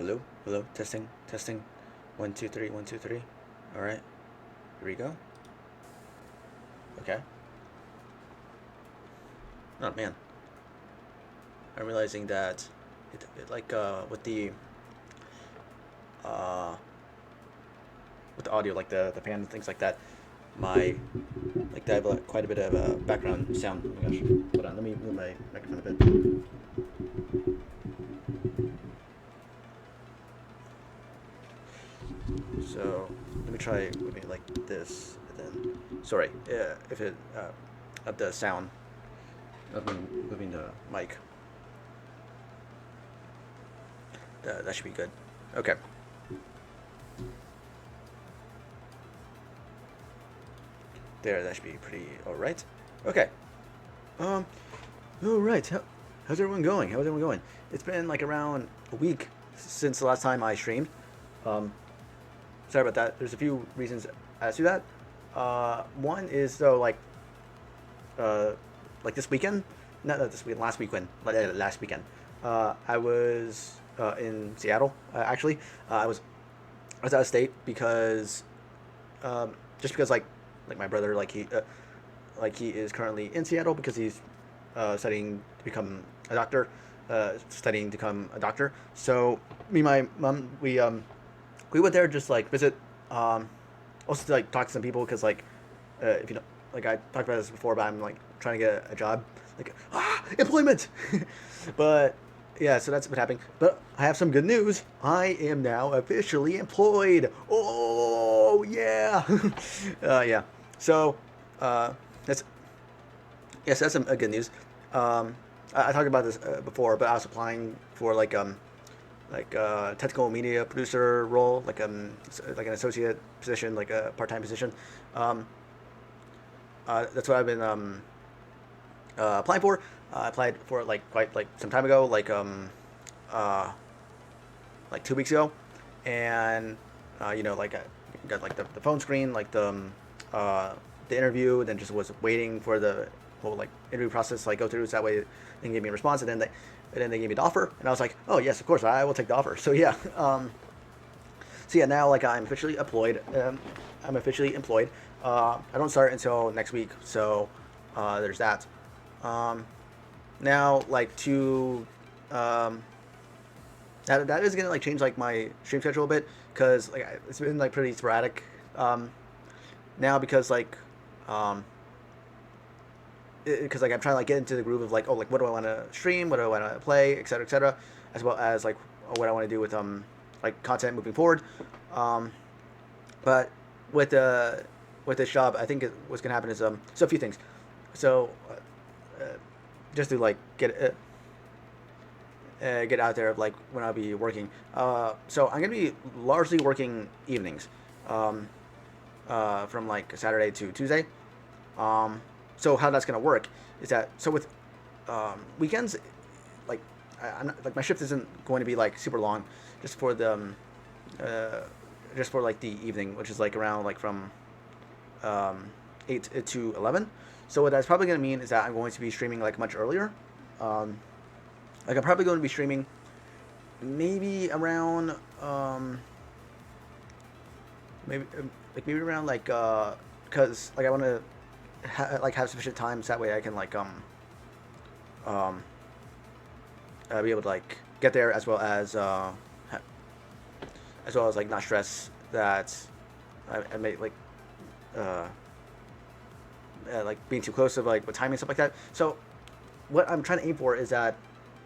Hello, hello, testing, testing. 1 2 3, 1 2 3. All right, here we go. Okay. Oh man, I'm realizing that uh with the audio, like the fan and things like that, my like I have quite a bit of background sound. Oh my gosh, hold on, let me move my microphone a bit. So let me try moving it like this, and then sorry, if it of the sound of me moving the mic. That should be good. Okay. There, that should be pretty alright. Okay. Um, alright. How's everyone going? How's everyone going? It's been like around a week since the last time I streamed. Um, Sorry about that. There's a few reasons as to that. One is though, uh, like this weekend, not this weekend, last weekend, last weekend. I was in Seattle. Actually, I was out of state because just because like my brother like he is currently in Seattle because he's studying to become a doctor, studying to become a doctor. So me and my mom we went there just like visit, also to like talk to some people because like if you know like I talked about this before, but I'm like trying to get a job, like employment, but yeah, so that's what happened. But I have some good news. I am now officially employed. Oh yeah, yeah. So that's yes, that's some good news. I talked about this before, but I was applying for technical media producer role, like an associate position, like a part time position. Um, that's what I've been applying for. I applied for it like quite like some time ago, uh, like 2 weeks ago, and I got like the phone screen, uh, the interview, and then just was waiting for the whole like interview process to like go through, so that way they can give me a response, and then they gave me the offer, and I was like, oh yes, of course, I will take the offer. So yeah, so yeah, now like I'm officially employed. I'm officially employed. I don't start until next week, so there's that. Um, Now like to that is gonna like change like my stream schedule a bit because it's been like pretty sporadic now because um, because like I'm trying to like get into the groove of like, oh, like what do I want to stream, what do I want to play, et cetera, as well as like what I want to do with like content moving forward. Um, but with with this job, I think what's gonna happen is so a few things. So just to like get out there of like when I'll be working. So I'm gonna be largely working evenings, um, from like Saturday to Tuesday. Um, so how that's gonna work is that so with weekends, like I'm not, like my shift isn't going to be like super long, just for the uh, just for like the evening, which is like around like from um, 8 to 11. So what that's probably gonna mean is that I'm going to be streaming like much earlier. Um, like I'm probably going to be streaming maybe around maybe maybe around because like I want to like have sufficient time so that way I can um be able to like get there as well as like not stress that I may uh, like being too close to like with timing and stuff like that. So what I'm trying to aim for is that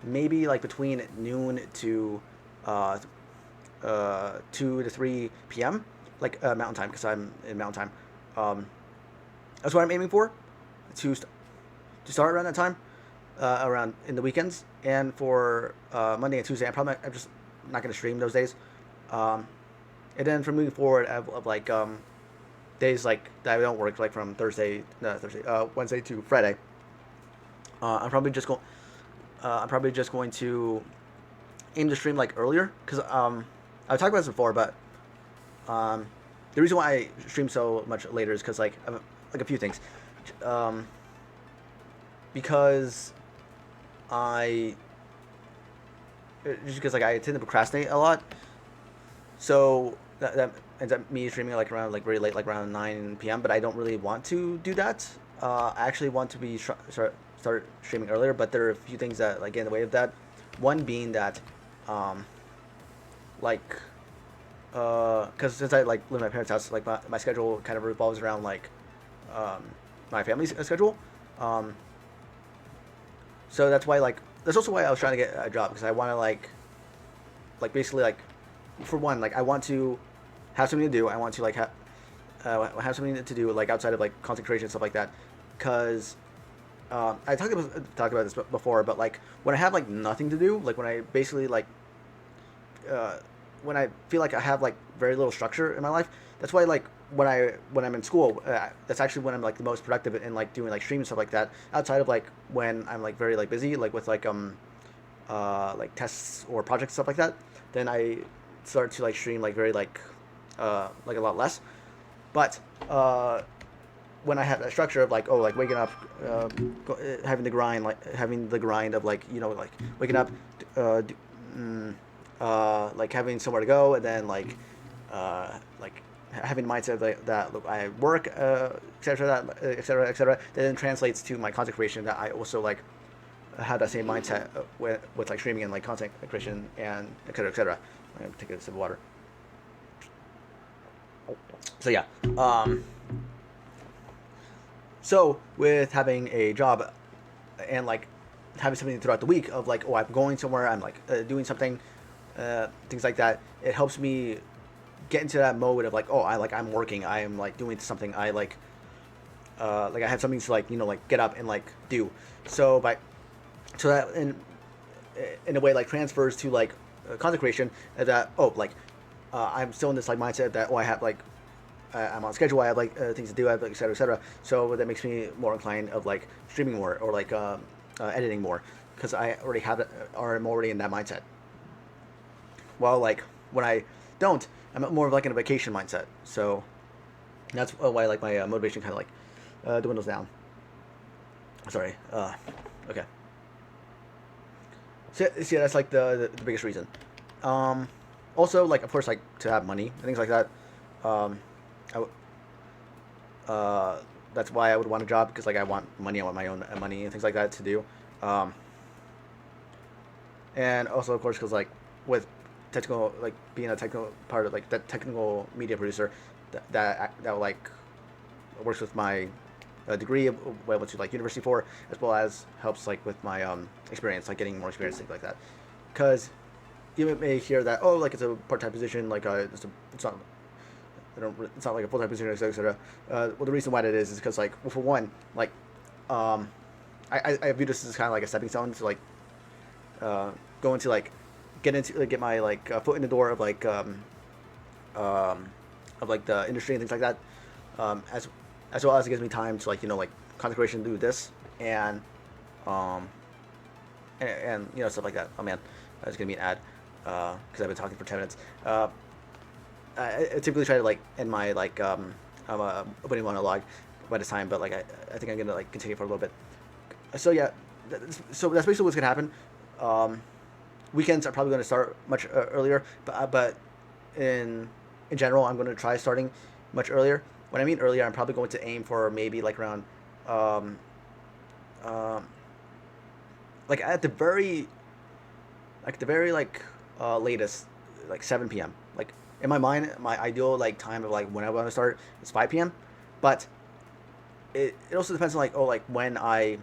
maybe like between noon to uh, 2 to 3 p.m. like Mountain Time because I'm in Mountain Time. That's what I'm aiming for to to start around that time, around in the weekends, and for Monday and Tuesday, I'm just not gonna stream those days. Um, and then from moving forward, of like days like that I don't work, like from Wednesday to Friday. I'm probably just going. I'm probably just going to aim to stream like earlier because I've talked about this before, but um, the reason why I stream so much later is because like a few things. Um, because I just because like I tend to procrastinate a lot. So that ends up me streaming like around like very late, like around 9 p.m. But I don't really want to do that. I actually want to be start streaming earlier, but there are a few things that like get in the way of that. One being that, um, like, because since I like live in my parents' house, like my schedule kind of revolves around like, um, my family's schedule. Um, so that's why like that's also why I was trying to get a job because I want to like basically like for one like I want to have something to do. I want to like have something to do like outside of like content creation and stuff like that. Because I talked about this before, but like when I have like nothing to do, like when I basically like uh, when I feel like I have like very little structure in my life, that's why like when I'm in school, that's actually when I'm like the most productive in like doing like streams and stuff like that. Outside of like when I'm like very like busy, like with like tests or projects stuff like that, then I start to like stream like a lot less. But when I have that structure of like like waking up, having the grind of like like waking up, uh, d- mm, like having somewhere to go, and then like having the mindset that look I work, etc. That etc. That then translates to my content creation that I also like have that same mindset with like streaming and like content creation and etc. etc. I'm gonna take a sip of water. So yeah. So with having a job and like having something throughout the week of like I'm going somewhere, I'm like doing something, things like that, it helps me get into that mode of like I'm working, I am like doing something, I like I have something to like like get up and like do. So by so that in a way like transfers to like content creation that I'm still in this like mindset that I have like I'm on schedule. I have like things to do. I have like, et cetera, et cetera. So that makes me more inclined of like streaming more or like editing more because I already have it, or I'm already in that mindset. While like when I don't, I'm more of like in a vacation mindset. So that's why like my motivation kind of like dwindles down. Sorry. Okay. So yeah, that's like the biggest reason. Um, Also like of course like to have money and things like that. Um, I, uh, that's why I would want a job because like I want money, I want my own money and things like that to do. Um, and also of course because like with technical like being a technical part of like that technical media producer that like works with my degree what I went to like university for, as well as helps like with my experience, like getting more experience, things like that. Because you may hear that like it's a part-time position, like it's not it's not like a full-time position, etc. Well, the reason why that is because like well, for one like um I view this as kind of like a stepping stone to like uh, go into like get my like foot in the door um, of like the industry and things like that. As well as it gives me time to like like content creation, do this um, and stuff like that. Oh man, it's gonna be an ad because I've been talking for 10 minutes. I typically try to like end my opening monologue by this time, but like I think I'm gonna like continue for a little bit. So yeah, so that's basically what's gonna happen. Um, Weekends are probably gonna start much earlier, but in in general, I'm gonna try starting much earlier. When I mean earlier, I'm probably going to aim for maybe like around um, um, like at the very latest like 7 p.m. Like in my mind, my ideal like time of like when I want to start is 5 p.m. But it also depends on like like when I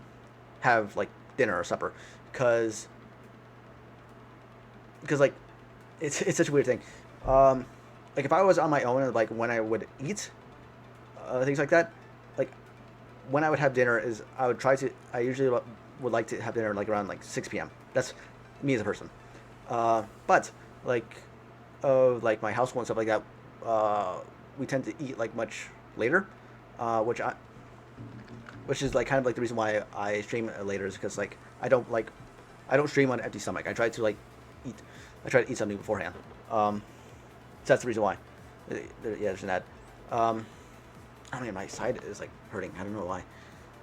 have like dinner or supper, because like it's such a weird thing. Um, like if I was on my own and like when I would eat things like that, like when I would have dinner is I usually would like to have dinner like around like 6 p.m. That's me as a person. But like like my household and stuff like that, we tend to eat like much later, which which is like kind of like the reason why I stream later is because like I don't stream on an empty stomach. Eat I try to eat something beforehand. So that's the reason why. Yeah, there's an ad. Um, I mean, my side is like hurting. I don't know why.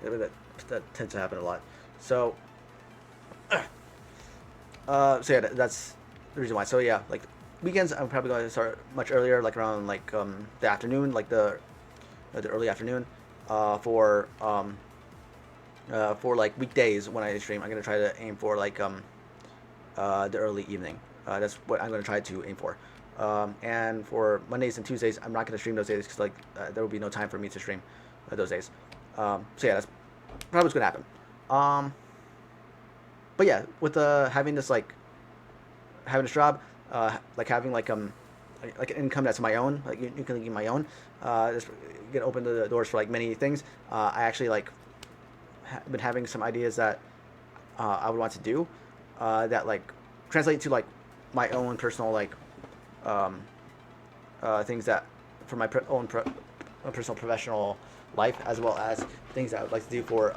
That tends to happen a lot. So So yeah, that's the reason why. So yeah, like weekends, I'm probably going to start much earlier, like around like the afternoon, like the early afternoon. For like weekdays when I stream, I'm gonna try to aim for like the early evening. That's what I'm gonna try to aim for. And for Mondays and Tuesdays, I'm not gonna stream those days because like there will be no time for me to stream those days. So yeah, that's probably what's gonna happen. Um, but yeah, with having this like having this job, like having like an income that's my own, like you can get my own. This can open the doors for like many things. I actually like been having some ideas that I would want to do that like translate to like my own personal like um, things that for my personal professional life as well as things that I would like to do for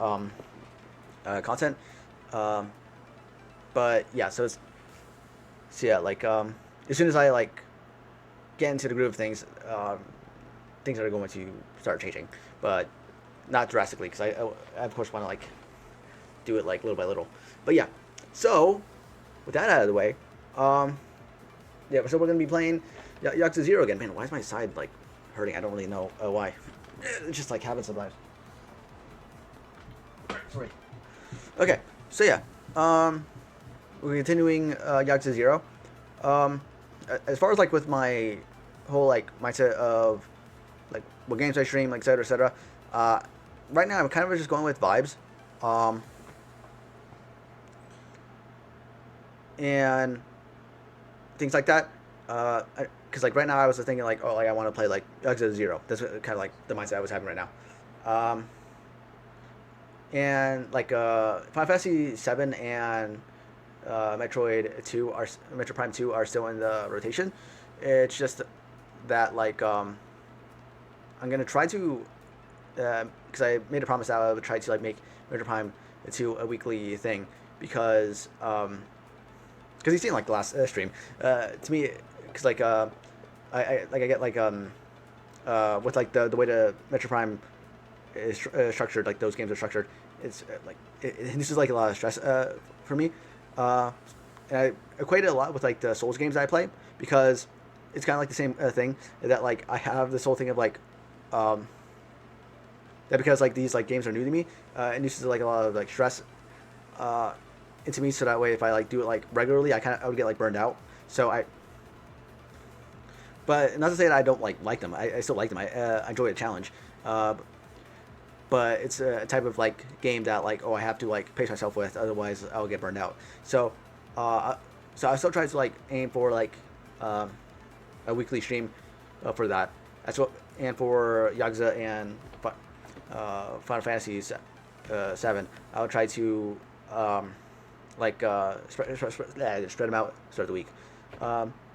content. Um, but yeah, so yeah, like as soon as I like get into the groove of things, things are going to start changing, but not drastically because I of course want to like do it like little by little. But yeah, so with that out of the way, um, yeah, so we're gonna be playing Yakuza Zero again. Man, why is my side like hurting? I don't really know why. It just like happens sometimes. Sorry. Okay, so yeah, we're continuing Yakuza Zero. Um, as far as like with my whole like mindset of like what games I stream, like etc. etc. Right now I'm kind of just going with vibes, um, and things like that. Because like right now I was thinking like oh like I want to play like Yakuza Zero. That's kind of like the mindset I was having right now. Um, and like Final Fantasy 7 and Metro Prime 2 are still in the rotation. It's just that like I'm gonna try to because I made a promise that I would try to like make Metro Prime 2 a weekly thing because you've seen like the last stream to me because like I get like with like the way the Metro Prime is structured, like those games are structured, it's this is like a lot of stress for me, uh, and I equate it a lot with like the Souls games that I play because it's kind of like the same thing that like I have this whole thing of like um, that because like these like games are new to me, it induces like a lot of like stress uh, into me. So that way, if I like do it like regularly, I would get like burned out. So but not to say that I don't like them. I still like them. I enjoy a challenge. But it's a type of like game that like I have to like pace myself with, otherwise I'll get burned out. So so I still try to like aim for like a weekly stream for that. That's what and for Yakuza and Final Fantasy 7, I'll try to spread them out throughout the week.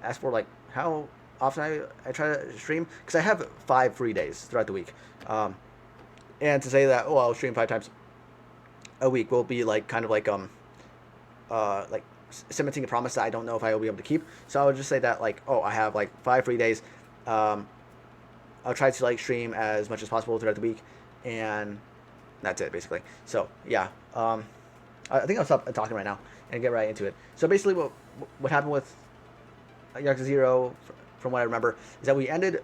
As for like how often I try to stream, because I have 5 free days throughout the week. And to say that I'll stream 5 times a week will be like kind of like cementing a promise that I don't know if I will be able to keep. So I would just say that like I have like 5 free days. I'll try to like stream as much as possible throughout the week, and that's it basically. So yeah, I think I'll stop talking right now and get right into it. So basically, what happened with Yakuza Zero, from what I remember, is that we ended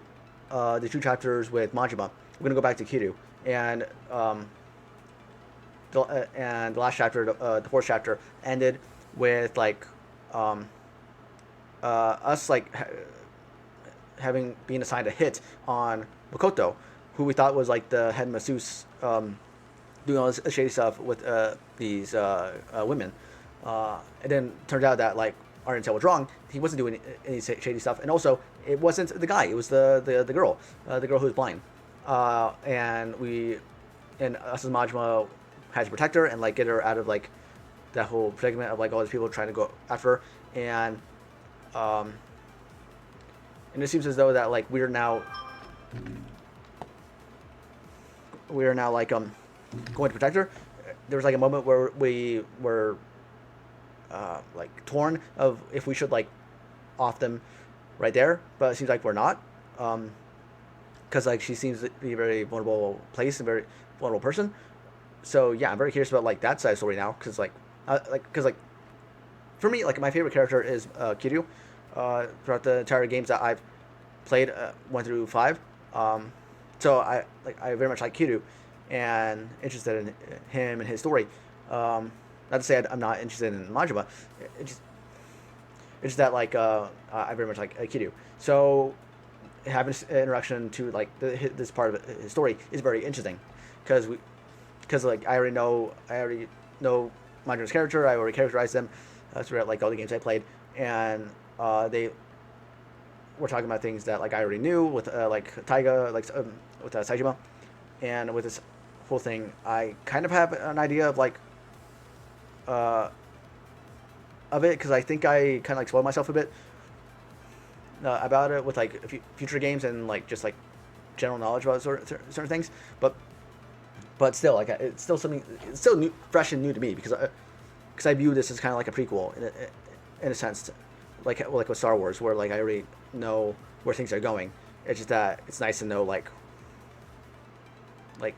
the 2 chapters with Majima. We're gonna go back to Kiryu, and the last chapter, the 4th chapter, ended with like us like having been assigned a hit on Makoto, who we thought was like the head masseuse, doing all this shady stuff with these women. And then turned out that like our intel was wrong. He wasn't doing any shady stuff, and also it wasn't the guy. It was the girl, the girl who was blind. And us as Majima had to protect her and like get her out of like that whole predicament of like all these people trying to go after her, and it seems as though that like we are now like going to protect her. There was like a moment where we were like torn of if we should like off them right there, but it seems like we're not, because like she seems to be a very vulnerable place and very vulnerable person. So yeah, I'm very curious about like that side of the story now, because like for me, like my favorite character is Kiryu. Throughout the entire games that I've played, 1 through 5. So I very much like Kiryu, and interested in him and his story. Not to say I'm not interested in Majima. It just it's just that like I very much like Kiryu. So having an introduction to like this part of his story is very interesting, because like I already know Majima's character. I already characterized them throughout like all the games I played, and they were talking about things that like I already knew with like Taiga, like with Saejima, and with this whole thing, I kind of have an idea of like of it, because I think I kind of like spoiled myself a bit about it with like future games and like just like general knowledge about certain things, but still like it's still something, it's still new, fresh and new to me, because I view this as kind of like a prequel in a sense, like with Star Wars, where like I already know where things are going. It's just that it's nice to know like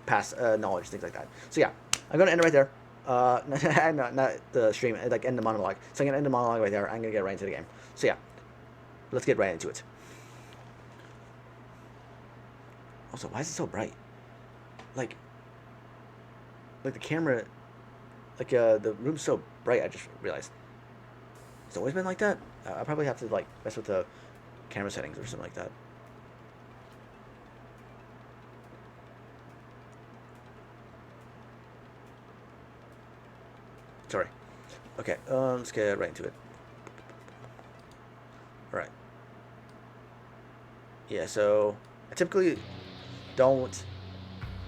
past knowledge, things like that. So yeah, I'm gonna end it right there. Not the stream, like end the monologue. So I'm gonna end the monologue right there. I'm gonna get right into the game. So yeah, let's get right into it. Also, why is it so bright? Like the camera, like the room's so bright. I just realized. It's always been like that. I probably have to like mess with the camera settings or something like that. Sorry. Okay, let's get right into it. Alright. Yeah, so I typically don't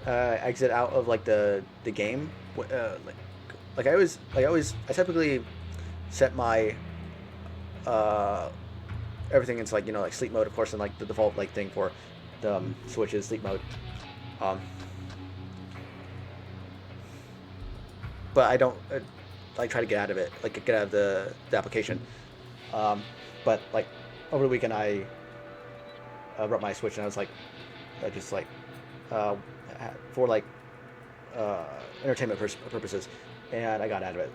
exit out of like the game. I typically set my everything into like, you know, like sleep mode, of course, and like the default like thing for the Switch is sleep mode. But I don't like try to get out of it, like get out of the application. But like over the weekend, I brought my Switch, and I was like, just like for like entertainment purposes, and I got out of it.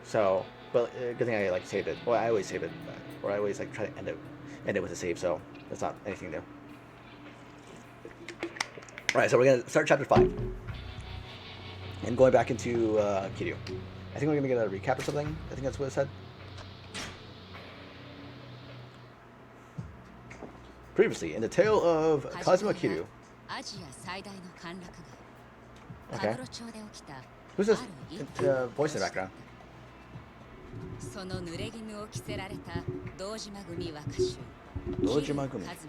So, but good thing I like saved it. Well, I always save it, or I always like try to end it with a save. So that's not anything new. All right, so we're gonna start chapter 5, and going back into Kiryu. I think we're gonna get a recap or something. I think that's what it said. Previously, in the tale of Kazuma Kiryu. Okay. Who's this voice in the background? その濡れ衣を着せられた堂島組若衆堂島組。カズ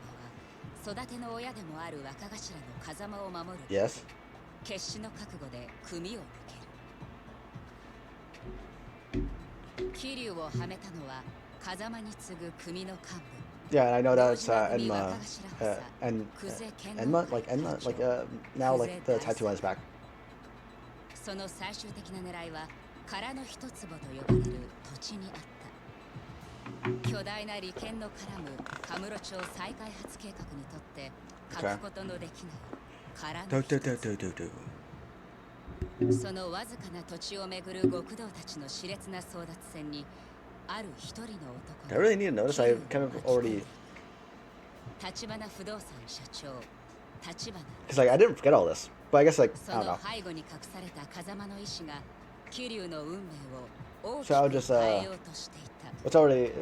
マは育ての親でもある若頭の風間を守る Yes. 決死の覚悟で組を抜ける桐生をはめたのは風間に次ぐ組の幹部 Yeah, and I know that's Enma, now like the tattoo on his back. その最終的な狙いは殻の一坪と呼ばれる土地にあった巨大な利権の絡むカムロ町再開発計画にとって欠くことのできない殻の一つそのわずかな土地をめぐる極道たちの熾烈な争奪戦にある一人の男 I really need to notice I kind of already 立花不動産社長立花 because like I didn't forget all this, but I guess like そ I don't の know. 背後に隠された風間の意志が桐生の運命を大き So I'll く just 変えようとしていた it's already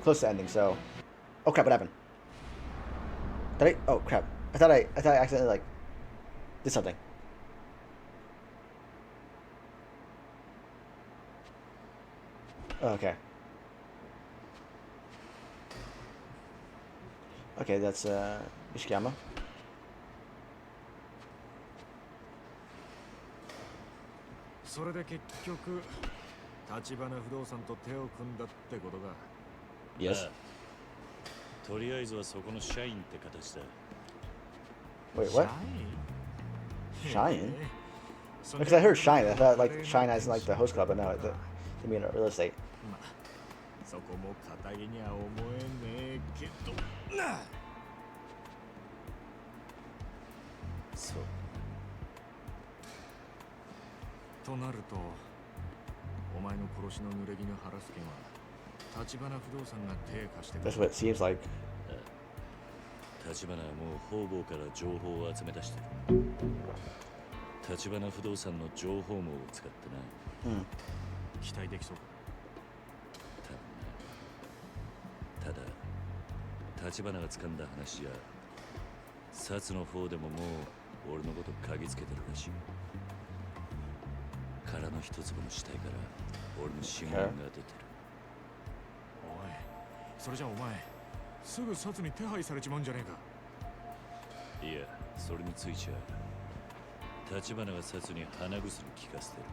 close to ending. So, oh crap, what happened? Did I? Oh crap! I thought I accidentally like did something. Okay. Okay, that's Ishiyama. それで結局立花不動産と手を組んだってことか Yes. とりあえずはそこの社員って形だ Wait, what? Shine? Because I heard shine. I thought like shine as in like the host club, but no, they mean real estate. まあそこも堅気には思えねえけどなそうとなるとお前の殺しの濡れ衣晴らす件は立花不動産が手貸してく That's れ what it seems like. 立花はもう方々から情報を集め出してる。立花不動産の情報網を使ってな。Hmm. 期待できそうか。ただ立花が掴んだ話じゃ薩の方でももう俺のこと嗅ぎつけてるらしい。殻の一粒の死体から俺の指紋が出てる。おい、それじゃお前すぐ薩に手配されちまうんじゃねえか。いや、それについちゃ立花が薩に鼻薬効かせてる。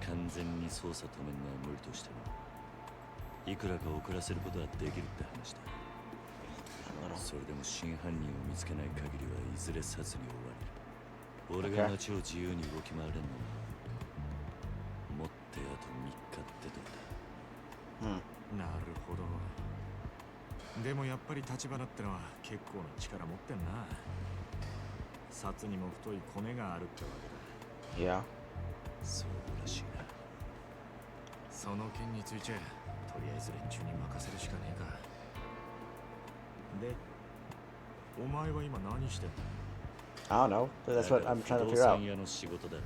完全に捜査止めるのは無理としてもいくらか遅らせることはできるって話だ。それでも真犯人を見つけない限りはいずれ殺に追われる。俺が街を自由に動き回れんのはもってあと3日ってとこだ。Hmm. なるほど。でもやっぱり立花ってのは結構な力持ってんな。札にも太いコネがあるってわけだ。 Yeah. そうらしいな。その件についてとりあえず連中に任せるしかねえか。で、お前は今何してんの？ I don't know. That's what I'm trying to 不 figure 動 out. 産屋の仕事だ。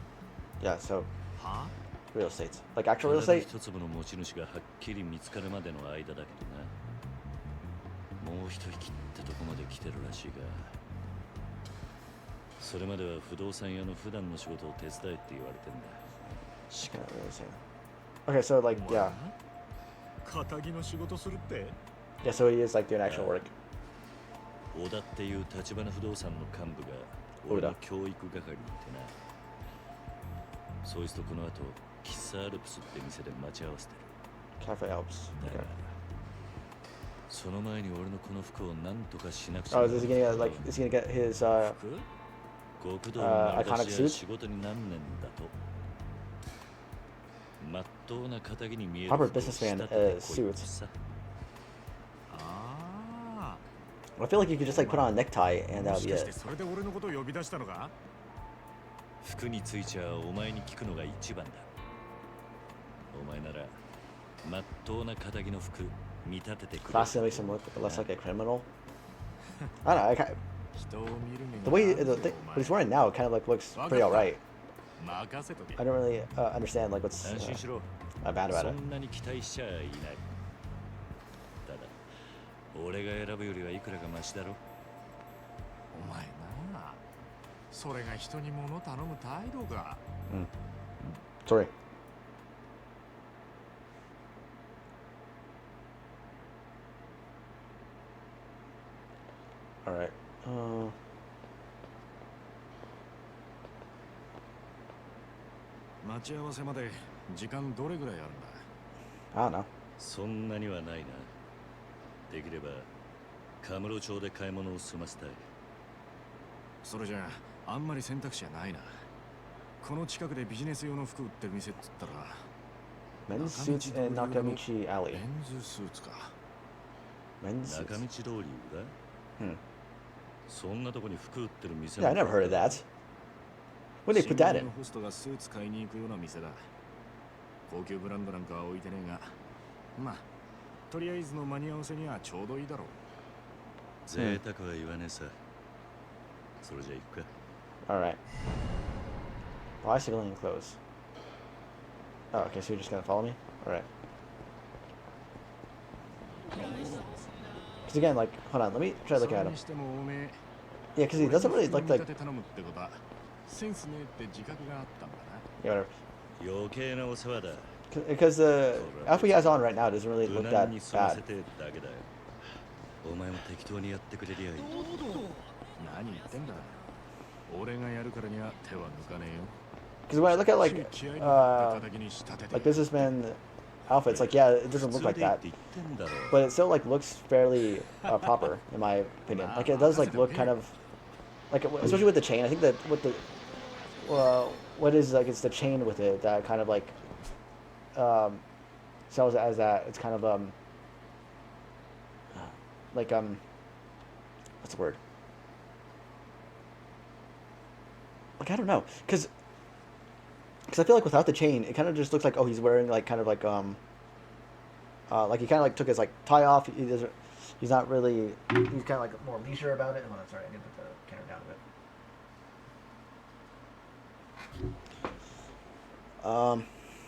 Yeah, so は？ real estate. Like actual real 体 estate? 一粒の持ち主がはっきり見つかるまでの間だけどな。もう一息ってとこまで来てるらしいが、それまでは不動産屋の普段の仕事を手伝えって言われてんだ。しか Can't really say. Okay, so like お前 yeah. 肩着の仕事するって？ Yeah, so he is like doing actual work. 小田っていう立花不動産の幹部が俺の教育係にいてな。そいつとこの後喫茶アルプスって店で待ち合わせてる。 Cafe Alps. だか Okay. らその前に俺のこの服を何とかしなくち Oh, ゃ is he gonna get like is he gonna get his 服極道の iconic 私 suit? や仕事に何年だとまっとうな肩着に見える Proper 服を businessman 仕立ててこい suit. さ。あ I feel like you could just like put on a necktie あ。 and that も would し be かして it. それで俺のことを呼び出したのか？服についちゃお前に聞くのが一番だ。お前ならまっとうな肩着の服見立ててくれ。 Classically makes him look less like a criminal. I don't know.人を見る目 The が way あるぞ what お前 he's wearing now kind of like looks pretty alright. 任せとけ。 I don't really understand like what's 安心しろ。 bad about そ it. んなに期待しちゃいない。ただ俺が選ぶよりはいくらかマシだろ。お前な、それが人に物頼む態度か。 Sorry. All right. 待ち合わせまで時間どれぐらいあるんだ？ I don't know. そんなにはないな。できればカムロ町で買い物を済ませたい。それじゃあんまり選択肢はないな。この近くでビジネス用の服売ってる店っつったら Men's suits in Nakamichi メ Alley. ンズスーツか。 Men's 中 suits. 道通り裏 Hmm. そんなとこに服売ってる店 Yeah, I never heard of that. When they put that 新聞 in? のホストがスーツ買いに行くような店だ。高級ブランドなんかは置いてねえが、まあとりあえずの間に合わせにはちょうどいいだろう。贅沢は言わねえさ。それじゃ行くか。 All right. Buy civilian clothes. Oh, okay. So you're just gonna follow me? All right. Because again, like, hold on. Let me try looking at それ him. にしてもおめえ Yeah, because he doesn't really look like. 俺に服を見立て頼むってことはセンスねえって自覚があったんだな。 Yeah, whatever. 余計なお世話だ。 Because the outfit he has on right now doesn't really 無 look 難 that に済ま bad. せてだけだよ。お前も適当にやってくれりゃいい。何言ってんだ。俺がやるからには手は抜かねえよ。 Because when I look at like 気合いの入 uh った敵に仕立てて like businessman outfits, like yeah, it doesn't look like that, 普通でいいって言ってんだろ。 but it still like looks fairly proper in my opinion. Like it does like look kind of like especially with the chain. I think that with the what is like it's the chain with it that kind of like sells it as that. It's kind of like what's the word? Like I don't know, because I feel like without the chain, it kind of just looks like oh he's wearing like kind of like Like he kind of like took his like tie off. He doesn't. He's not really. He's kind of like more leisure about it. Hold on, sorry, I need to put the camera down a bit.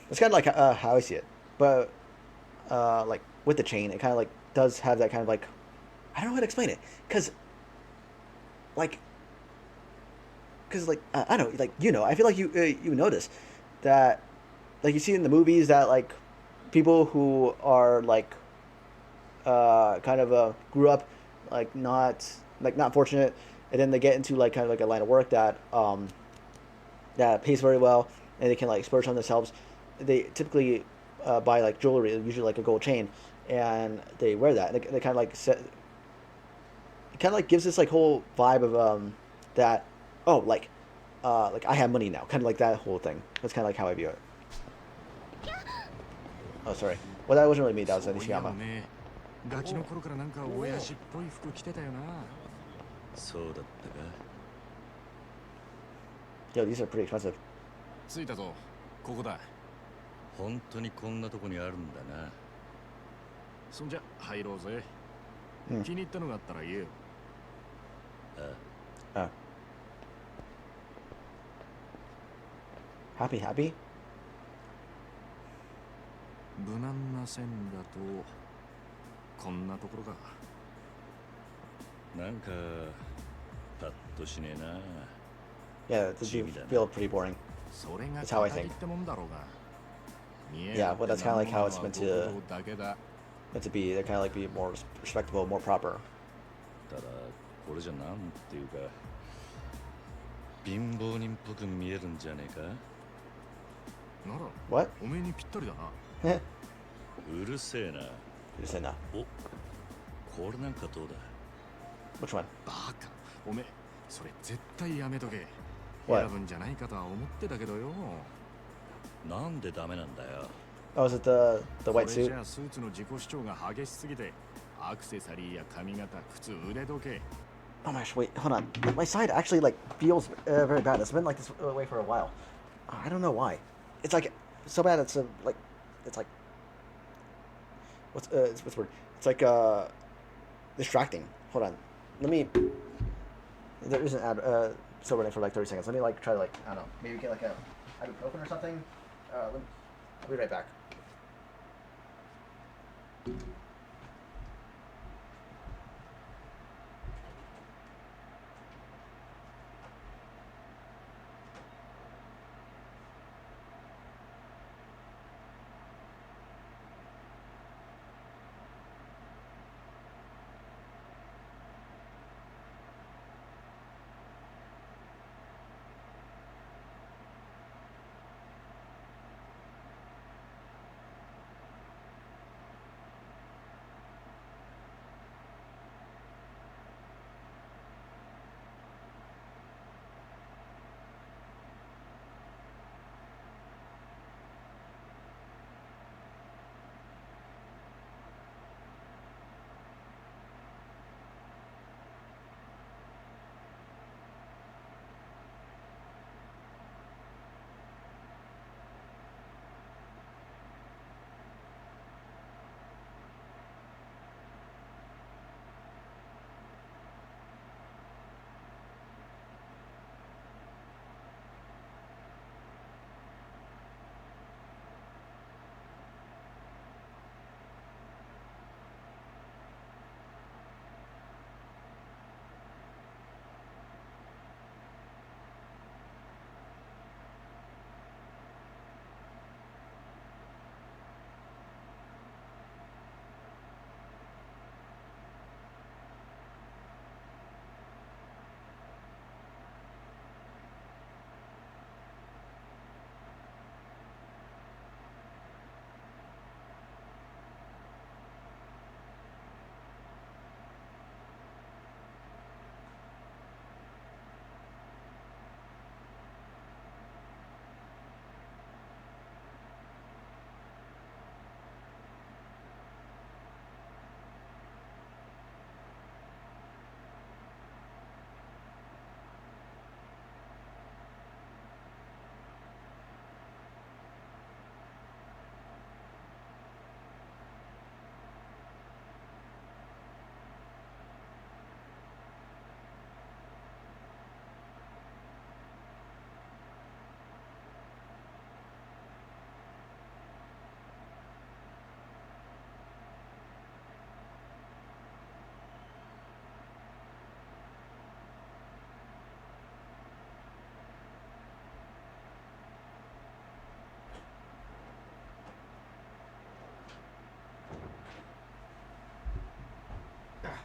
It's kind of like how I see it, but like with the chain, it kind of like does have that kind of like I don't know how to explain it, like I don't know, like I feel like you notice that like you see in the movies that like people who are like kind of grew up not fortunate, and then they get into like kind of like a line of work that pays very well, and they can like splurge on themselves. They typically buy like jewelry, usually like a gold chain, and they wear that. They kind of like it kind of like gives this like whole vibe of that oh like I have money now, kind of like that whole thing. That's kind of like how I view it. Oh, sorry. Well, that wasn't really me. That was そういや Nishiyama. ね、ガキの頃からなんか親父っぽい服着てたよな。そうだったか。 Yo, these are pretty expensive. 着いたぞ。ここだ。本当にこんなとこにあるんだな。そんじゃ入ろうぜ。うん気に入ったのがあったら言えよ。Oh. Happy? 無難な線だとこんなところか。なんかパッとしねえな。 Yeah, this do feel pretty boring. それが That's how I 語り think. ってもんだろうが。見え Yeah, but that's kinda like how it's なものは meant to- ごくだけだ。 Meant to be, they kind of like be more respectable, more proper. ただこれじゃなんていうか貧乏人っぽく見えるんじゃねえか。なら What? おめえにぴったりだな。 うるせえな。 You just said no. お、これなんかどうだ。 Which one? バカ。おめえそれ絶対やめとけ。 What? 選ぶんじゃないかとは思ってたけどよ。なんでダメなんだよ。 Oh, is it the こ white れ suit? じゃあスーツの自己主張が激しすぎてアクセサリーや髪型、靴、腕時計。 Oh my gosh, wait, hold on. My side actually like feels very bad. It's been like this way for a while. I don't know why. It's like so bad. It's like it's like what's the word? It's like distracting. Hold on. Let me. There is an ad still running for like 30 seconds. Let me like try to like I don't know. Maybe get like a ibuprofen or something. I'll be right back.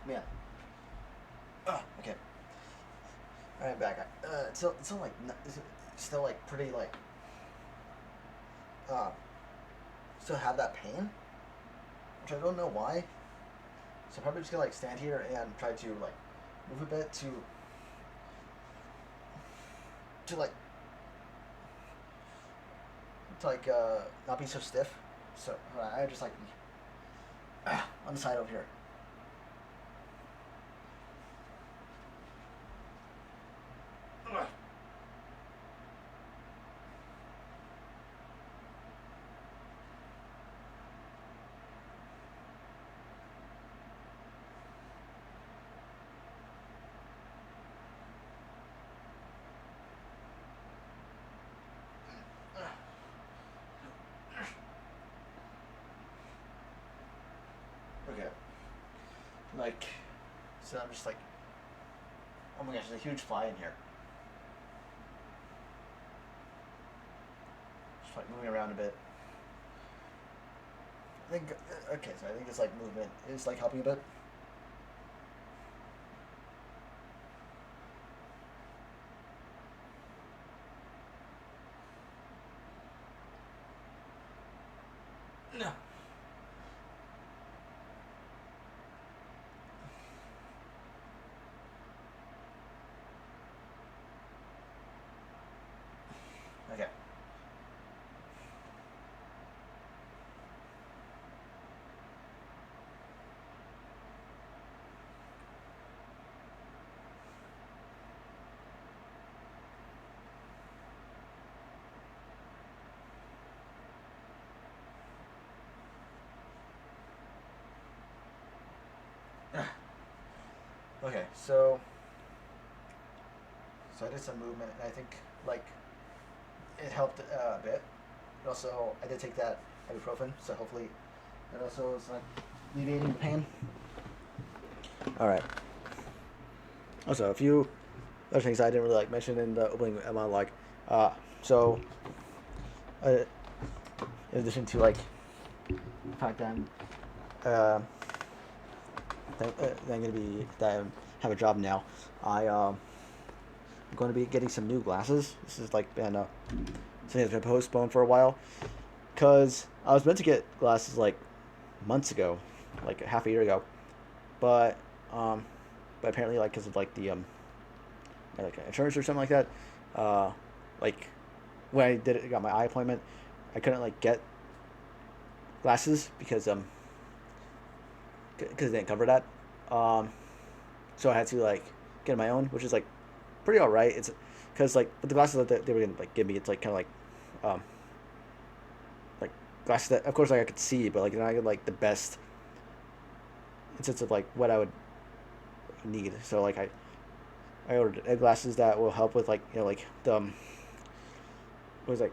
Man. Okay. All right, back. It's still like it's still like pretty like still have that pain, which I don't know why. So I'm probably just gonna like stand here and try to like move a bit to like not be so stiff. So I just like on the side over here. Okay. Like, so I'm just like, oh my gosh, there's a huge fly in here. Just like moving around a bit. I think, okay, so I think this like movement is like helping a bit. No. Okay. Okay, so I did some movement, and I think like it helped a bit. And also, I did take that ibuprofen, so hopefully that also is like alleviating the pain. All right. Also, a few other things I didn't really like mention in the opening monologue. So, in addition to like the fact that I'm gonna be that I have a job now, I'm going to be getting some new glasses. This has like been something that's been postponed for a while, because I was meant to get glasses like months ago, like half a year ago, but apparently like because of like the like insurance or something like that, like when I got my eye appointment, I couldn't like get glasses because it didn't cover that. So I had to like get my own, which is like pretty all right. It's because like with the glasses that they were gonna like give me, it's like kind of like glasses that of course like I could see, but like not like the best in sense of like what I would need. So like I ordered glasses that will help with like like the what was it,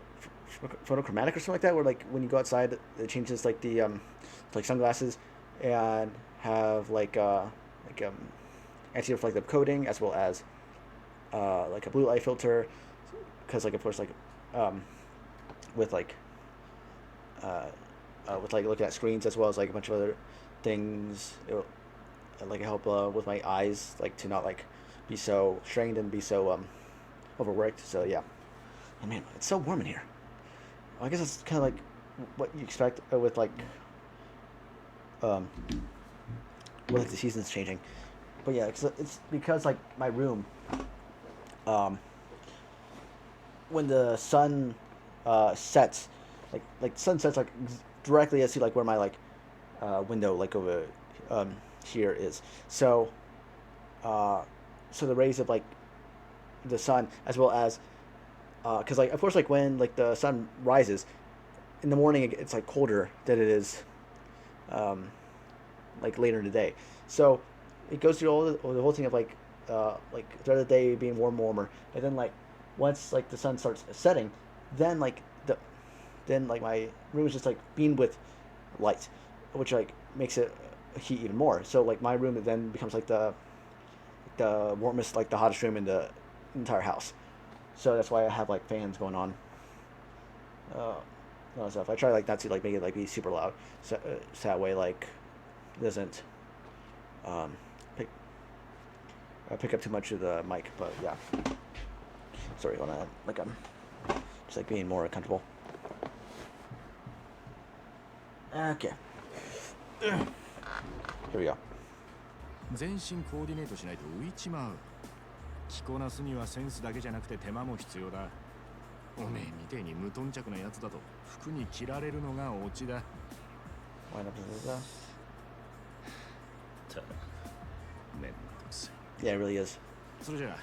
like photochromatic or something like that, where like when you go outside it changes like the like sunglasses, and have like anti-reflective coating, as well as like a blue light filter, because like of course like um, with like with like looking at screens, as well as like a bunch of other things, it will like help with my eyes, like to not like be so strained and be so overworked. So yeah, and man, it's so warm in here. Well, I guess it's kind of like what you expect with um, with like the seasons changing. But yeah, it's because like my room, um, when the sun sets, like sun sets like directly as to like where my like window like over here is. So so the rays of like the sun, as well as because like of course like when like the sun rises in the morning, it's like colder than it is like later in the day. So it goes through the whole thing of like throughout the day being warmer, and then like once like the sun starts setting, then like then like my room is just like beamed with light, which like makes it heat even more. So like my room then becomes like the warmest, like the hottest room in the entire house. So that's why I have like fans going on. And stuff. I try like not to like make it like be super loud, so that way like it doesn't I pick up too much of the mic, but yeah. Sorry, hold on. Like I'm just like being more comfortable. Okay. Here we go. 全身コーディネートしないと浮いちまう。着こなすにはセンスだけじゃなくて手間も必要だ。おめえみてえに無頓着なやつだと服に着られるのがオチだ。Wind up to the- ためんどくさい。 Yeah, it really is. それじゃあ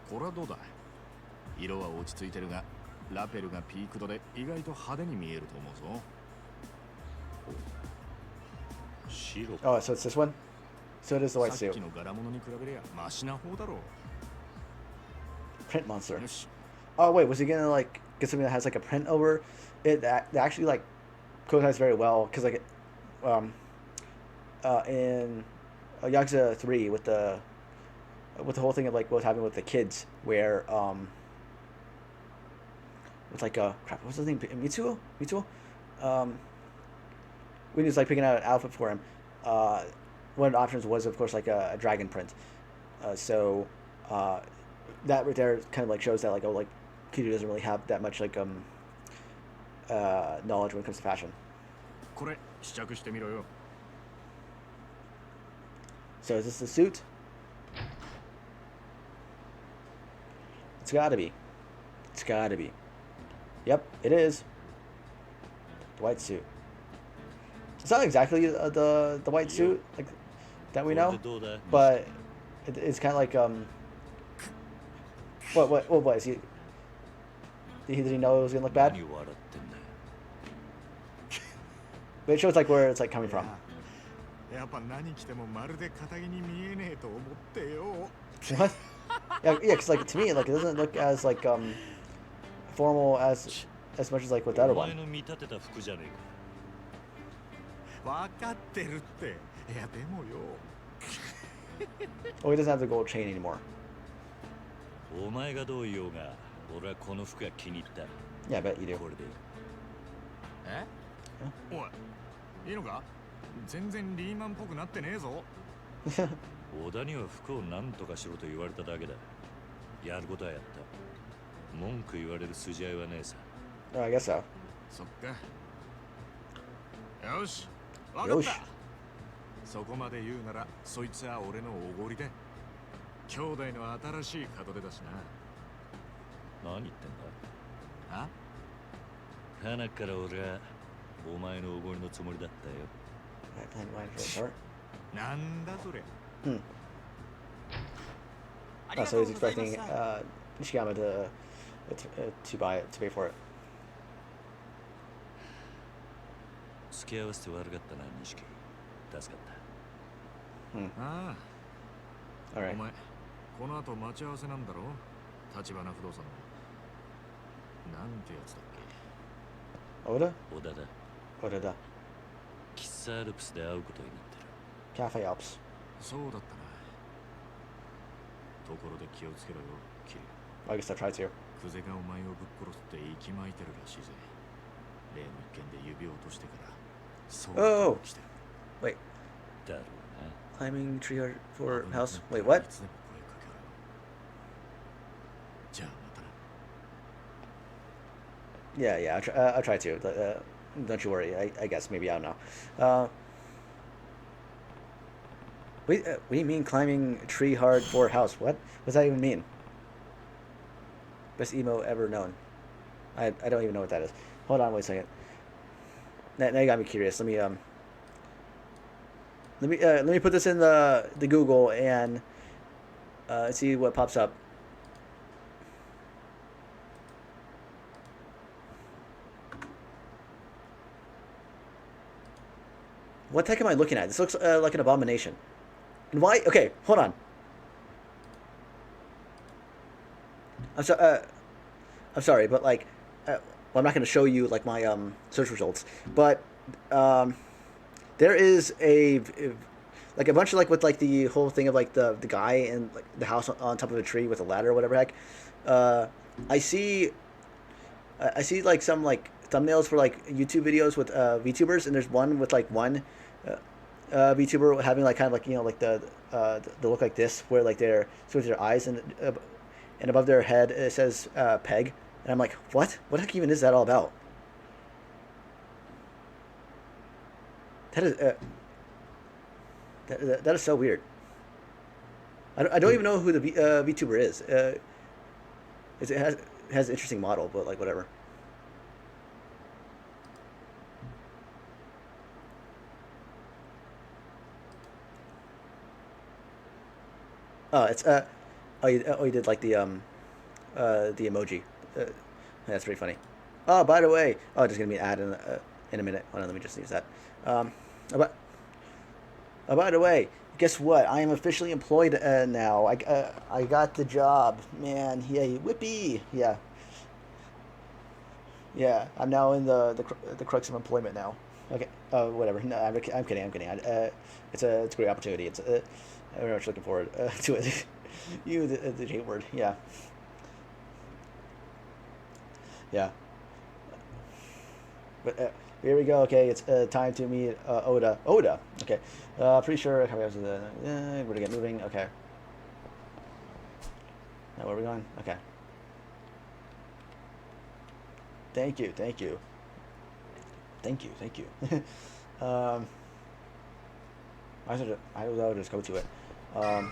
これはどうだ。色は落ち着いてるがラペルがピークドで意外と派手に見えると思うぞ。白 Oh, so it's this one? So it is the white さっ suit. きの柄物に比べりゃマシな方だろう。 Print monster. よし。 Oh wait, was he gonna like get something that has like a print over it? That actually like coincides very well because like in Yakuza 3 with the whole thing of like what was happening with the kids where with like crap, what's his name, Mitsuo when he was like picking out an outfit for him, one of the options was of course like a dragon print, so that right there kind of like shows that like oh like Kiryu doesn't really have that much like knowledge when it comes to fashion. これ試着してみろよ。 So is this the suit? It's gotta be. It's gotta be. Yep, it is. The white suit. It's not exactly the white suit like that we これ know, でどうだ but it's kind of like what is he? Did he know it was gonna look bad? 何笑ってんだよ。 But it shows like where it's like coming from. やっぱ何着てもまるで堅気に見えねえと思ってよ。 What? Yeah, because like to me, like it doesn't look as like formal as much as like with the other お前 one. の見立てた服じゃね分かってるって。いやでもよ。 Oh, he doesn't have the gold chain anymore. えか。お前がどう言おうが、俺はこの服が気に入った。 Yeah, I bet you do. これでいい。え？おい、いいのか？全然リーマンっぽくなってねえぞ。小田には服を何とかしろと言われただけだ。やることはやった。文句言われる筋合いはねえさ。 Oh, I guess so. そっか。よし、わかっよした。そこまで言うなら、そいつは俺のおごりだ。兄弟の新しい門出だしな。何言ってんだ。あ？鼻から俺はお前のおごりのつもりだったよ。 Alright, plan mine for the short. なんだそれ。 Oh, so he's expecting Nishiyama to buy it, to pay for it. 付き合わせて悪かったな、錦。助かった。ああ。 All お right. 前、この後待ち合わせなんだろ？立花不動産の。なんてやつだっ Oda? 小田だ。 Oda da. 喫茶アルプスで会うことになってる。 Cafe Alps. け？そうだったな。ところで気をつけろよ、キリ。 I guess I'll try to. クゼがお前をぶっ殺すって息巻いてるらしいぜ。例の一件で指を落としてから、そう来てる。 Wait, だろう climbing tree or for 危なくな house? ったら Wait, what? いつでも声かけろよ。じゃあまたな。Yeah, yeah, I'll try to. Don't you worry. I guess maybe I don't know. Wait, what do you mean climbing tree hard for house? What does that even mean? Best emo ever known. I don't even know what that is. Hold on, wait a second. Now you got me curious. Let me put this in the Google and see what pops up. What the heck am I looking at? This looks like an abomination. And why? Okay, hold on. I'm sorry, but like, well, I'm not going to show you like my search results, but there is a bunch of like with like the whole thing of like the guy and like the house on top of a tree with a ladder or whatever heck. I see like some like thumbnails for like YouTube videos with VTubers, and there's one with like one VTuber having like kind of like like the look like this, where like they're switching their eyes and above their head it says peg, and I'm like, what the heck even is that all about? That is that is so weird. I don't even know who the VTuber is. It has an interesting model, but like whatever. Oh, it's you did like the emoji. That's pretty funny. Oh, by the way, there's gonna be an ad in a minute. Hold on, let me just use that. Um, about by the way, guess what? I am officially employed now. I got the job, man. Yay, whippy. Yeah, yeah. I'm now in the crux of employment now. Okay. Whatever. No, I'm kidding. I'm kidding. It's a great opportunity. I'm very much looking forward to it. The J word. Yeah. Yeah. But here we go. Okay, it's time to meet Oda. Oda. Okay. Pretty sure. We're gonna get moving. Okay. Now where are we going? Okay. Thank you. Thank you. Thank you. Thank you. I will just go to it. Um,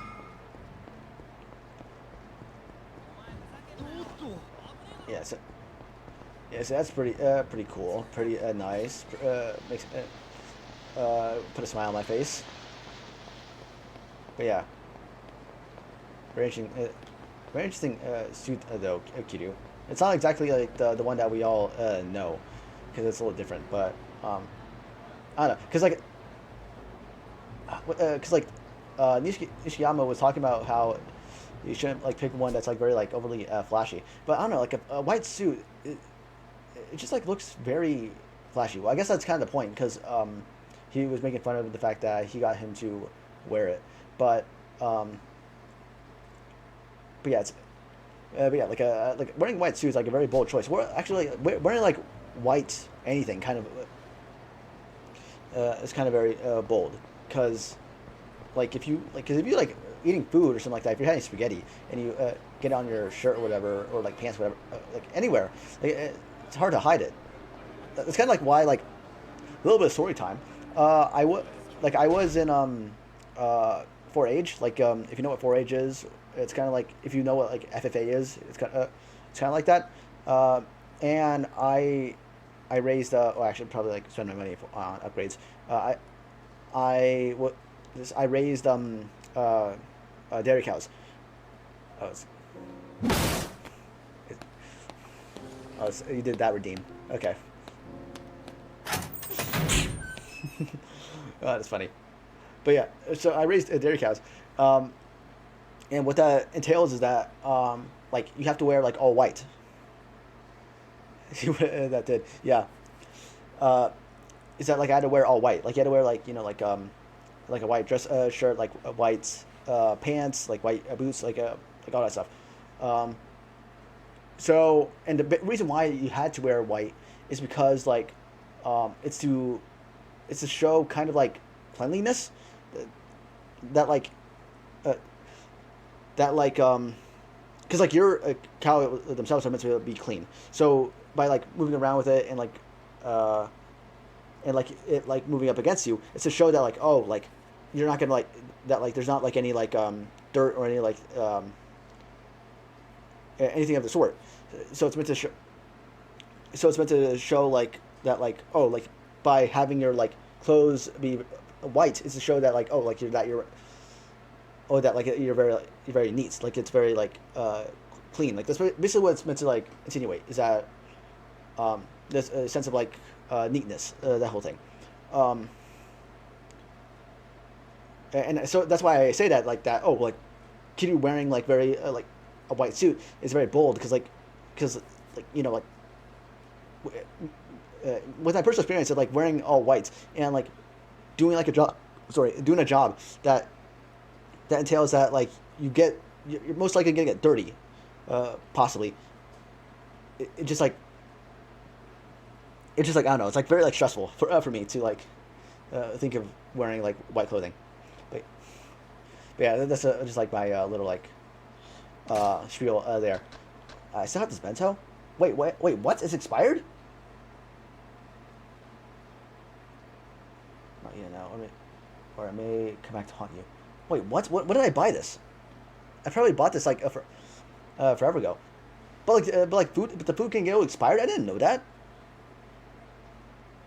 yeah. So that's pretty cool. Pretty nice. Makes put a smile on my face. But yeah, very interesting. Very interesting suit though, Kiryu. It's not exactly like the one that we all know, because it's a little different. But I don't know, Nishiyama was talking about how you shouldn't like pick one that's like very like overly flashy. But I don't know, like a white suit, it just like looks very flashy. Well, I guess that's kind of the point, because he was making fun of the fact that he got him to wear it. But but yeah, like wearing white suits is like a very bold choice. Wearing like white anything kind of is kind of very bold, because cause if you like eating food or something like that, if you're having spaghetti and you get on your shirt or whatever, or like pants, whatever, like anywhere, it's hard to hide it. It's kind of like why, like, a little bit of story time. I was in 4-H. Like, if you know what 4-H is, it's kind of like if you know what like FFA is. It's kind of like that. And I raised. Well, actually, probably like spend my money on upgrades. I raised dairy cows. Oh, you did that redeem. Okay. Oh, that's funny. But yeah, so I raised dairy cows, and what that entails is that like you have to wear like all white. See what that did? Yeah. Is that like I had to wear all white? Like you had to wear like like a white dress shirt, like white pants, like white boots, like all that stuff. So, and the reason why you had to wear white is because like it's to show kind of like cleanliness, that like because like your cow themselves are meant to be clean. So by like moving around with it and like it like moving up against you, it's to show that like, oh, like you're not gonna like that, like there's not like any like dirt or any like anything of the sort. So it's meant to show. So it's meant to show like that, like, oh, like by having your like clothes be white is to show that like, oh, like you're very neat, like it's very like clean. Like that's basically what it's meant to like insinuate, is that there's a sense of like neatness, that whole thing. And so that's why I say that, like that. Oh, like Kiryu wearing like very like a white suit is very bold, because like with my personal experience of like wearing all white and like doing like doing a job that entails that like you're most likely gonna get dirty, possibly. It just like I don't know, it's like very like stressful for me to like think of wearing like white clothing. But yeah, that's just like my little like spiel there. I still have this bento. Wait, what? It's expired? Not yet now. Or it may come back to haunt you. Wait, what? What did I buy this? I probably bought this like forever ago. But the food can get expired. I didn't know that.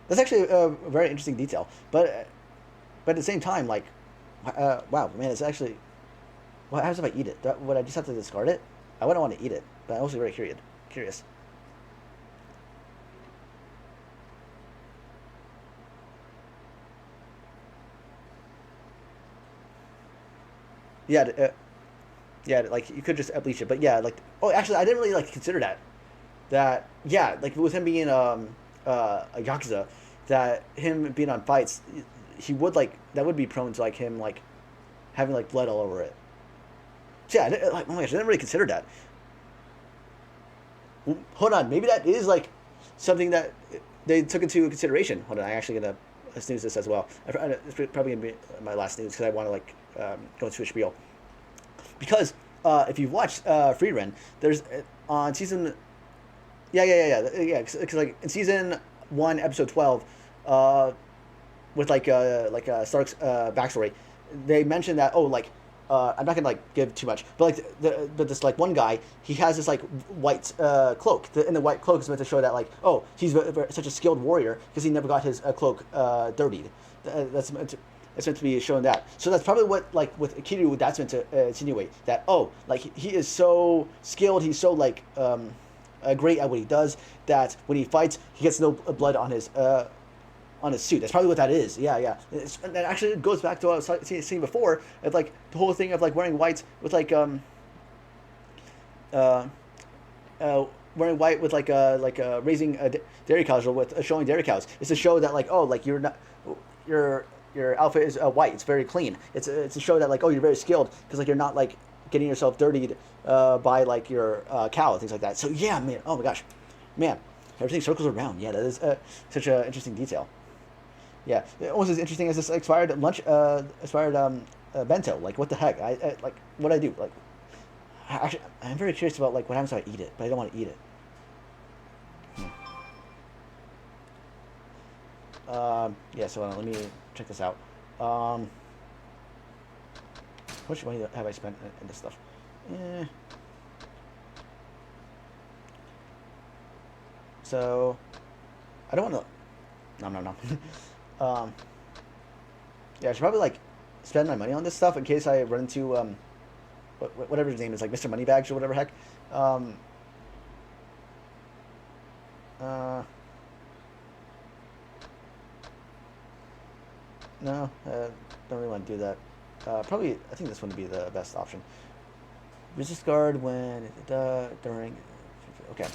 That's actually a very interesting detail. But at the same time, like, wow, man, it's actually. What happens if I eat it? Would I just have to discard it? I wouldn't want to eat it, but I'm also very curious. Yeah, yeah, like you could just bleach it, but yeah, like oh, actually, I didn't really like consider that. That yeah, like with him being a yakuza, that him being on fights, he would like that would be prone to like him like having like blood all over it. So yeah, like oh my gosh, I didn't really consider that. Hold on, maybe that is like something that they took into consideration. Hold on, I'm actually gonna snooze this as well. It's probably gonna be my last snooze because I want to like go into a spiel. Because if you've watched Free there's on season, yeah, because like in season 1, episode 12, with like Stark's backstory, they mentioned that I'm not gonna like give too much, but like but this like one guy, he has this like white cloak, and the white cloak is meant to show that like oh he's such a skilled warrior because he never got his cloak dirtied. It's meant to be showing that. So that's probably what like with Kiryu that's meant to insinuate that oh like he is so skilled, he's so like great at what he does that when he fights he gets no blood on his suit. That's probably what that is. Yeah. And that actually goes back to what I was seeing before of like the whole thing of like wearing white with like wearing white with raising dairy cows or with showing dairy cows. It's to show that like oh like you're not your outfit is white. It's very clean. It's to show that like oh you're very skilled because like you're not like getting yourself dirtied by like your cow and things like that. So yeah, man. Oh my gosh, man. Everything circles around. Yeah, that is such an interesting detail. Yeah, almost as interesting as this expired bento. Like, what the heck? I like what I do. Like, actually, I'm very curious about like what happens if I eat it, but I don't want to eat it. Yeah. So let me check this out. How much money have I spent in this stuff? So, I don't want to. No. Yeah, I should probably like spend my money on this stuff in case I run into whatever his name is, like Mr. Moneybags or whatever heck. No, don't really want to do that. Probably, I think this one would be the best option. Resist guard when during. Okay.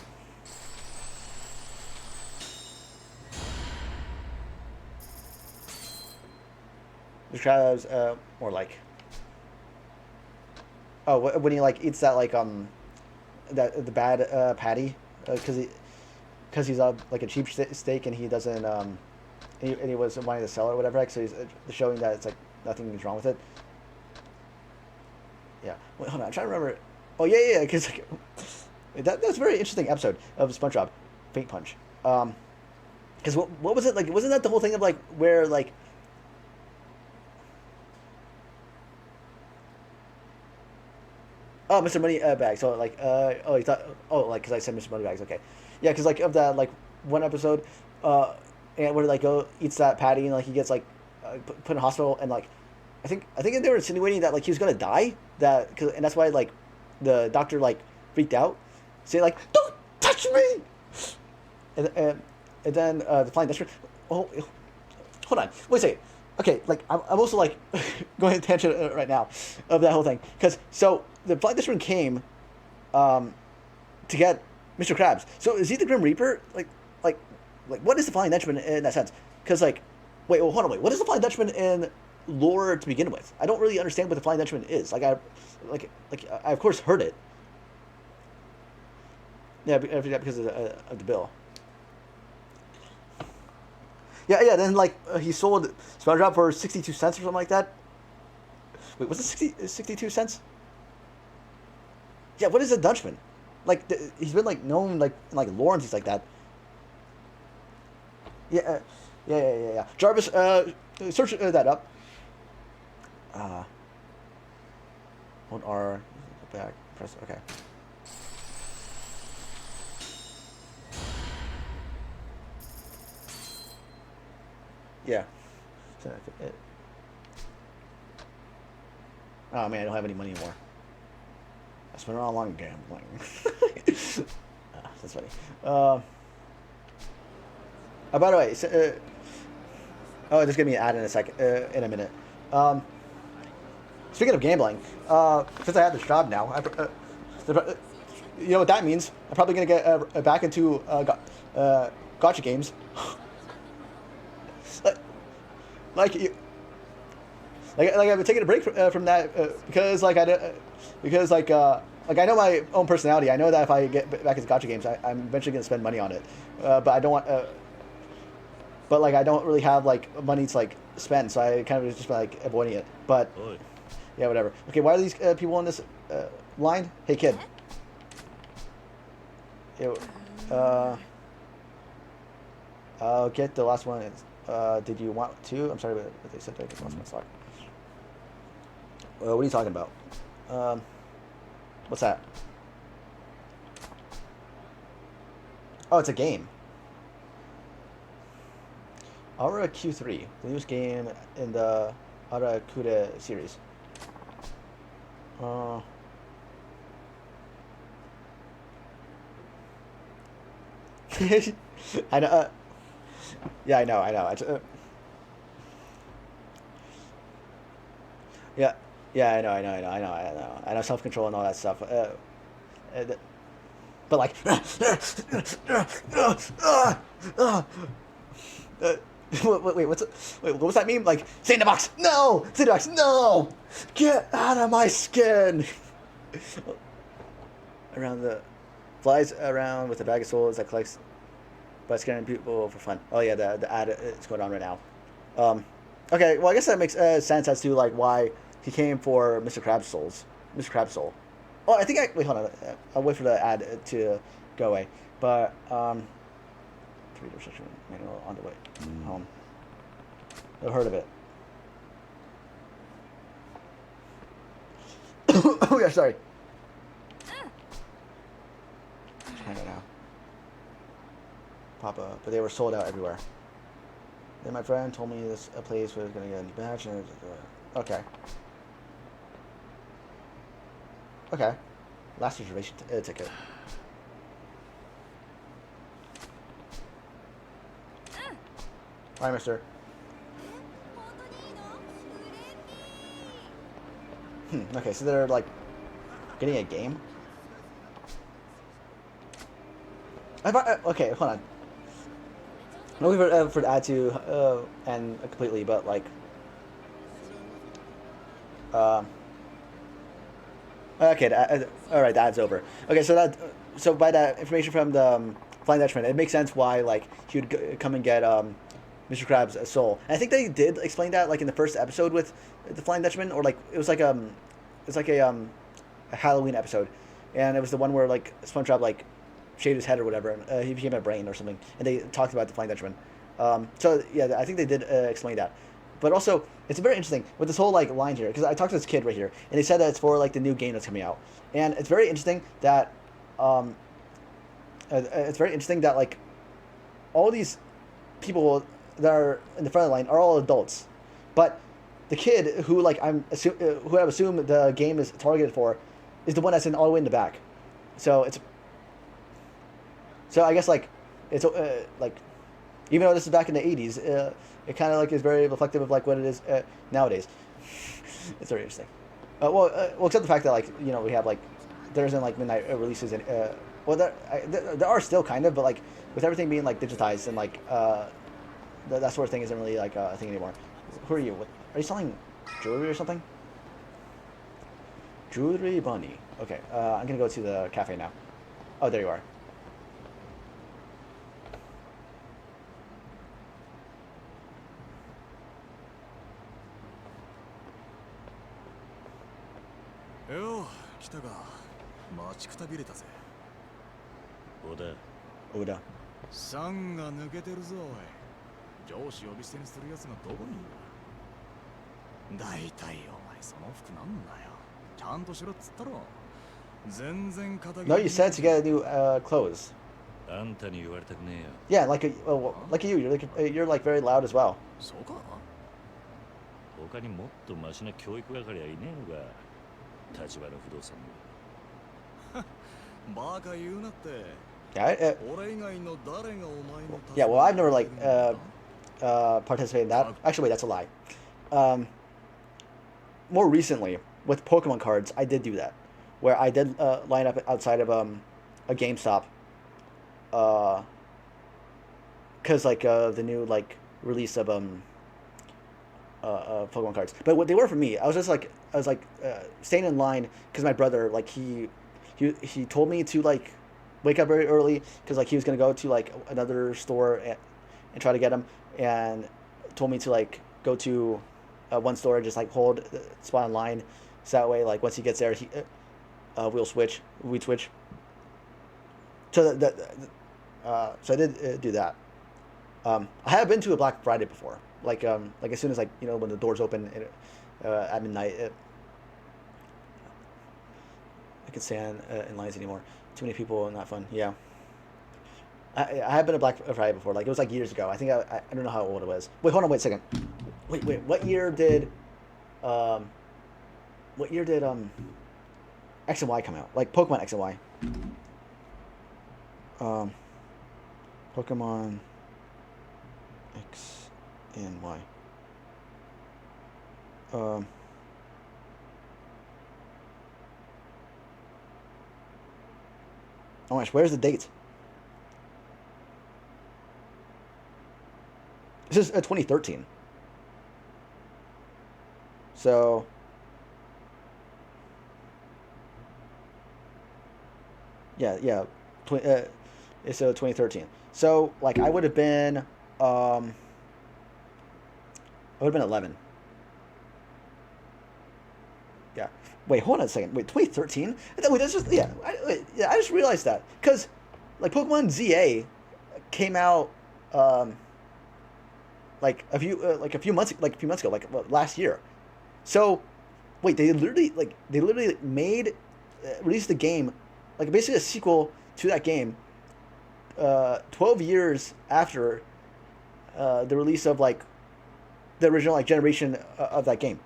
The crabs, or like, oh, when he like eats that like that the bad patty, because he's like a cheap steak and he doesn't and he was wanting to sell it or whatever. So he's showing that it's like nothing is wrong with it. Yeah. Wait, hold on. I'm trying to remember. Oh yeah, because like, that's a very interesting episode of SpongeBob, Faint Punch. Because what was it like? Wasn't that the whole thing of like where like. Oh, Mr. Moneybags. So like, oh, you thought, oh, like, because I said Mr. Moneybags. Okay, yeah, because like of that like one episode, and where like go eats that patty and like he gets like put in a hospital and like, I think they were insinuating that like he was gonna die and that's why like the doctor like freaked out, saying like don't touch me, and then the Flying Dutchman. Oh, hold on, wait a second. Okay, like I'm also like going on a tangent right now of that whole thing because so the Flying Dutchman came to get Mr. Krabs. So is he the Grim Reaper? Like what is the Flying Dutchman in that sense? Because like hold on, what is the Flying Dutchman in lore to begin with? I don't really understand what the Flying Dutchman is. Like I of course heard it. Yeah, because of the bill. Yeah. Then like he sold SpongeBob for 62 cents or something like that. Wait, was it 62 cents? Yeah. What is a Dutchman? Like he's been like known like in, like lore and things like that. Yeah. Yeah. Jarvis, search that up. Hold R. Go back. Press. Okay. Yeah. Oh man, I don't have any money anymore. I spent it all on gambling. That's funny. Oh, by the way, oh, just give me an ad in a second, in a minute. Speaking of gambling, since I have this job now, you know what that means? I'm probably gonna get back into gotcha games. like you. Like I've been taking a break from that because like I know my own personality. I know that if I get back into gotcha games, I'm eventually gonna spend money on it. But I don't want. But like I don't really have like money to like spend, so I kind of just like avoiding it. But Oi. yeah, whatever. Okay, why are these people on this line? Hey kid. Yo, I'll get the last one. Did you want to? I'm sorry, but they said I just lost my slot. What are you talking about? What's that? Oh, it's a game. Aura Q3, the newest game in the Aura Kuda series. I know. Yeah, I know. Yeah, yeah, I know self-control and all that stuff. But like, wait, what was that meme? Like, stay in the box. No, stay in the box. No, get out of my skin. Around the flies around with a bag of souls that collects by scaring people for fun. Oh yeah, the ad is going on right now. Okay, well I guess that makes sense as to like why he came for Mr. Crab's souls. Mr. Crab's soul. Oh, I think wait, hold on. I'll wait for the ad to go away. But reader section manual on the way home. I've heard of it. Oh yeah, sorry. I don't know. Papa, but they were sold out everywhere. Then my friend told me this a place was gonna get a new batch and okay. Okay. Last reservation ticket. Hi, mister. Okay, so they're like getting a game? Okay, hold on. I'm looking for the ad to end completely, but like, okay, all right, the ad's over. Okay, so by that information from the Flying Dutchman, it makes sense why like he would come and get Mr. Krabs' soul. And I think they did explain that like in the first episode with the Flying Dutchman, or like it was like a Halloween episode, and it was the one where like SpongeBob like shaved his head or whatever, and he became a brain or something, and they talked about the Flying Dutchman. So yeah, I think they did explain that. But also, it's very interesting with this whole like line here, because I talked to this kid right here, and he said that it's for like the new game that's coming out, and it's very interesting that like all these people that are in the front of the line are all adults, but the kid who like who I assume the game is targeted for is the one that's all the way in the back. So I guess like it's like even though this is back in the 80s, it kind of like is very reflective of like what it is nowadays. It's very interesting. Well, except the fact that like we have like there isn't like midnight releases and well there are still kind of, but like with everything being like digitized and like that sort of thing isn't really like a thing anymore. Who are you? Are you selling jewelry or something? Jewelry bunny. Okay, I'm gonna go to the cafe now. Oh, there you are. よう来たか。待ちくたびれたぜ。小田、 Oda. さんが抜けてるぞおい。上司呼び捨てにするやつがどこにいんだ。だいたいお前その服なんだよ。ちゃんとしろっつったろ。全然肩 No, you said to get new clothes. あんたに言われたくねえよ。 Yeah, like you. You're like very loud as well. そうか。他にもっとマシな教育係はいねえのか。立花不動産に。バカ言うなって。 Yeah. 俺以外の誰がお前の Yeah. Well, I've never like participated in that. Actually, wait, that's a lie. More recently, with Pokemon cards, I did do that, where I did line up outside of a GameStop. Cause like the new like release of Pokemon cards, but what they were for me, I was staying in line because my brother like he told me to like wake up very early because like he was gonna go to like another store and try to get them, and told me to like go to one store and just like hold the spot in line, so that way like once he gets there we'd switch. So so I did do that. I have been to a Black Friday before, like as soon as like when the doors open at midnight. I can stand in lines anymore. Too many people, not fun. Yeah. I have been to Black Friday before. Like it was like years ago. I think I don't know how old it was. Wait, hold on. Wait a second. Wait. What year did X and Y come out? Like Pokemon X and Y. Pokemon X and Y. Oh my gosh, where's the date? This is 2013. So yeah. It's 2013. So like I would have been 11. Yeah. Wait, hold on a second. Wait, 2013? Wait, that's just I just realized that because like Pokemon ZA came out like a few months ago, like last year. So wait, they literally made released the game, like basically a sequel to that game 12 years after the release of like the original like generation of that game.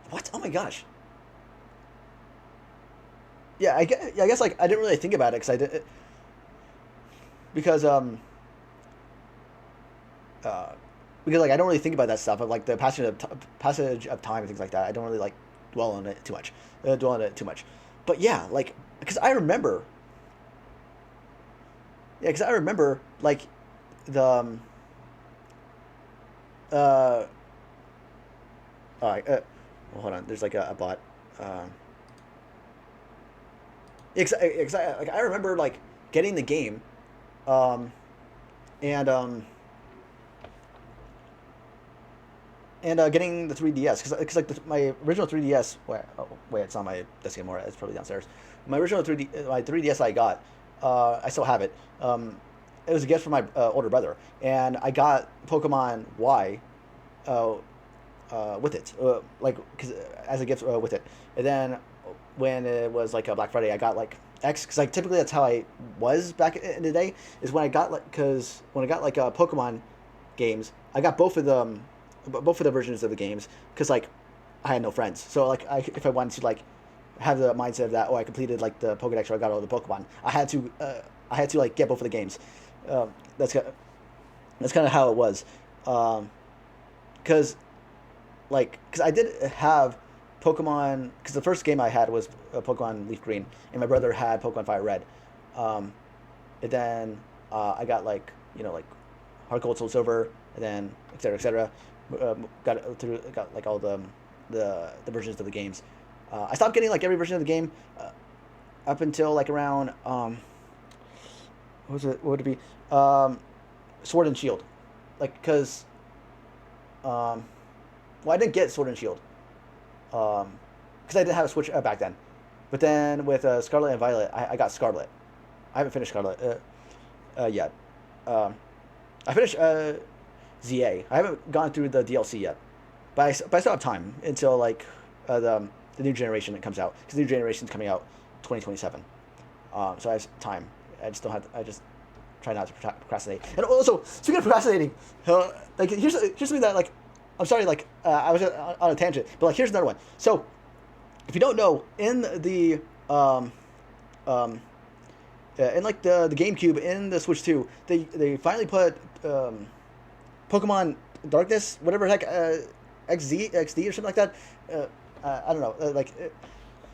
What? Oh my gosh. Yeah, I guess like I didn't really think about it because like I don't really think about that stuff of like the passage of time and things like that. I don't really like dwell on it too much. But yeah, like because I remember. Yeah, because I remember like the well, hold on. There's like a bot. Like I remember like getting the game, and getting the 3DS because like my original 3DS. Wait, it's on my desk anymore. It's probably downstairs. My original 3DS I got. I still have it. It was a gift from my older brother, and I got Pokemon Y with it, like cause, as a gift with it. And then when it was like a Black Friday, I got like X because like typically that's how I was back in the day. Is when I got like Pokemon games, I got both of the versions of the games because like I had no friends. So like if I wanted to like have the mindset of that, I completed like the Pokedex or I got all the Pokemon. I had to like get both of the games. That's kind of how it was. Because I did have Pokemon. Because the first game I had was Pokemon Leaf Green, and my brother had Pokemon Fire Red. And then I got like Heart Gold, Soul Silver, and then etc. Got like all the versions of the games. I stopped getting like every version of the game up until like around what would it be? Sword and Shield, like because I didn't get Sword and Shield because I didn't have a Switch back then. But then with Scarlet and Violet, I got Scarlet. I haven't finished Scarlet yet. I finished ZA. I haven't gone through the DLC yet, but I still have time until like the new generation that comes out, because the new generation is coming out 2027. So I have time. I just don't have. I just try not to procrastinate. And also, speaking of procrastinating, like here's something that like, I'm sorry, like I was on a tangent, but like here's another one. So if you don't know, in the in like the GameCube, in the Switch 2, they finally put Pokemon Darkness, whatever the heck, XD or something like that. I don't know,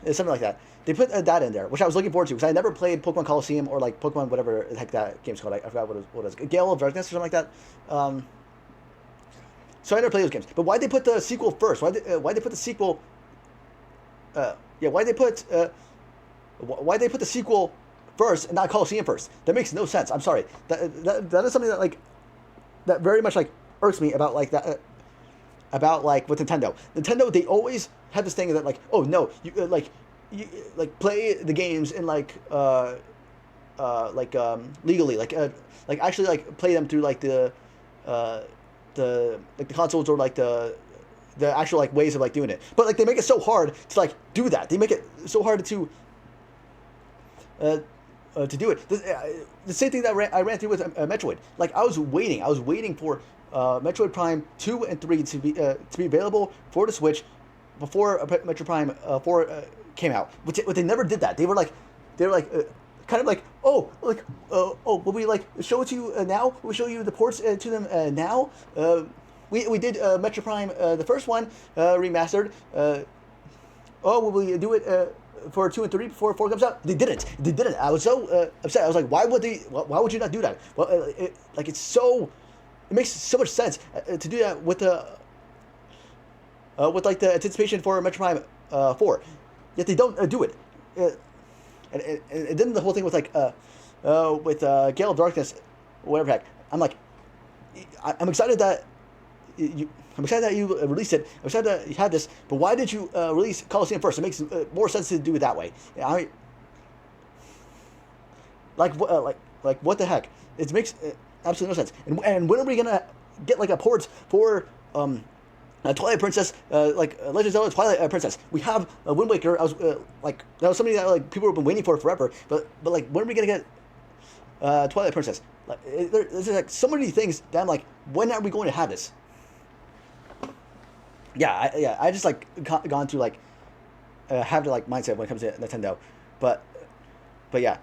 something like that. They put that in there, which I was looking forward to, because I never played Pokemon Coliseum or like Pokemon whatever the heck that game's called. I forgot what it was. Gale of Darkness or something like that. So I never played those games. But why'd they put the sequel first? Why'd they put the sequel? Why'd they put the sequel first and not Coliseum first? That makes no sense. I'm sorry. That is something that like that very much like irks me about like that. About like with Nintendo. Nintendo, they always have this thing that like, oh no, you like play the games in like legally, like actually like play them through like the consoles, or like the actual like ways of like doing it. But like they make it so hard to like do that. They make it so hard to do it. The same thing that I ran through with Metroid. Like I was waiting for Metroid Prime 2 and 3 to be available for the Switch before Metroid Prime 4 came out. But they never did that. They were like kind of like, will we like show it to you now? Will we show you the ports to them now? We did Metroid Prime the first one remastered. Will we do it for 2 and 3 before 4 comes out? They didn't. I was so upset. I was like, why would you not do that? Well, it makes so much sense to do that with like the anticipation for Metroid Prime 4. Yet they don't do it. And then the whole thing with like with Gale of Darkness, whatever heck. I'm like, I'm excited that you released it. I'm excited that you had this, but why did you release Coliseum first? It makes more sense to do it that way. Like what the heck? It makes absolutely no sense. And when are we gonna get like a port for Twilight Princess, like Legend of Zelda Twilight Princess? We have Wind Waker. I was like, that was something that like people have been waiting for forever. But like, when are we gonna get Twilight Princess? Like, there's like so many things that I'm like, when are we going to have this? I just like gone through like have the like mindset when it comes to Nintendo, but hey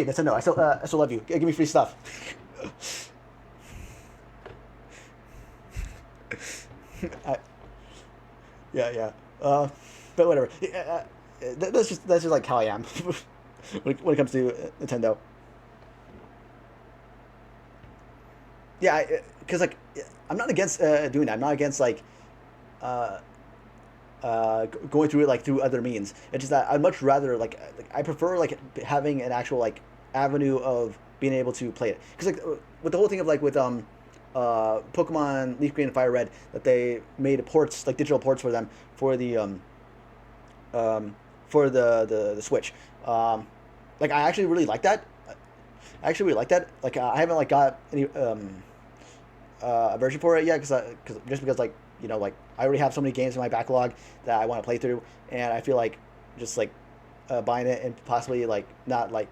Nintendo, I still love you. Give me free stuff. But whatever. That's just like how I am when it comes to Nintendo. Yeah, because like I'm not against doing that. I'm not against like going through it like through other means. It's just that I'd much rather like I prefer like having an actual like avenue of being able to play it. Because like with the whole thing of like with Pokemon Leaf Green and Fire Red, that they made ports, like digital ports for them for the Switch. Like I actually really like that. Like I haven't like got any a version for it yet, because like, you know, like I already have so many games in my backlog that I want to play through, and I feel like just like buying it and possibly like not like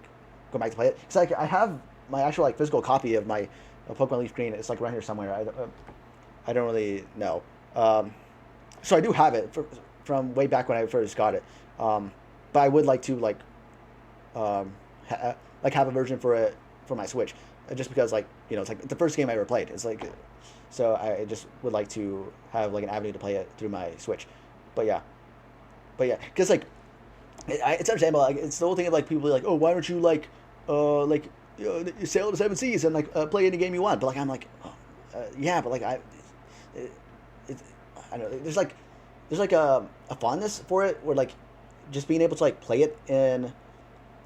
go back to play it, because like I have my actual like physical copy of my Pokemon Leaf Green. It's like around here somewhere. I don't really know. So I do have it from way back when I first got it. But I would like to like have a version for it for my Switch, just because like, you know, it's like the first game I ever played. It's like, so I just would like to have like an avenue to play it through my Switch. But yeah, because like it's understandable. Like it's the whole thing of like people like, oh, why don't you like sail the seven seas and like play any game you want? But like I'm like, yeah, but like I don't know. There's like a fondness for it, where like just being able to like play it in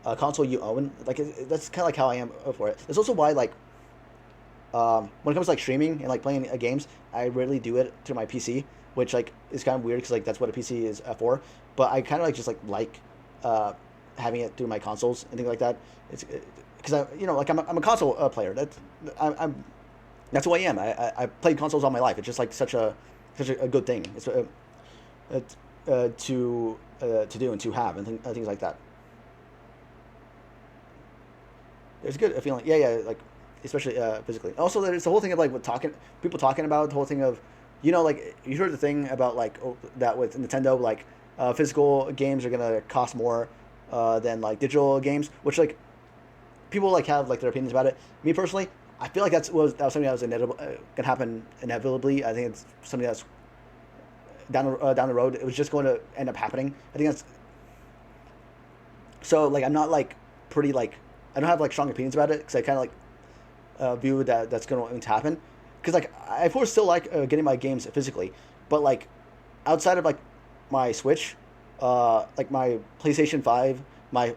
a console you own, like that's kind of like how I am for it. That's also why like when it comes to like streaming and like playing games, I rarely do it through my PC, which like is kind of weird because like that's what a PC is for. But I kind of like having it through my consoles and things like that. It's because I'm a console player. I'm that's who I am. I played consoles all my life. It's just like such a good thing. It's to do and to have and things like that. There's a good feeling. Yeah, like especially physically. Also, there's the whole thing of like people talking about the whole thing of, like you heard the thing about like that with Nintendo, like physical games are gonna cost more than like digital games, which like people like have like their opinions about it. Me personally, I feel like that was something that was inevitable, gonna happen inevitably. I think it's something that's down the road. It was just going to end up happening. I think that's so like I'm not like pretty like I don't have like strong opinions about it because I kind of like view that's going to happen. Because like I of course still like getting my games physically, but like outside of like my Switch, like my PlayStation 5, my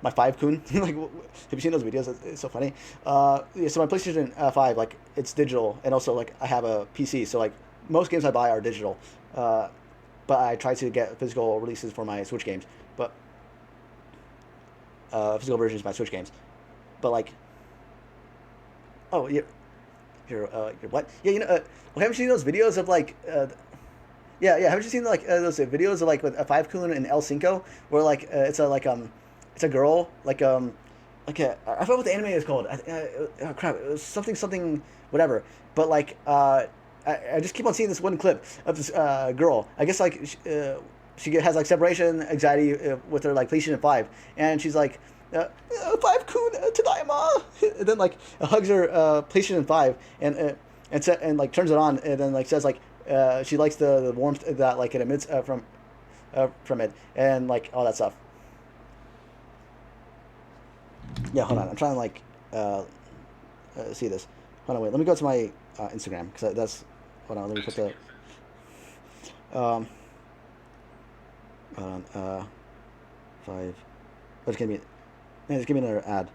5-kun, like have you seen those videos? It's so funny. Yeah, so my PlayStation 5, like it's digital, and also like I have a PC, so like most games I buy are digital, but I try to get physical releases for my Switch games, but physical versions of my Switch games, but like, oh yeah, you're what? Yeah, haven't you seen those videos of like, yeah, haven't you seen like those videos of like with a 5-kun and El Cinco, where like it's a girl like I forgot what the anime is called. Oh crap, it was something whatever. But like I just keep on seeing this one clip of this girl. I guess like she has like separation anxiety with her like PlayStation 5, and she's like 5-kun tadaima, and then like hugs her PlayStation 5 and like turns it on and then like says like she likes the warmth that like it emits from it and like all that stuff. Yeah, hold on. I'm trying to like see this. Hold on, wait. Let me go to my Instagram because that's. Hold on. Let me put the. Hold on. 5. Let's give me. Man, just give me another ad.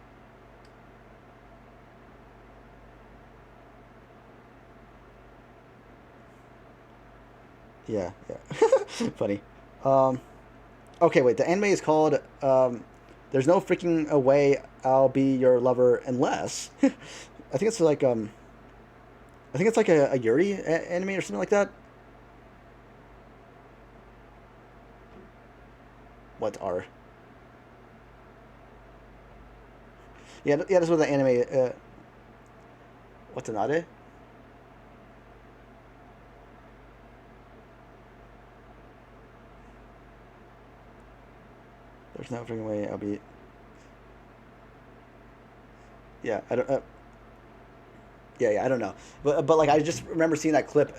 Yeah. Funny. Okay, wait. The anime is called. There's no freaking way I'll be your lover unless. I think it's like I think it's like a Yuri anime or something like that. What are? Yeah, that's what the anime. What's another? There's no freaking way I'll be. Yeah, I don't. Yeah, I don't know, but like I just remember seeing that clip,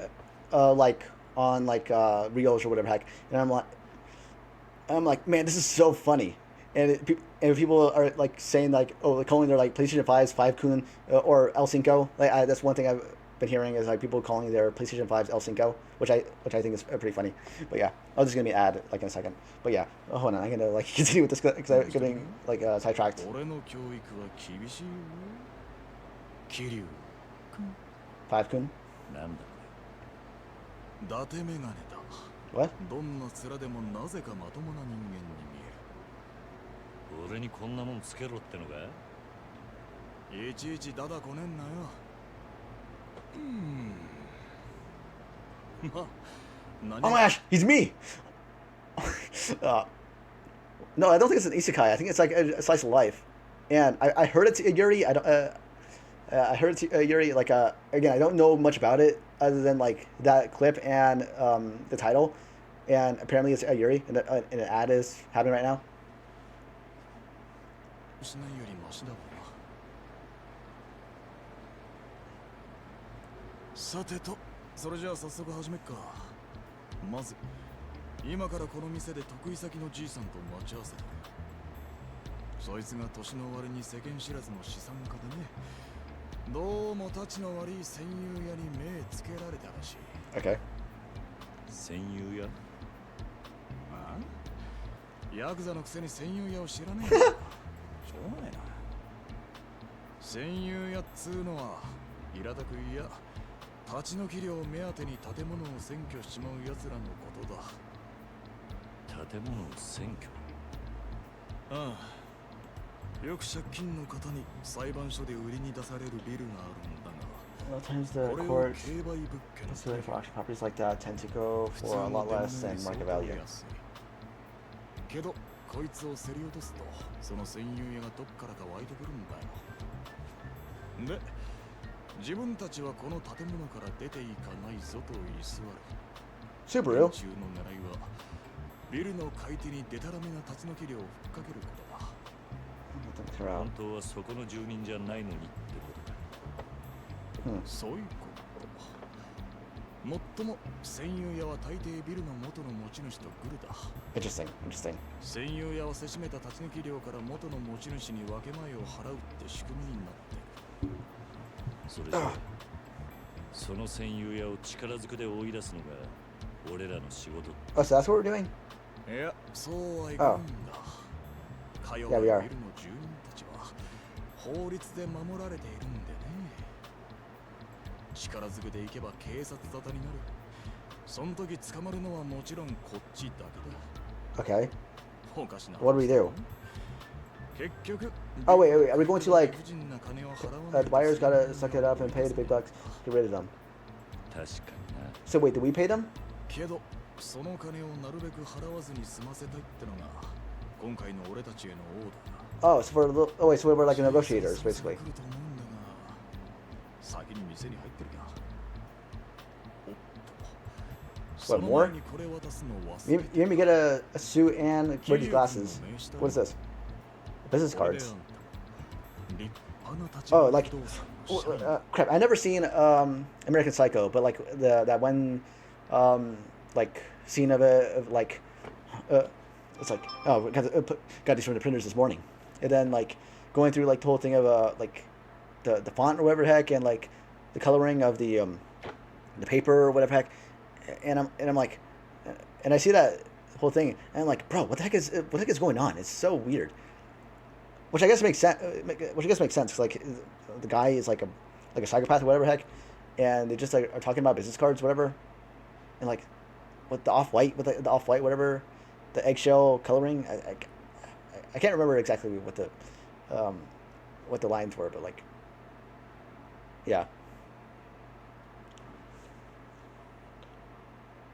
like on like Reels or whatever heck, and I'm like, man, this is so funny, and people are like saying like, oh, like calling their like PlayStation 5's 5-kun or El Cinco. Like that's one thing I've been hearing is like people calling their PlayStation 5's El Cinco, which I think is pretty funny. But yeah, I was just gonna be ad like in a second. But yeah, hold on, I'm gonna like continue with this because I'm getting like sidetracked. 5-kun? なんだ伊達メガネだ。 What? どんな面でもなぜかまともな人間に見える。俺にこんなもんつけろってのか。いちいちダダこねんなよ。Oh my gosh, he's me! No, I don't think it's an isekai. I think it's like a slice of life. And I heard it's Yuri. I heard it's Yuri. Like again, I don't know much about it other than like that clip and the title. And apparently it's Yuri, and an ad is happening right now. しないよりマシだわな。さてと、それじゃあ早速始めっか。まず今からこの店で得意先のじいさんと待ち合わせだ。そいつが年の終わりに世間知らずの資産家でね、どうもたちの悪い戦友屋に目つけられたらしい。 Okay. 戦友屋。ああ、ヤクザのくせに戦友屋を知らねえよ。しょうがないな。戦友屋っつうのは平たく言や立ち退き料目当てに建物を占拠しちまう奴らのことだ。建物を占拠。ああ、よく借金の方に裁判所で売りに出されるビルがあるんだが、 A lot of times the これを courts 競売物件 considering for auction properties like that tend to go 普通 for a の lot 出物 less より than 相 market 当 value. 安い。けどこいつを競り落とすとその占有屋がどっからか湧いてくるんだよ。で、自分たちはこの建物から出ていかないぞと居座る。 Subaru. 連中の狙いはビルの買い手にデタラメな立ち退き料をふっかけることだ。 Throw out. 本当はそこの住人じゃないのにってことか。そういうこと。もっとも占有屋は大抵ビルの元の持ち主とグルだ。 Interesting. Interesting. 占有屋はせしめた立ち退き料から元の持ち主に分け前を払うって仕組みになってる。それじゃその占有屋を力ずくで追い出すのが俺らの仕事。 Oh, so that's what we're doing? いや、そうはいかんだ。かような Yeah, ビ we ル are. の住人たちは法律で守られているんでね。力ずくで行けば警察沙汰になる。その時捕まるのはもちろんこっちだけだ。 Okay. おかしな。 What do we do? 結局 Oh, wait. Are we going to, like, 不尽な金を払わ the ないと buyers gotta suck it up and pay the big bucks to get rid of them? 確かにな。 So, wait, do we pay them? けど、その金をなるべく払わずに済ませたいってのが今回の俺たちへのオーダーだ。 Oh, so for oh, wait, so we're like negotiators, basically. 来ると思うんだが、先に店に入ってるか。おっと。そ What, の more? 前にこれ渡すのを忘 You, れ you made me get a suit and wear these glasses. What is this? Business cards. Oh, like, crap. I never seen American Psycho, but like that one like scene of it of like it's like got these from the printers this morning, and then like going through like the whole thing of like the font or whatever the heck, and like the coloring of the paper or whatever the heck, and I'm like, and I see that whole thing, and I'm like, bro, what the heck is going on? It's so weird. Which I guess makes sense. Which I guess makes sense. 'Cause, like the guy is like a psychopath or whatever the heck, and they just like are talking about business cards, whatever, and like with the off white, whatever, the eggshell coloring. I can't remember exactly what the lines were, but like, yeah.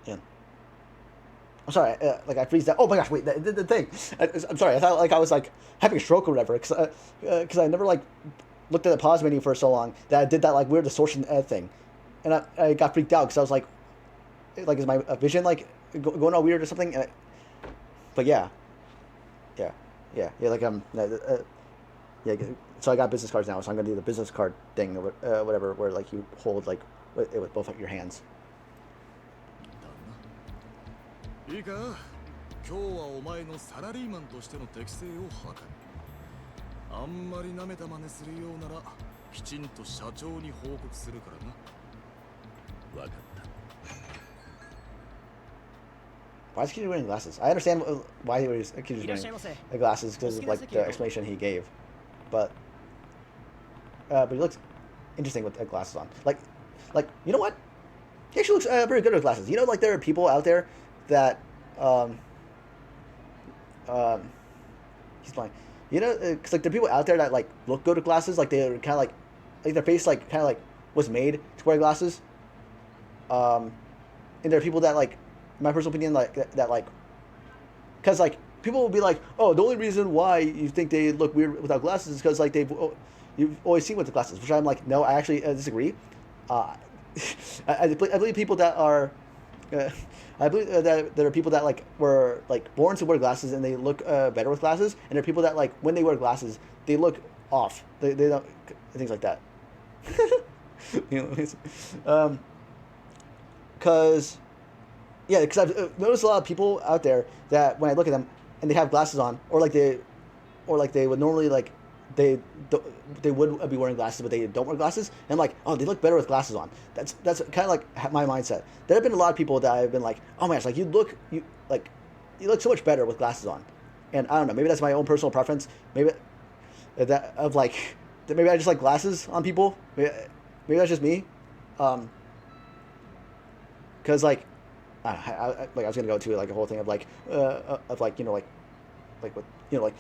Yeah. I'm sorry, like I freezed that. Oh my gosh, wait, the thing. I'm sorry, I thought like I was like having a stroke or whatever, because I never like looked at the pause menu for so long that I did that like weird distortion thing, and I got freaked out because I was like is my vision like going all weird or something? But yeah, like yeah. So I got business cards now, so I'm gonna do the business card thing or whatever, where like you hold like with both of your hands. いいか、今日はお前のサラリーマンとしての適性を測る。あんまり舐めた真似するようなら、きちんと社長に報告するからな。わかった。 Why is he wearing glasses? I understand why he was wearing glasses because of like the explanation he gave, but he looks interesting with glasses on. Like you know what? He actually looks very good with glasses. You know, like there are people out there that he's blind. You know, because like there are people out there that like look good with glasses. Like they're kind of like their face like kind of like was made to wear glasses. And there are people that like, in my personal opinion, like that like, because like people will be like, oh, the only reason why you think they look weird without glasses is because like you've always seen with the glasses. Which I'm like, no, I actually disagree. I believe people that are. I believe that there are people that like were like born to wear glasses and they look better with glasses, and there are people that like when they wear glasses they look off. They don't things like that. Because I've noticed a lot of people out there that when I look at them and they have glasses on, or like they would normally like they would be wearing glasses, but they don't wear glasses. And I'm like, oh, they look better with glasses on. That's kind of like my mindset. There have been a lot of people that I've been like, oh my gosh, like you look so much better with glasses on. And I don't know, maybe that's my own personal preference. Maybe maybe I just like glasses on people. Maybe that's just me. because like, like I was gonna go to like a whole thing of like like like what like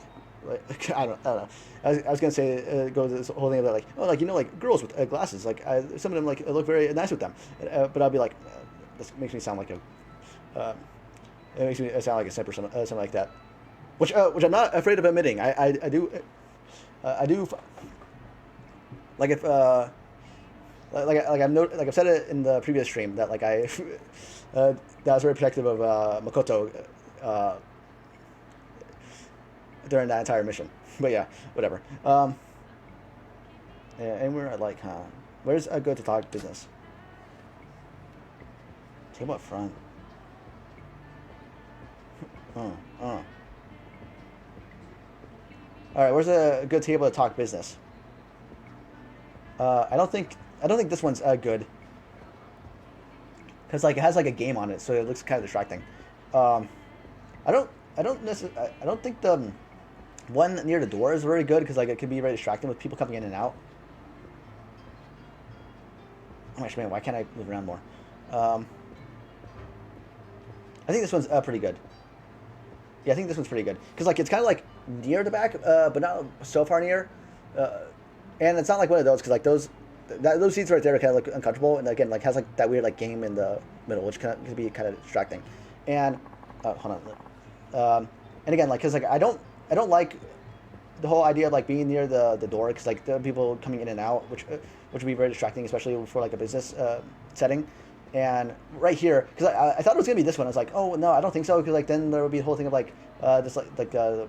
I don't know. I was gonna say go to this whole thing about like like girls with glasses like some of them like look very nice with them, but I'll be like this makes me sound like a it makes me sound like a simp or something like that, which I'm not afraid of admitting. I do like if like I've said it in the previous stream that like I that I was very protective of Makoto during that entire mission. But yeah, whatever. And we're at like, where's a good to talk business? Table up front. All right, where's a good table to talk business? I don't think this one's good. Cause like it has like a game on it, so it looks kind of distracting. I don't think the one near the door is very good because like it could be very distracting with people coming in and out. Oh my gosh, man, why can't I move around more? I think this one's pretty good. Yeah, I think this one's pretty good because like it's kind of like near the back, but not so far near. And it's not like one of those because like those seats right there are kind of like uncomfortable, and again like has like that weird like game in the middle, which could be kind of distracting. And hold on. And again like because like I don't like the whole idea of like being near the door because like there are people coming in and out, which would be very distracting, especially for like a business setting. And right here, because I thought it was gonna be this one, I was like, oh no, I don't think so, because like then there would be the whole thing of like this like a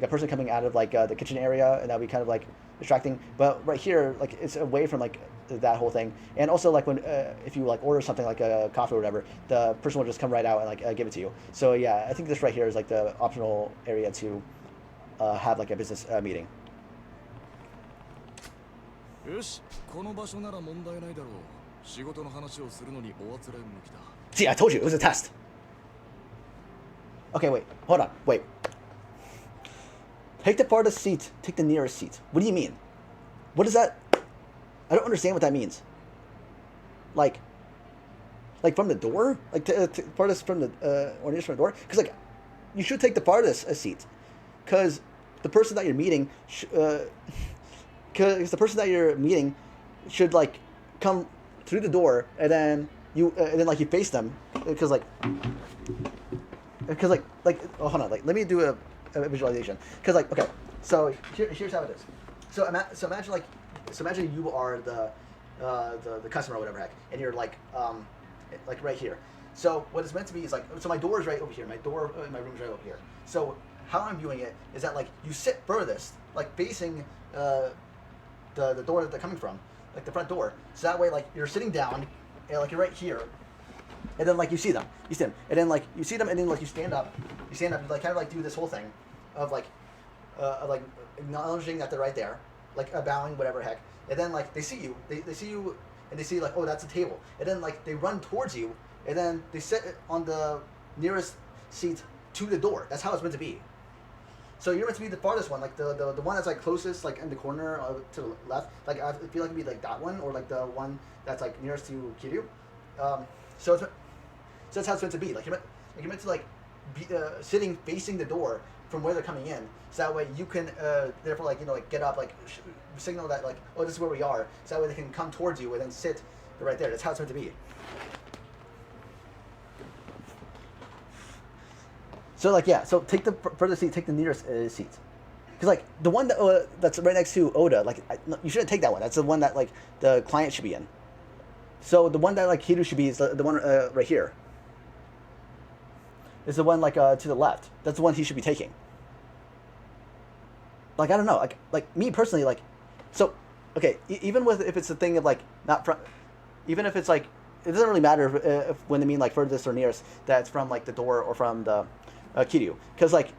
person coming out of like the kitchen area, and that would be kind of like distracting. But right here, like it's away from like that whole thing, and also like when if you like order something like a coffee or whatever, the person will just come right out and like give it to you. So yeah, I think this right here is like the optional area to have like a business meeting. よし、この場所なら問題ないだろう。仕事の話をするのにおあつらい向きだ。 See, I told you it was a test. Okay, wait, hold on, wait. Take the farthest seat. Take the nearest seat. What do you mean? What is that? I don't understand what that means. Like from the door? Like farthest from the or nearest from the door? Because like you should take the farthest seat. Because the person that you're meeting, because the person that you're meeting should like come through the door, and then you like you face them, because like oh, hold on, like let me do a visualization, because like okay, so here's how it is. So imagine you are the customer or whatever heck, and you're like right here. So what it's meant to be is like, so my door is right over here. My door in my room is right over here. So how I'm viewing it is that like you sit furthest, like facing the door that they're coming from, like the front door. So that way like you're sitting down, and like you're right here, and then like you see them, and then like you see them, and then like you stand up, you like kind of like do this whole thing of like acknowledging that they're right there, like bowing, whatever heck, and then like they see you, they see you, and they see like, oh, that's a table, and then like they run towards you, and then they sit on the nearest seat to the door. That's how it's meant to be. So you're meant to be the farthest one, like the one that's like closest, like in the corner to the left. Like I feel like it'd be like that one, or like the one that's like nearest to Kiryu. So that's how it's meant to be. Like you're meant to like be sitting facing the door from where they're coming in. So that way you can therefore like like get up, like signal that like, oh, this is where we are. So that way they can come towards you and then sit right there. That's how it's meant to be. So like yeah, so take the furthest seat, take the nearest seat, because like the one that that's right next to Oda, like you shouldn't take that one. That's the one that like the client should be in. So the one that like Hiru should be is the one right here. Is the one like to the left. That's the one he should be taking. Like I don't know, like me personally, like so okay, even with if it's a thing of like not from, even if it's like it doesn't really matter if when they mean like furthest or nearest, that it's from like the door or from the Kiryu, because like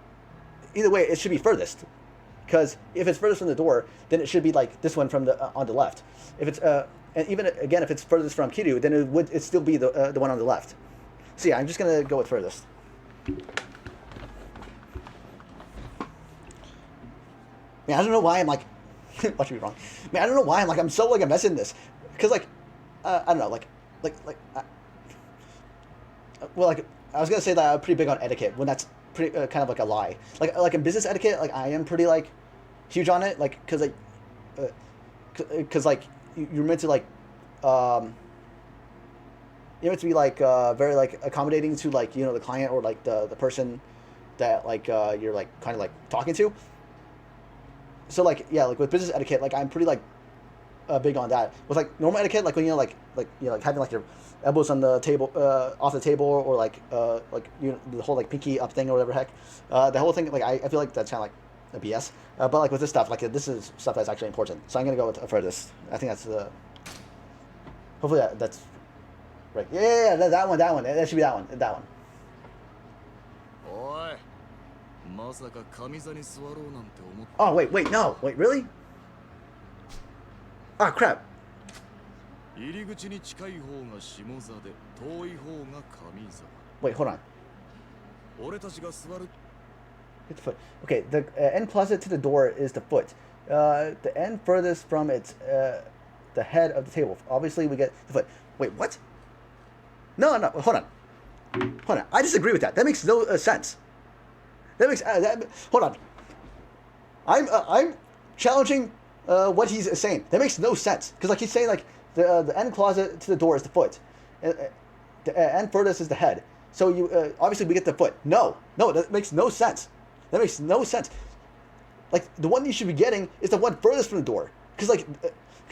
either way it should be furthest, because if it's furthest from the door, then it should be like this one from the on the left. If it's and even again if it's furthest from Kiryu, then it still be the one on the left. So yeah, I'm just gonna go with furthest. Man, I don't know why I'm like watch me wrong. Man, I don't know why I'm so like a mess in this, because like I don't know, like well, like I was gonna say that I'm pretty big on etiquette when that's pretty kind of like a lie. Like in business etiquette, like I am pretty like huge on it, like because like you're meant to like um you're meant to be like very like accommodating to like the client or like the person that like you're like kind of like talking to. So like yeah, like with business etiquette, like I'm pretty like big on that. With like normal etiquette, like when like having like your elbows on the table, off the table, or like the whole like pinky up thing or whatever heck, the whole thing like I feel like that's kind of like a BS. But like with this stuff, like this is stuff that's actually important. So I'm gonna go with for this. I think that's hopefully that's right. Yeah, that one, that should be that one. おい、まさか上座に座ろうなんて思っ Oh no, really? Ah, crap. 入り口に近い方が下座で遠い方が上座。 Wait, hold on. 俺たちが座る Hit the foot. Okay, the end closet to the door is the foot. The end furthest from it's the head of the table. Obviously, we get the foot. Wait, what? No, hold on. I disagree with that. That makes no sense. That makes hold on. I'm challenging what he's saying. That makes no sense because like he's saying like the end closet to the door is the foot. The end furthest is the head. So you obviously we get the foot. No, that makes no sense. That makes no sense. Like the one you should be getting is the one furthest from the door, because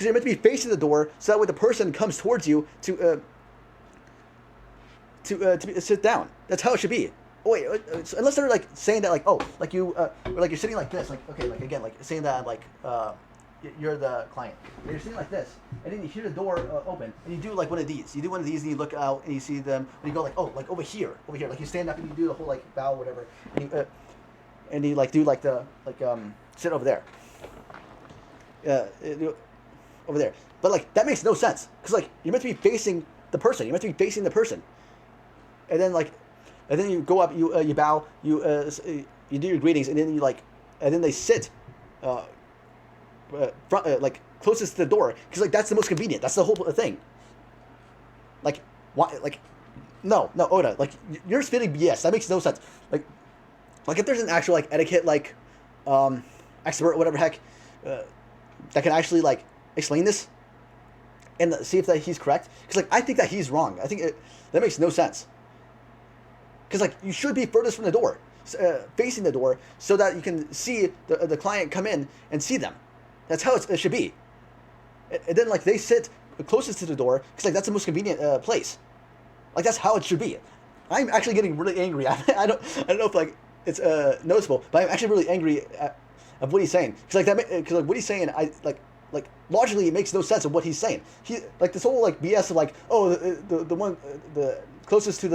you're meant to be facing the door, so that way the person comes towards you to sit down. That's how it should be. Oh, wait, unless they're like saying that like like you or like you're sitting like this, like okay, like again like saying that like you're the client. And you're sitting like this, and then you hear the door open, and you do like one of these. You do one of these, and you look out, and you see them, and you go like, oh, like over here, like you stand up and you do the whole like bow, or whatever, and you like do like the sit over there, over there. But like that makes no sense because like you're meant to be facing the person. You're meant to be facing the person, and then you go up, you bow, you do your greetings, and then and then they sit. Like closest to the door because like that's the most convenient. That's the whole thing. Like why? Like no, Oda. Like you're spitting BS. That makes no sense. Like if there's an actual like etiquette like expert or whatever heck that can actually like explain this and see if that he's correct. Because like I think that he's wrong. I think that makes no sense. Because like you should be furthest from the door, facing the door, so that you can see the client come in and see them. That's how it should be. And then like they sit closest to the door because like that's the most convenient place. Like that's how it should be. I'm actually getting really angry. I don't know if like it's noticeable, but I'm actually really angry at what he's saying because like what he's saying I like logically it makes no sense of what he's saying. He like this whole like BS of like the one the closest to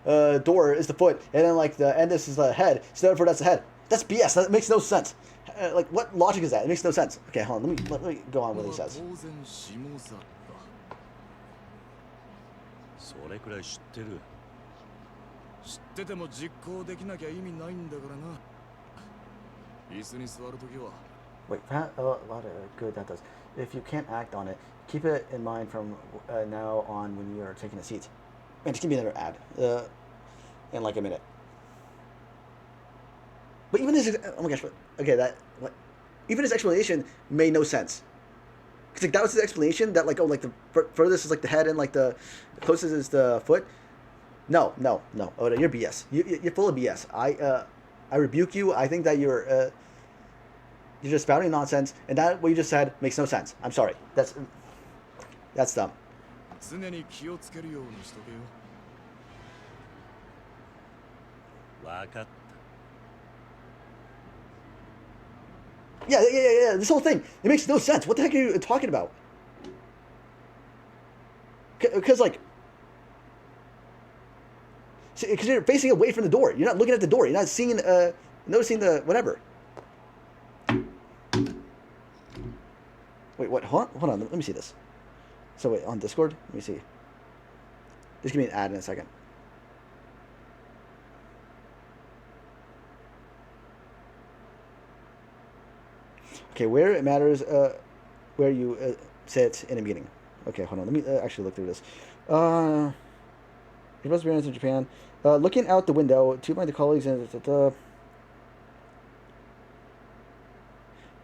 the door is the foot, and then like the end is the head, so therefore that's the head. That's BS. That makes no sense. Like what logic is that? It makes no sense. Okay, hold on. Let me go on with what he says. それくらい知ってる。知ってても実行できなきゃ意味ないんだからな。椅子に座るときは Wait, a lot of good that does. If you can't act on it, keep it in mind from now on when you are taking a seat. Man, just give me another ad in like a minute. But even his oh my gosh, okay, even his explanation made no sense. Cause like that was his explanation that like like the furthest is like the head and like the closest is the foot. No, Oda, you're BS. You're full of BS. I rebuke you. I think that you're just spouting nonsense, and that what you just said makes no sense. I'm sorry. That's dumb. 常に気をつけるようにしとけよ。わかった。Yeah. This whole thing, it makes no sense. What the heck are you talking about? Because like, because you're facing away from the door. You're not looking at the door. You're not seeing, noticing the whatever. Wait, what? Hold on. Let me see this. So wait, on Discord, let me see. Just give me an ad in a second. Okay, where it matters, where you sit in a meeting. Okay, hold on. Let me actually look through this. Your most experience in Japan. Looking out the window, two of my colleagues and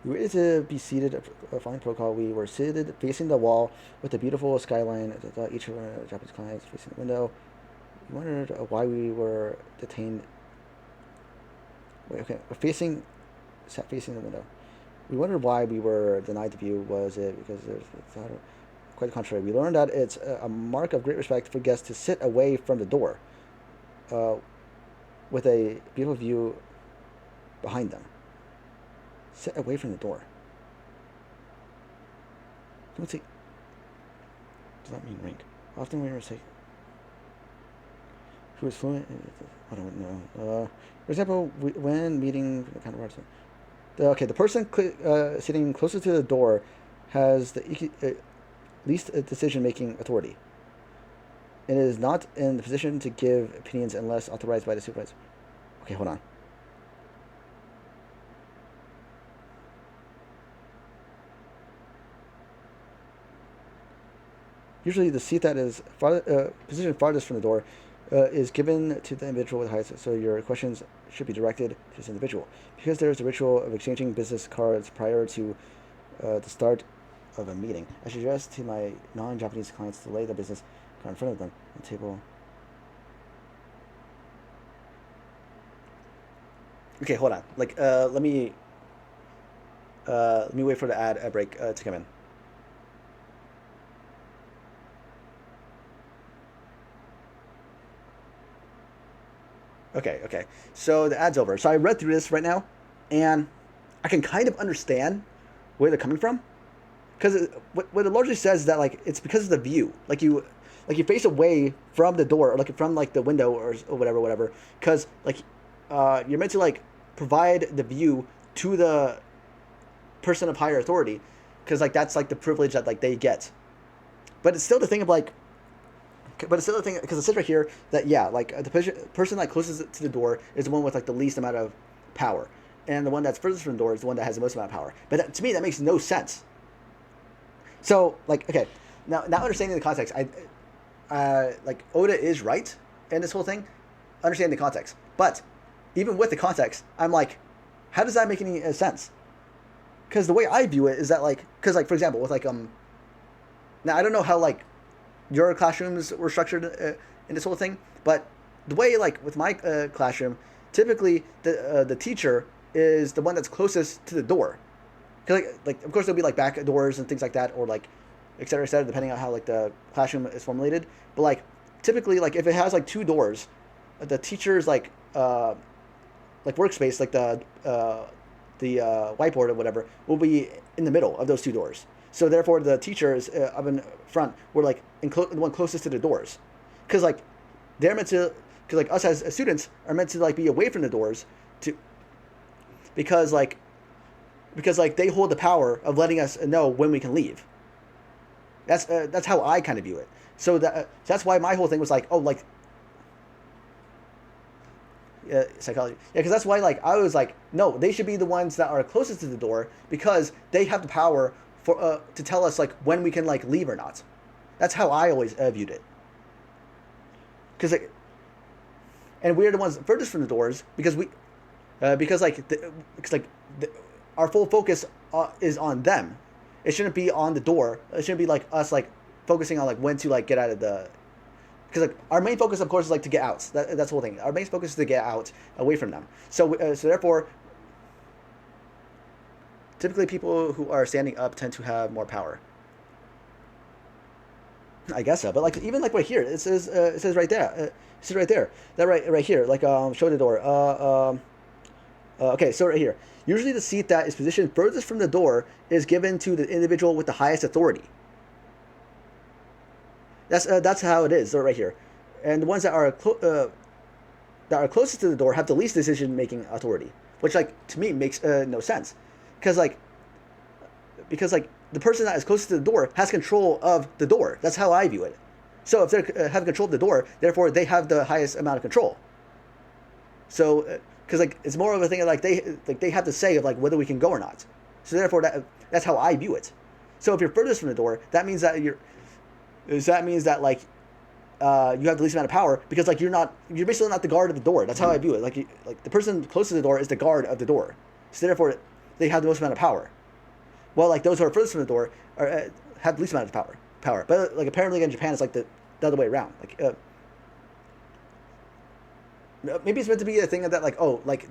we waited to be seated. Following protocol, we were seated facing the wall with a beautiful skyline. Each of our Japanese clients facing the window. We wondered why we were detained. Wait, okay, sat facing the window. We wondered why we were denied the view. Was it because there's quite the contrary? We learned that it's a mark of great respect for guests to sit away from the door, with a beautiful view behind them. Sit away from the door. Let's see. Does that mean rank? Often we say who is fluent. I don't know. For example, when meeting counterparts. The person sitting closest to the door has the least decision-making authority. It is not in the position to give opinions unless authorized by the supervisor. Okay, hold on. Usually the seat that is positioned farthest from the door is given to the individual with the highest, so your questions should be directed to this individual. Because there is a ritual of exchanging business cards prior to the start of a meeting, I suggest to my non-Japanese clients to lay the business card in front of them on the table. Okay, hold on. Let me wait for the ad break to come in. Okay. So the ad's over. So I read through this right now, and I can kind of understand where they're coming from, because what it largely says is that it's because of the view. You face away from the door, or from the window or whatever. Because you're meant to provide the view to the person of higher authority, because that's the privilege that they get. But it's still the thing of But it's the other thing, because it says right here that the person closest to the door is the one with the least amount of power, and the one that's furthest from the door is the one that has the most amount of power. But to me, that makes no sense. So okay, now understanding the context, Oda is right in this whole thing, understanding the context. But even with the context, I'm how does that make any sense? Because the way I view it is that because for example with now I don't know how your classrooms were structured in this whole thing, but the way with my classroom, typically the teacher is the one that's closest to the door, because of course there'll be back doors and things like that, or et cetera, depending on how the classroom is formulated. But typically if it has two doors, the teacher's workspace, the whiteboard or whatever, will be in the middle of those two doors. So therefore, the teachers up in front were the one closest to the doors, because they're meant to, because us as students are meant to be away from the doors, because they hold the power of letting us know when we can leave. That's how I kind of view it. So that's why my whole thing was psychology. Yeah, because that's why I was no, they should be the ones that are closest to the door, because they have the power to tell us when we can leave or not. That's how I always viewed it. And we're the ones furthest from the doors, because our full focus is on them. It shouldn't be on the door. It shouldn't be us focusing on when to get out of the. Because our main focus, of course, is to get out. That's the whole thing. Our main focus is to get out away from them. So therefore, typically people who are standing up tend to have more power. I guess so. But even right here, it says right there. It says right there. That right here. Show the door. Okay, so right here. Usually the seat that is positioned furthest from the door is given to the individual with the highest authority. That's how it is. So right here, and the ones that are closest to the door have the least decision-making authority, which to me makes no sense, because the person that is closest to the door has control of the door. That's how I view it. So if they have control of the door, therefore they have the highest amount of control. So because it's more of a thing of they have to say of whether we can go or not. So therefore that's how I view it. So if you're furthest from the door, that means that you have the least amount of power because like you're basically not the guard of the door. That's how I view it. Like the person closest to the door is the guard of the door, so therefore they have the most amount of power. Well, like those who are furthest from the door have the least amount of power. But like apparently in Japan it's like the other way around. Maybe it's meant to be a thing of that like like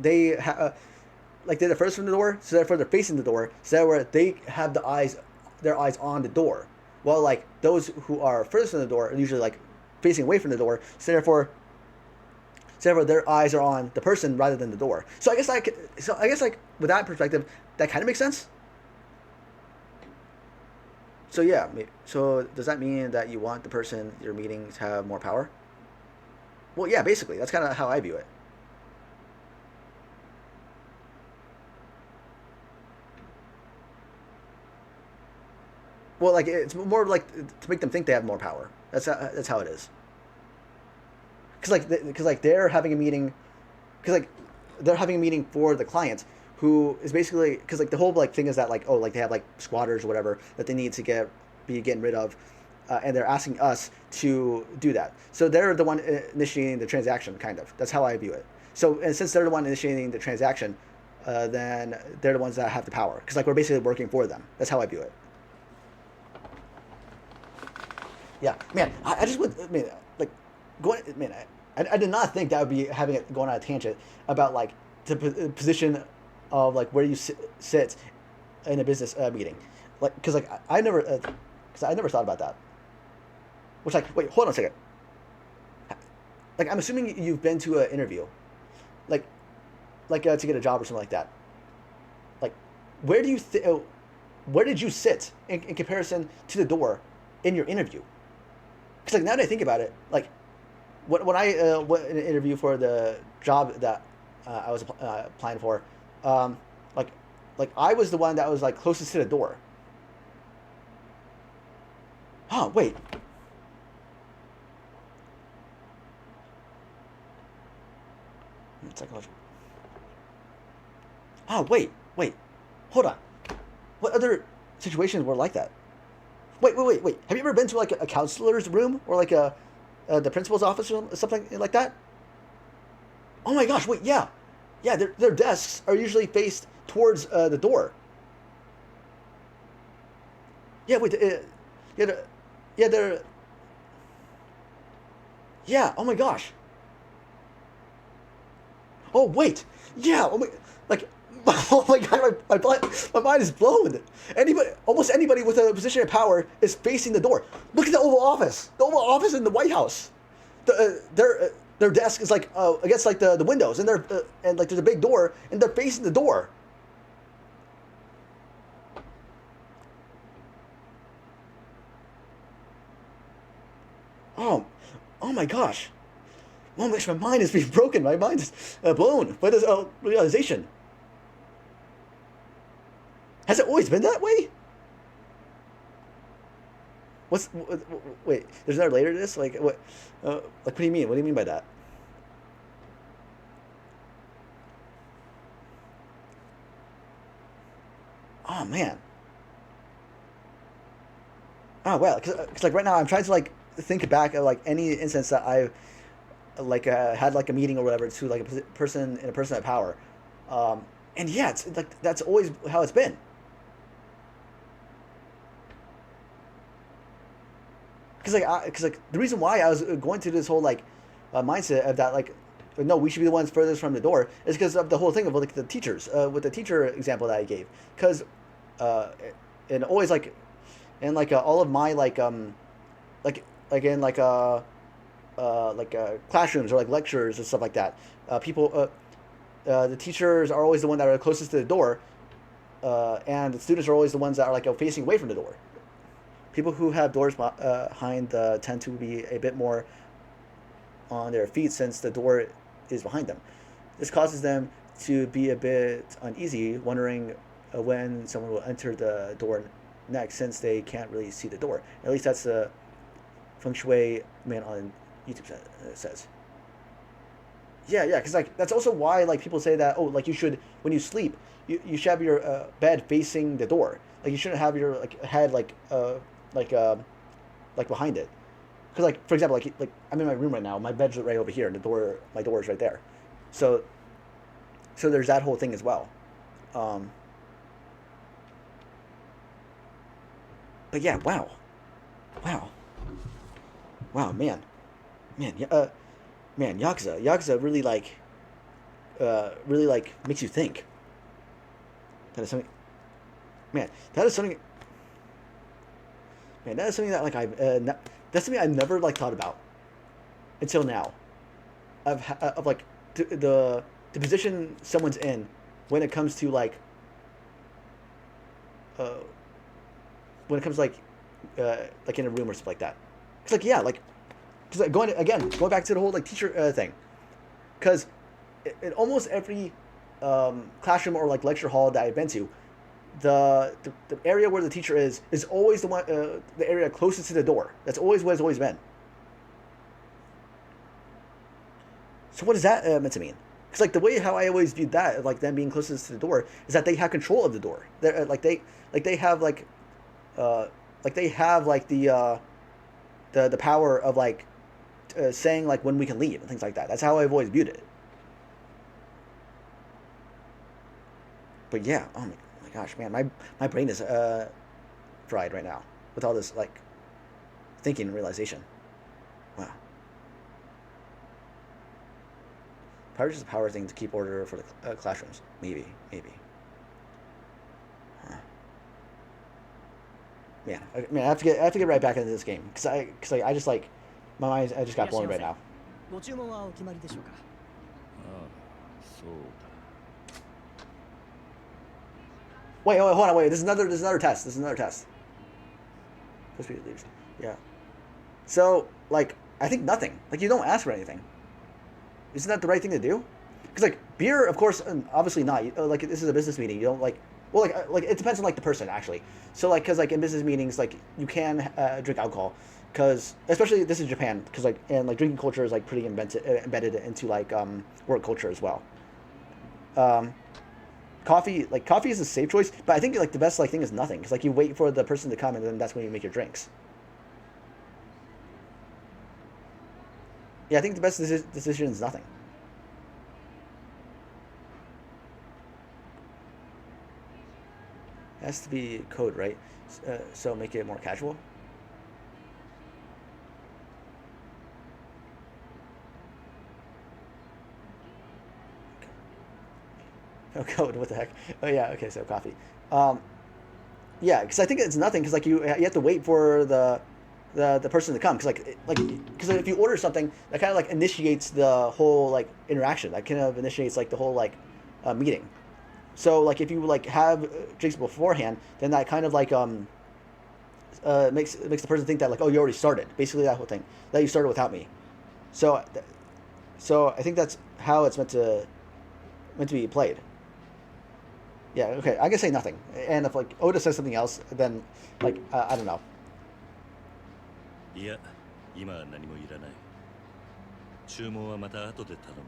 like they're the first from the door, so therefore they're facing the door, so therefore they have their eyes on the door. Well, like those who are furthest from the door are usually like facing away from the door, so therefore their eyes are on the person rather than the door. So I guess like with that perspective, that kind of makes sense. So yeah, so does that mean that you want the person you're meeting to have more power? Well, yeah, basically that's kind of how I view it. Well, like it's more like to make them think they have more power. That's how it is. Because like they're having a meeting, because like they're having a meeting for the client, who is basically because like the whole like thing is that like like they have like squatters or whatever that they need to be getting rid of, and they're asking us to do that. So they're the one initiating the transaction, kind of. That's how I view it. So and since they're the one initiating the transaction, then they're the ones that have the power because like we're basically working for them. That's how I view it. Yeah, man, I just would, I mean, like, going, man, I did not think that would be having it going on a tangent about, like, the position of, like, where you sit in a business meeting. Like, because, like, I never thought about that. Which, like, wait, hold on a second. Like, I'm assuming you've been to an interview. Like to get a job or something like that. Like, where did you sit in comparison to the door in your interview? Because like now that I think about it, like when I went in an interview for the job that I was applying for, like I was the one that was like closest to the door. Oh wait. Psychological. Oh wait, hold on. What other situations were like that? Wait. Have you ever been to like a counselor's room or like the principal's office or something like that? Oh my gosh! Wait, yeah. Their desks are usually faced towards the door. Yeah. Wait. They're. Yeah. Oh my gosh. Oh wait. Yeah. Oh my. Like. Oh my god, my mind is blown. Almost anybody with a position of power is facing the door. Look at the Oval Office. The Oval Office in the White House. Their desk is like against like the windows, and and like there's a big door, and they're facing the door. Oh my gosh. Oh my gosh, my mind is being broken. My mind is blown by this realization. Has it always been that way? Wait, there's another layer to this? Like, what? Like, what do you mean? What do you mean by that? Oh, man. Oh, well, because like, right now, I'm trying to, like, think back at, like, any instance that I've, like, had, like, a meeting or whatever to, like, a person of power. And, yeah, it's, like, that's always how it's been. Because like the reason why I was going through this whole like mindset of that like no we should be the ones furthest from the door is because of the whole thing of like the teachers with the teacher example that I gave because and always like and like all of my like in like classrooms or like lectures and stuff like that people the teachers are always the one that are closest to the door and the students are always the ones that are like facing away from the door. People who have doors behind tend to be a bit more on their feet since the door is behind them. This causes them to be a bit uneasy, wondering when someone will enter the door next since they can't really see the door. At least that's the Feng Shui man on YouTube says. Yeah, because like that's also why like people say that like you should when you sleep you should have your bed facing the door. Like you shouldn't have your like head like behind it, because like for example, like I'm in my room right now. My bed's right over here, and my door is right there. So there's that whole thing as well. But yeah, wow, man, man, Yakuza really like makes you think. That is something, man. That is something, man. That is something that like that's something I've never like thought about until now. Of like the position someone's in when it comes to like when it comes like in a room or stuff like that. It's like yeah, like because like, going back to the whole like teacher thing, because in almost every classroom or like lecture hall that I've been to, the area where the teacher is always the one the area closest to the door. That's always what it's always been. So what is that meant to mean? Because like the way how I always viewed that, like them being closest to the door, is that they have control of the door. They're they have the power of like saying like when we can leave and things like that. That's how I've always viewed it. But yeah, oh my gosh, man, my brain is fried right now with all this like thinking and realization. Wow. Probably just a power thing to keep order for the classrooms. Maybe. Huh. Man, I have to get right back into this game because I just like my mind. I just got blown right now. ご注文はお決まりでしょうか。ああ、そうだ。Wait, hold on, wait. This is another test. Supposed to be leaves. Yeah. So like I think nothing. Like you don't ask for anything. Isn't that the right thing to do? Because like beer, of course, obviously not. Like this is a business meeting. You don't like. Well, like it depends on like the person actually. So like, because like in business meetings, like you can drink alcohol, because especially this is Japan, because like and like drinking culture is like pretty embedded into like work culture as well. Coffee is a safe choice, but I think like the best like thing is nothing, because like you wait for the person to come and then that's when you make your drinks. Yeah, I think the best decision is nothing. It has to be code, right? So make it more casual. Oh, code, what the heck? Oh yeah, okay, so coffee. Yeah, because I think it's nothing, because like you have to wait for the person to come, because if you order something, that kind of like initiates the whole like interaction. That kind of initiates like the whole like meeting. So like if you like have drinks beforehand, then that kind of like makes the person think that like, oh, you already started. Basically that whole thing, that you started without me. So I think that's how it's meant to be played. Yeah, okay, I can say nothing. And if like Oda says something else, then like I don't know. いや、今は何もいらない。注文はまた後で頼む。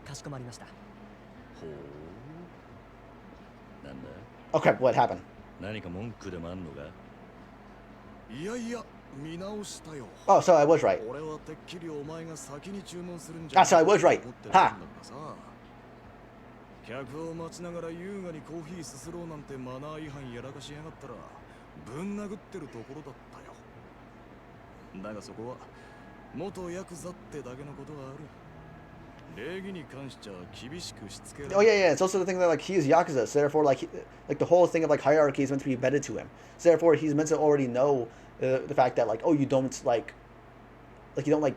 かしこまりました。ほう。なんだ？ Okay, what happened? 何か文句でもあんのか？いやいや、見直したよ。 Oh, so I was right. 俺はてっきりお前が先に注文するんじゃ Ah, so I was right. 思ってたんだ Ha. からさ。客を待ちながら優雅にコーヒーすすろうなんてマナー違反やらかしやがったらぶん殴ってるところだったよ。だがそこは元ヤクザってだけのことがある。礼儀に関しちゃ厳しくしつけられる。 Oh yeah, it's also the thing that like he is Yakuza, so therefore like the whole thing of like hierarchy is meant to be embedded to him. So therefore he's meant to already know the fact that like, oh, you don't like you don't like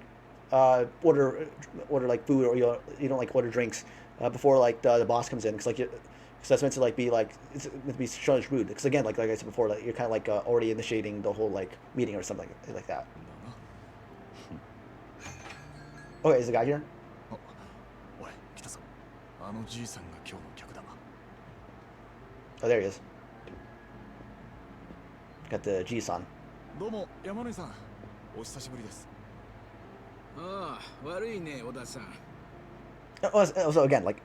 order like food, or you don't like order drinks before like the boss comes in, because like because that's meant to like be like, it's meant to be shown as rude, because again like I said before, like you're kind of like already initiating the whole like meeting or something like that. Okay, is the guy here? おい、来たぞ。あのじいさんが今日の客だ。 Oh, there he is. Got the G-san. どうも、山根さん。お久しぶりです。ああ、悪いね、小田さん。 Also again, like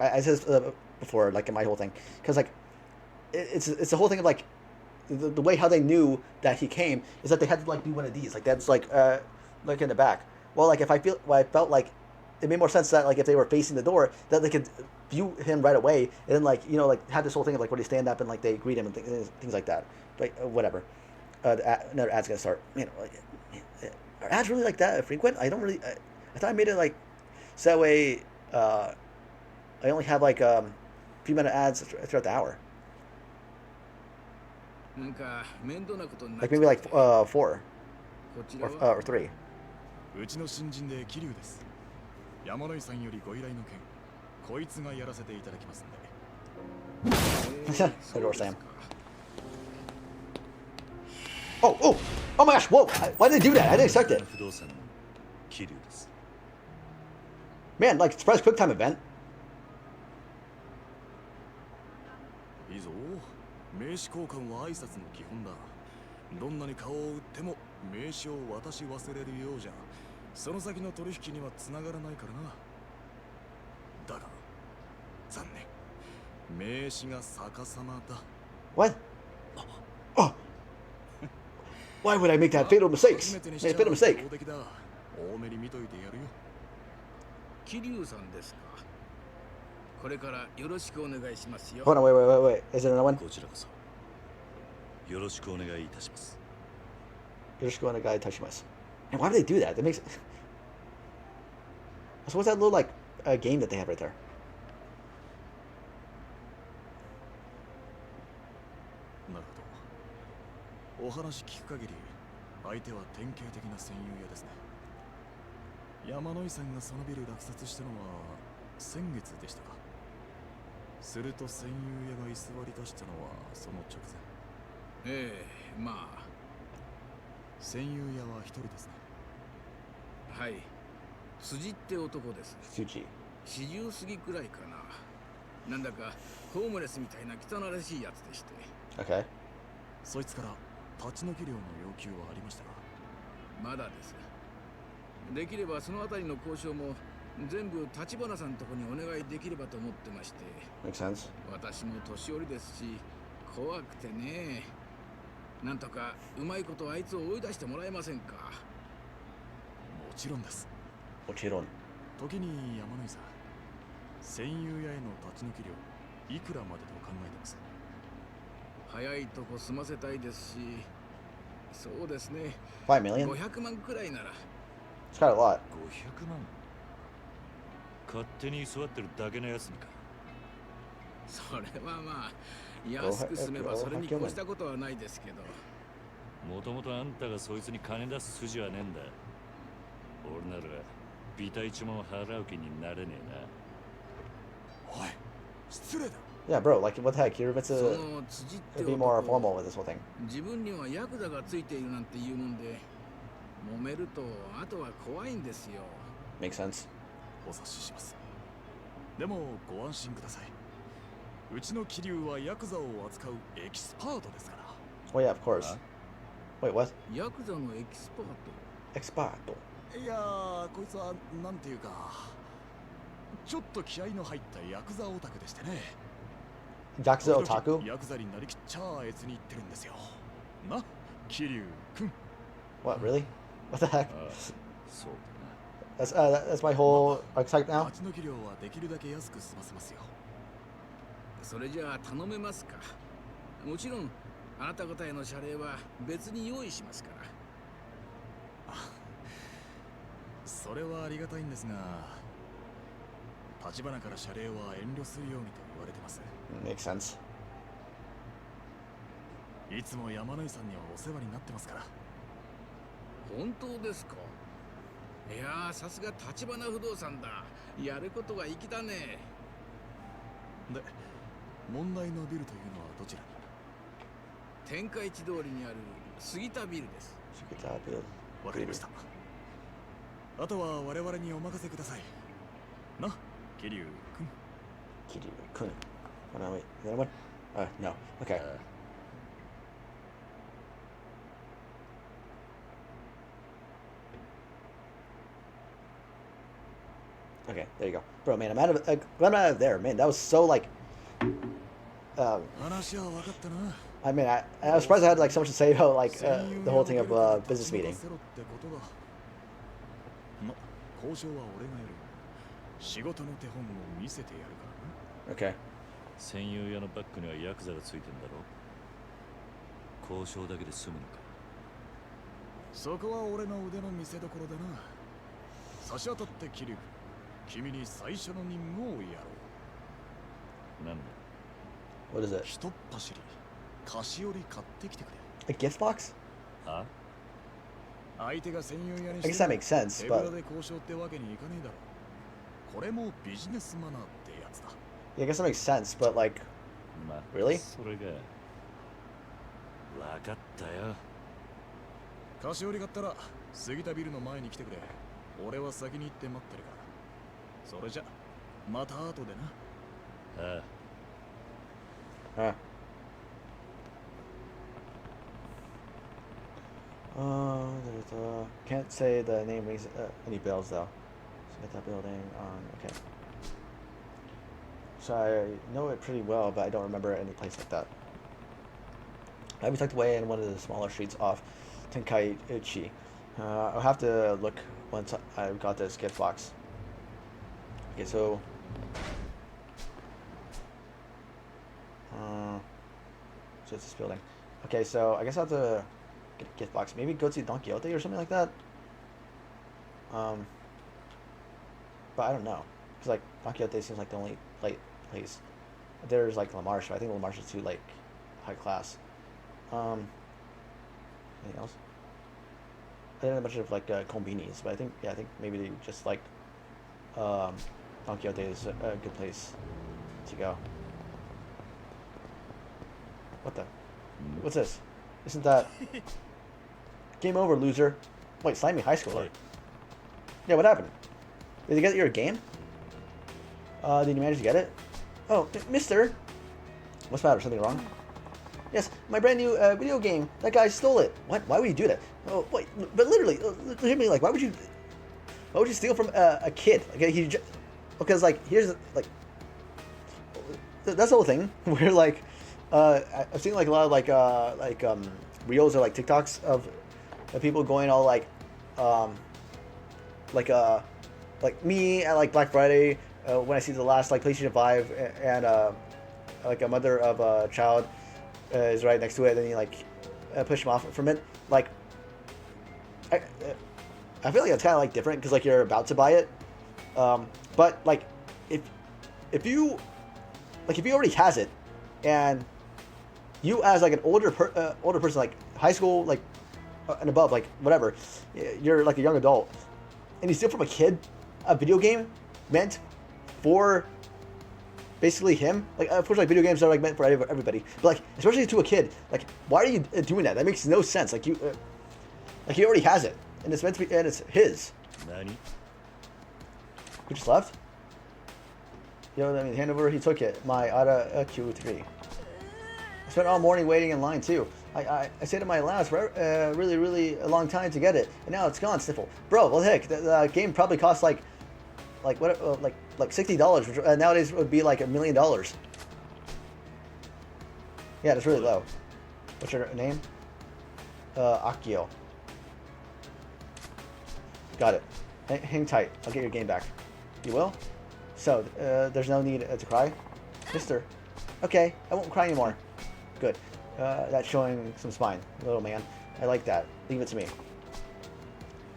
I said before, like in my whole thing, because like it's the whole thing of like the way how they knew that he came is that they had to like do one of these. Like that's like in the back. Well, like if I felt like it made more sense that like if they were facing the door that they could view him right away and then like like have this whole thing of like where they stand up and like they greet him and things like that. But whatever. Another ad's gonna start. Are ads really like that frequent? I don't really. I thought I made it like so that way. I only have like a few minute ads throughout the hour. Like maybe like 4 or 3. うちの新人で桐生です。山野井さんよりご依頼の件、こいつがやらせていただきますんで。The door slam. Oh my gosh! Whoa! Why did they do that? I didn't expect it. Man, like surprise quick time event. いいぞ。名刺交換は挨拶の基本だ。どんなに顔を打っても名刺を渡し忘れるようじゃ、その先の取引には繋がらないからな。だが、残念。名刺が逆さまだ。What? Oh! Why would I make that fatal mistakes? Made a fatal mistake. 多めに見といてやるよ。桐生さんですか。これからよろしくお願いしますよ。Hold on, wait. Is there another one? こちらこそよろしくお願いいたします。You're just going to guy touch us. And why do they do that? That makes. So what's that little like game that they have right there? なるほど。お話聞く限り、相手は典型的な戦友屋ですね。山野井さんがそのビル落札したのは先月でしたか。すると戦友屋が居座り出したのはその直前。ええ、まあ。戦友屋は一人ですね。はい。辻って男です。Suji. 40過ぎくらいかな。なんだかホームレスみたいな汚らしいやつでして。Okay. そいつから立ち退き料の要求はありましたか。まだです。できればそのあたりの交渉も全部立花さんとこにお願いできればと思ってまして。Makes sense. 私も年寄りですし怖くてね。なんとかうまいことあいつを追い出してもらえませんか。もちろんです。もちろん。時に山野井さん、戦友屋への立ち退き料いくらまでと考えてます。早いとこ済ませたいですし、そうですね。5 million? 500万くらいなら。It's quite a lot. 500万。勝手に居座ってるだけのやつにか。それはまあ安く済めばそれに越したことはないですけど。もともとあんたがそいつに金出す筋はねえんだ。俺ならビタ一も払う気になれねえな。おい、失礼だ。Yeah, bro. Like, what the heck? You're about そ to の辻って be more formal with this whole thing. 自分にはヤクザがついているなんて言うもんで、揉めるとあとは怖いんですよ。Makes sense. お察しします。でもご安心ください。うちの桐生はヤクザを扱うエキスパートですから。Oh yeah, of course. Wait, what? ヤクザのエキスパート。Expato. いやー、こいつはなんていうか、ちょっと気合の入ったヤクザオタクでしてね。Yakuza otaku? ヤクザになりきっちゃあえつに言ってるんですよ。な、桐生くん。What, really? What the heck? そう That's my whole archetype now? 立ち退き料はできるだけ安く済ませますよ。それじゃあ頼めますか。もちろんあなた方への謝礼は別に用意しますから。それはありがたいんですが、立花から謝礼は遠慮するようにと言われてます。Makes sense. いつも山野井さんにはお世話になってますから。本当ですか。いやー、さすが立花不動産だ。やることが粋だね。で、問題のビルというのはどちらに？天下一通りにある杉田ビルです。わかりました。あとは我々にお任せください。な、桐生くん。Kiryu kun. Oh no, wait. Is that one? No. Okay. Okay, there you go. Bro, man, I'm out of there, man. That was so like 話は分かったな。I mean, I was surprised I had like so much to say about like the whole thing of business meeting. ま、交渉は俺がやる。仕事の手本を見せてやるからな。Okay. 専用屋のバッグにはヤクザがついてんだろ。交渉だけで済むのか。そこは俺の腕の見せ所だな。差し当たってキリュウ、君に最初の任務をやろう。なんだ。What is it? ひとっ走り、菓子折り買ってきてくれ。A gift box? あ？相手が専用屋に I guess that makes sense, 手ぶら but で交渉ってわけにいかねえだろ。これもビジネスマナーってやつだ。yeah, I guess that makes sense, but like, まあ、 Really? それが。わかったよ。菓子折り買ったら杉田ビルの前に来てくれ。俺は先に行って待ってるから。それじゃまた後でな。ああ。Can't say the name rings any bells though. So get that building on. Okay. So I know it pretty well, but I don't remember any place like that. I'll be tucked away in one of the smaller streets off Tenkaichi. I'll have to look once I've got this gift box. Okay, so. So it's this building. Okay, so I guess I have to get a gift box. Maybe go to Don Quixote or something like that. But I don't know. Because, like, Don Quixote seems like the only place. There's, like, La Marche, but I think La Marche is too, like, high class. Anything else? I did a bunch of, like, combinis, but I think maybe they just, like, Don Quixote is a good place to go. What the? What's this? Isn't that... Game over, loser. Wait, Slimy High Schooler. Yeah, what happened? Did you get your game? Did you manage to get it? Oh, mister! What's the matter? Something wrong? Yes, my brand new video game. That guy stole it. What? Why would you do that? Oh, wait, but literally, legitimately, like, why would you steal from a kid? Like, because, like, here's, like, that's the whole thing, where, like, I've seen, like, a lot of, like, reels or, like, TikToks of people going all, like me at, like, Black Friday, when I see the last, like, PlayStation 5 and, like, a mother of a child is right next to it, and you, like, push him off from it. Like, I feel like it's kind of, like, different, because, like, you're about to buy it. But, like, if you already has it, and you as, like, an older person, like, high school, like, and above, like, whatever, you're, like, a young adult, and you steal from a kid a video game meant for basically him. Like, of course, like, video games are, like, meant for everybody, but, like, especially to a kid, like, why are you doing that? That makes no sense. Like, he already has it, and it's meant to be, and it's his. Nani? Who just left? Yo, I mean, hand over, he took it. My Ada Q3. I spent all morning waiting in line, too. I stayed at my allowance for really, really a long time to get it, and now it's gone, Sniffle. Bro, well, heck, the game probably cost, like what, like $60, which nowadays would be like $1 million. Yeah, that's really low. What's your name? Akio. Got it. Hang tight. I'll get your game back. You will? So, there's no need to cry? Mister. Okay, I won't cry anymore. Good. That's showing some spine, little man. I like that. Leave it to me.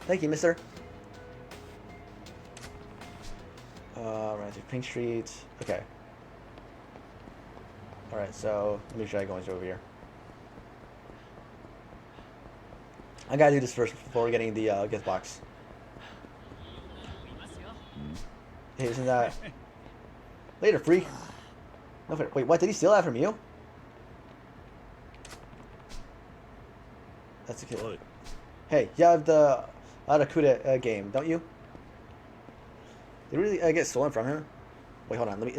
Thank you, mister. Right through Pink Street. Okay. Alright, so let me try going over here. I gotta do this first before getting the gift box. Hey, isn't that... Later, freak. No, wait, what? Did he steal that from you? That's a kid. Hey, you have the Arakuda game, don't you? Did we really get stolen from him? Wait, hold on. Let me...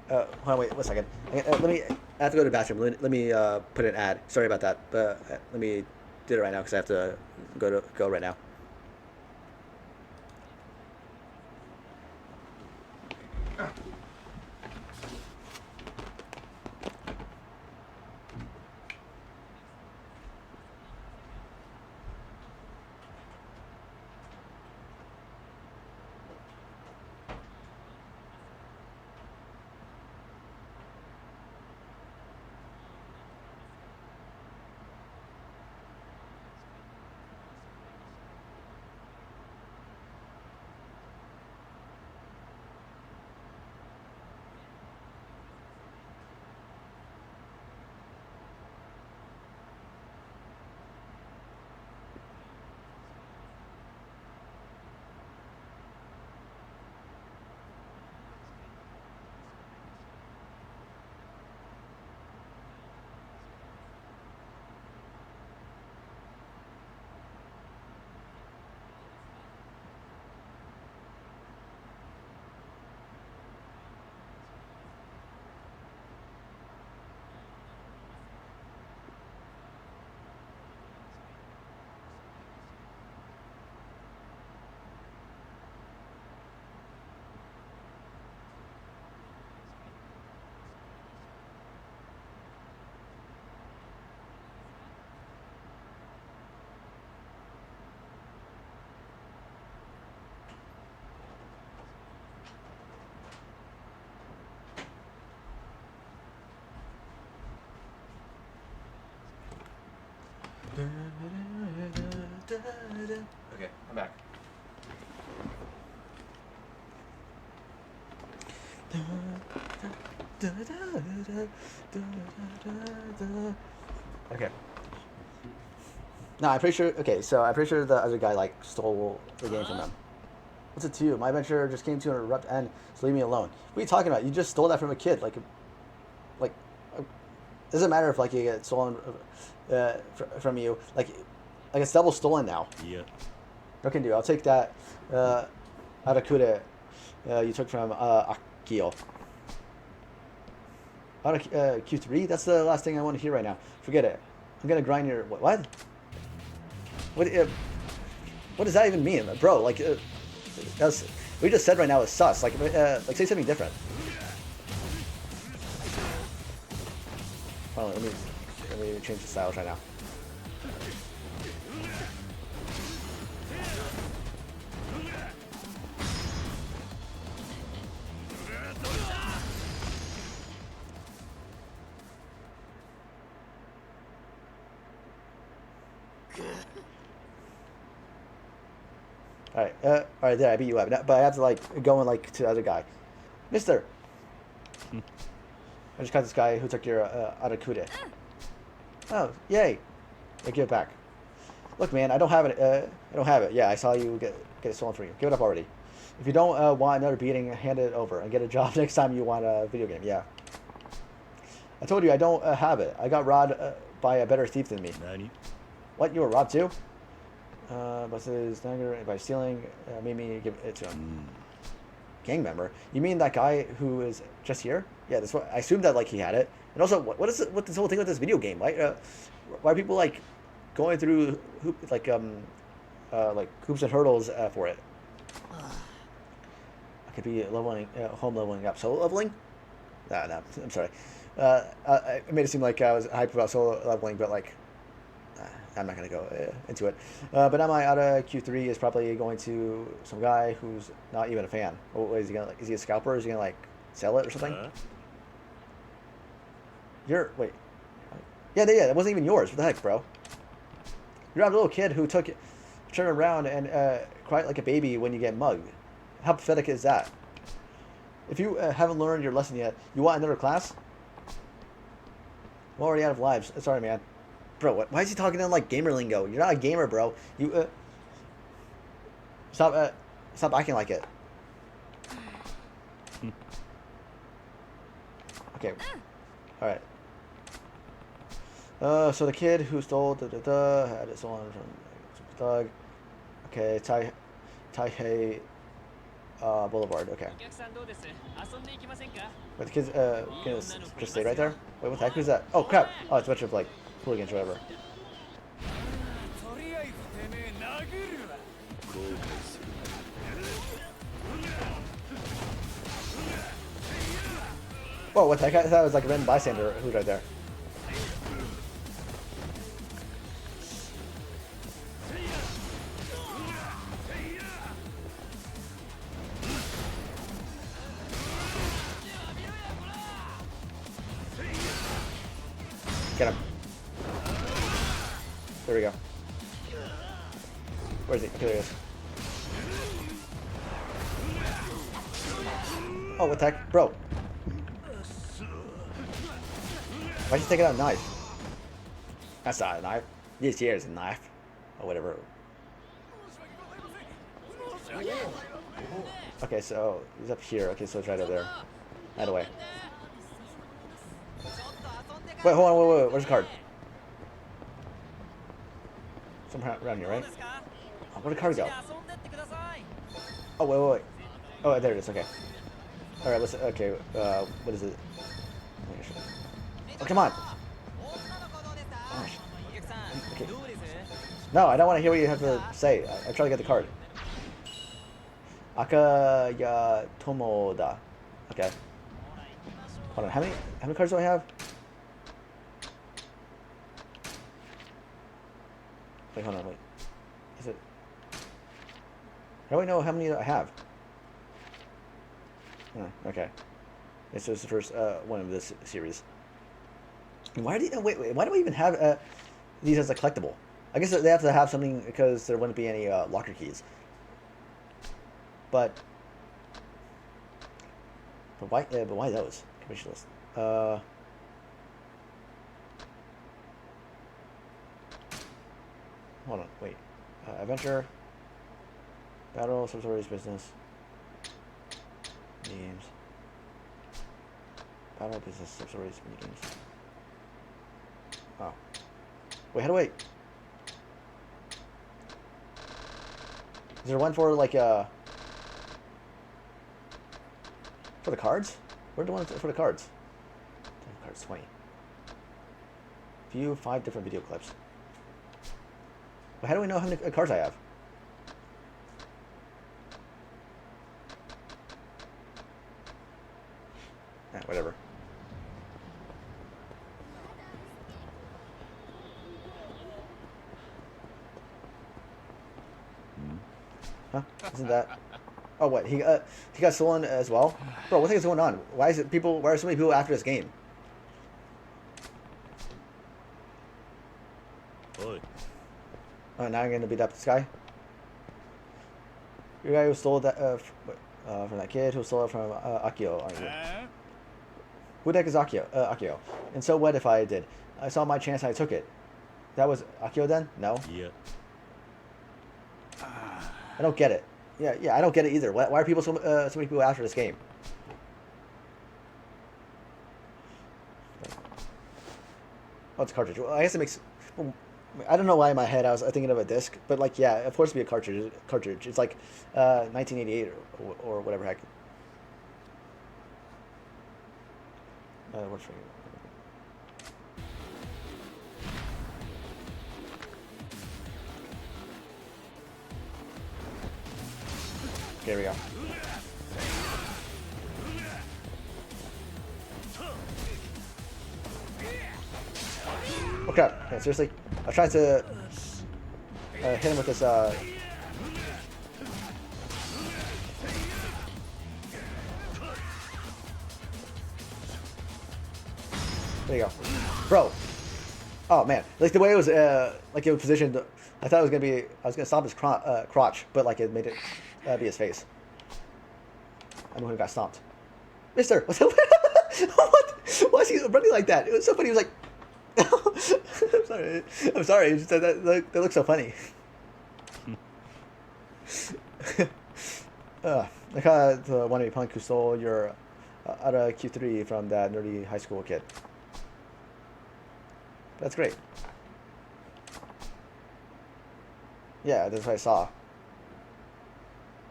hold on, wait, 1 second. Let me... I have to go to the bathroom. Let me put an ad. Sorry about that, but let me do it right now because I have to go right now. Okay, I'm back. Okay. No, I'm pretty sure. Okay, so I'm pretty sure the other guy like stole the game from him. What's it to you? My adventure just came to an abrupt end, so leave me alone. What are you talking about? You just stole that from a kid. Like, it doesn't matter if like you get stolen from you. Like it's double stolen now. Yeah. What can I do? I'll take that Arakuda you took from Akio. Q3? That's the last thing I want to hear right now. Forget it. I'm gonna grind your what? What does that even mean, bro? Like, that's what you just said right now is sus. Like say something different. Hold on, let me change the styles right now. All right, there, I beat you up. But I have to, like, go and, like, to the other guy. Mister! I just got this guy who took your, Arakude. Oh, yay! I give it back. Look, man, I don't have it, I don't have it. Yeah, I saw you get it stolen from you. Give it up already. If you don't, want another beating, hand it over and get a job next time you want a video game. Yeah. I told you I don't, have it. I got robbed, by a better thief than me. Nani? What, you were robbed too? But his dagger by stealing made me give it to him. Gang member? You mean that guy who is just here? Yeah, that's what I assumed that like he had it. And also, what is it? What this whole thing with this video game? Why are people like going through like hoops and hurdles for it? I could be leveling, home leveling up, solo leveling. No, I'm sorry. I made it seem like I was hyped about solo leveling, but like. I'm not going to go into it. But now my Ada Q3 is probably going to some guy who's not even a fan. What is he going to, like, is he a scalper? Is he going to, like, sell it or something? Wait. Yeah, that wasn't even yours. What the heck, bro? You're a little kid who turned around and cried like a baby when you get mugged. How pathetic is that? If you haven't learned your lesson yet, you want another class? I'm already out of lives. Sorry, man. Bro, why is he talking in like gamer lingo? You're not a gamer, bro. You stop acting like it. Okay, all right. So the kid who stole had it stolen from some thug. Okay, Taihei Boulevard. Okay. But the kid's gonna just stay right there. Wait, what the heck is that? Oh crap! Oh, it's a bunch of like hooligans or whatever. Whoa, what the heck? I thought it was like a random bystander who's right there. Get him. There we go. Where is he? Okay, there he is. Oh, what the heck? Bro. Why'd you take out a knife? That's not a knife. This here is a knife. Or whatever. Okay, so he's up here. Okay, so it's right over there. Right away. Wait, hold on, wait. Where's the card? Somewhere around here, right? Oh, where'd the card go? Oh, wait. Oh, there it is, okay. Alright, let's, okay, what is it? Oh, come on! Gosh. Okay. No, I don't want to hear what you have to say. I'm trying to get the card. Akaya Tomoda. Okay. Hold on, how many cards do I have? Wait, hold on, wait. Is it... How do I know how many I have? Oh, okay. This is the first one of this series. And why do you... Wait, why do we even have these as a collectible? I guess they have to have something because there wouldn't be any locker keys. But why? But why those commission list? Hold on, wait. Adventure, battle, substories, business, games, battle, business, substories, mini games. Oh, wait, how do I? Is there one for like for the cards? Where are the ones for the cards? Cards 20. View 5 different video clips. But how do we know how many cards I have? Whatever. Huh? Isn't that? Oh, what? He got stolen as well, bro. What the heck is going on? Why is it people? Why are so many people after this game? Oi. Oh, now I'm gonna beat up this guy. Your guy who stole that from that kid who stole it from Akio, aren't you? Who the heck is Akio? Akio. And so what if I did? I saw my chance and I took it. That was Akio then? No. Yeah. I don't get it. Yeah, I don't get it either. Why are people so many people after this game? Oh, it's a cartridge. Well, I guess it makes. I don't know why in my head I was thinking of a disc, but like, yeah, of course it'd be a cartridge. Cartridge. It's like 1988 or whatever heck. What's for you? There we go. Oh crap! Okay, seriously, I was trying to hit him with this. There you go, bro. Oh man, like the way it was, like it was positioned. I thought it was gonna be. I was gonna stop his crotch, but like it made it be his face. I know who got stomped. Mister, what's up? What? Why is he running like that? It was so funny. He was like, I'm sorry. I'm sorry. It's just that looks so funny. I caught the wannabe punk who stole your Ara Q3 from that nerdy high school kid. That's great. Yeah, that's what I saw.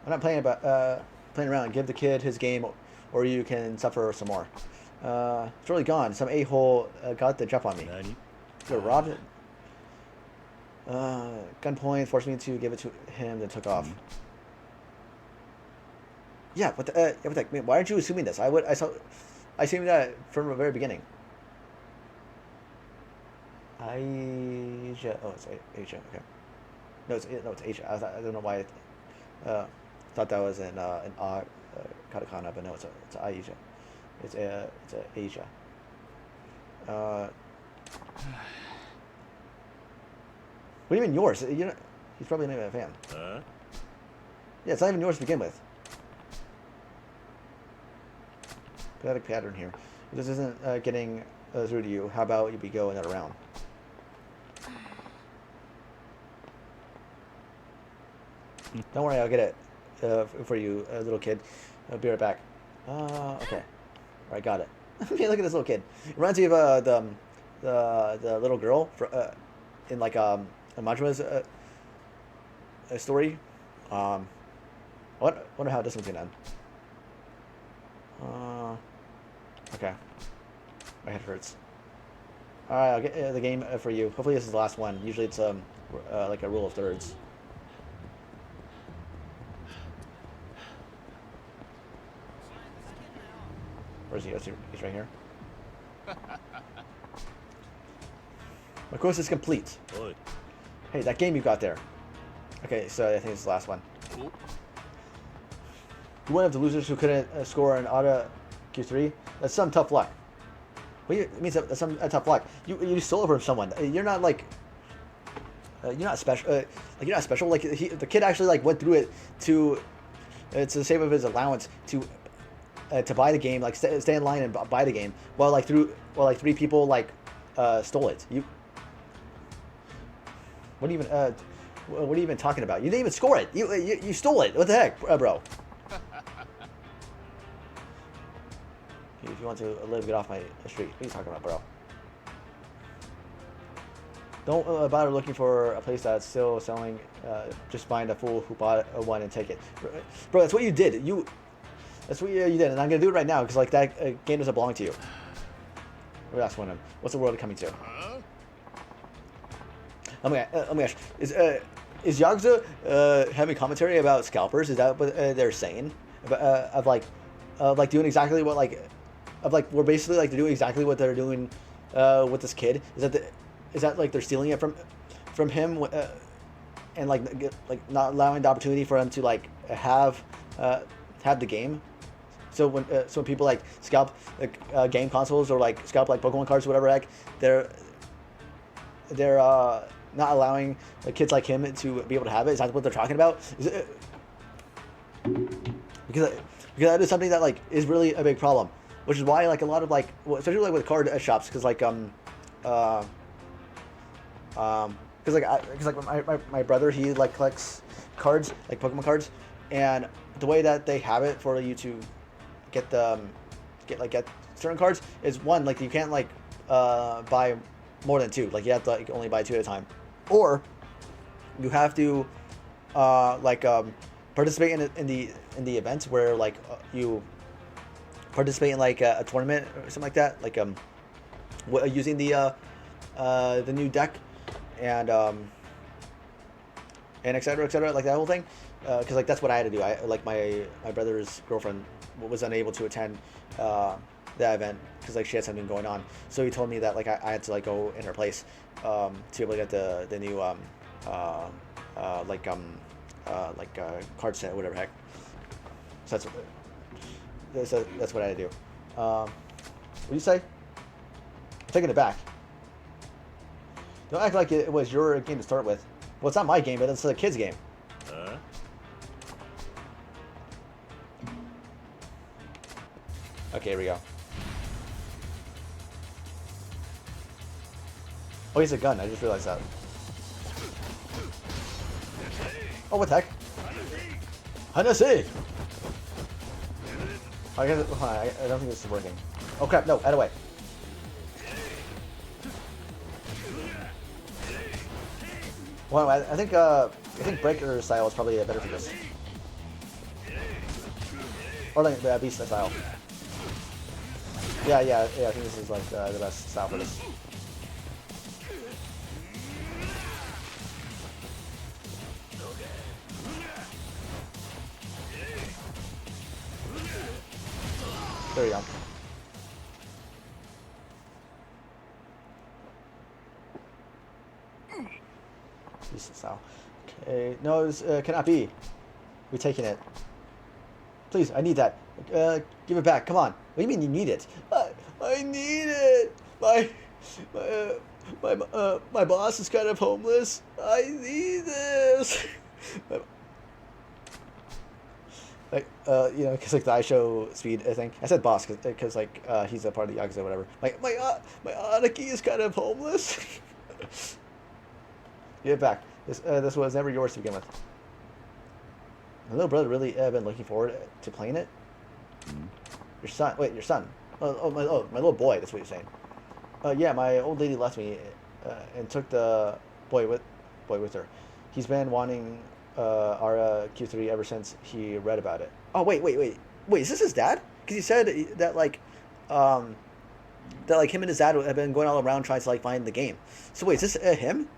I'm not playing around. Give the kid his game, or you can suffer some more. It's really gone. Some a-hole got the jump on me. They robbed it. Gunpoint forced me to give it to him, then took off. Yeah, what the? Why aren't you assuming this? I assumed that from the very beginning. Asia. Oh, it's Asia. Okay. No, it's Asia. I don't know why. Thought that was an katakana, but no, it's Asia. It's Asia. What do you mean yours? You know, he's probably not even a fan. Yeah, it's not even yours to begin with. Pathetic pattern here. If this isn't getting through to you, how about we go another round? Don't worry, I'll get it for you, little kid. I'll be right back. Okay. Alright, got it. Okay, look at this little kid. It reminds me of the little girl in like Majuma's story. I wonder how this one's gonna end. Okay. My head hurts. Alright, I'll get the game for you. Hopefully this is the last one. Usually it's like a rule of thirds. Where is he? He's right here. My course is complete. Oi. Hey, that game you got there. Okay, so I think it's the last one. Oh. You one of the losers who couldn't score an auto Q3? That's some tough luck. What do you, it means that's some tough luck. You stole it from someone. You're not like... you're not special. Like you're not special. Like the kid actually like went through it to save of his allowance to buy the game, like stay in line and buy the game, while like three people like stole it. What are you even talking about? You didn't even score it. You stole it. What the heck, bro? If you want to live, get off my street. What are you talking about, bro? Don't bother looking for a place that's still selling. Just find a fool who bought one and take it, bro. That's what you did. That's what you did, and I'm gonna do it right now because like that game doesn't belong to you. That's one of them. What's the world coming to? Oh my gosh. Is Yakuza having commentary about scalpers? Is that what they're saying? Of like doing exactly what we're basically like doing exactly what they're doing with this kid? Is that like they're stealing it from him and like not allowing the opportunity for him to like have the game? So when people like scalp game consoles or like scalp like Pokemon cards or whatever heck, they're not allowing kids like him to be able to have it. Is that what they're talking about? Because that is something that like is really a big problem, which is why like a lot of like especially like with card shops, because like my brother, he like collects cards like Pokemon cards, and the way that they have it for you to get certain cards is one, like you can't like buy more than two, like you have to like only buy two at a time, or you have to participate in the events where like you participate in like a tournament or something like that, like using the new deck and etc, like that whole thing, because like that's what I had to do. I like my brother's girlfriend was unable to attend that event because like she had something going on, so he told me that like I had to like go in her place to be able to get the new card set or whatever heck. So that's what I had to do. What do you say? I'm taking it back. Don't act like it was your game to start with. Well, it's not my game, but it's the kid's game. Okay, here we go. Oh, he's a gun. I just realized that. Oh, what the heck? Hennessy! I don't think this is working. Oh crap, no, out of the way. Well, I think breaker style is probably better for this. Or like beast style. Yeah, I think this is like the best style for this. There we go. Decent style. Okay, no, this cannot be. We're taking it. Please, I need that. Give it back. Come on. What do you mean you need it? I need it. My boss is kind of homeless. I need this. Like because like the iShow speed, I think I said boss because like he's a part of the Yakuza or whatever. My Aniki is kind of homeless. Give it back. This was never yours to begin with. My little brother really been looking forward to playing it. Your son? Wait, your son? My little boy. That's what you're saying. Yeah, my old lady left me and took the boy with her. He's been wanting our Q3 ever since he read about it. Oh wait, is this his dad? Because he said that like him and his dad have been going all around trying to like find the game. So wait, is this him?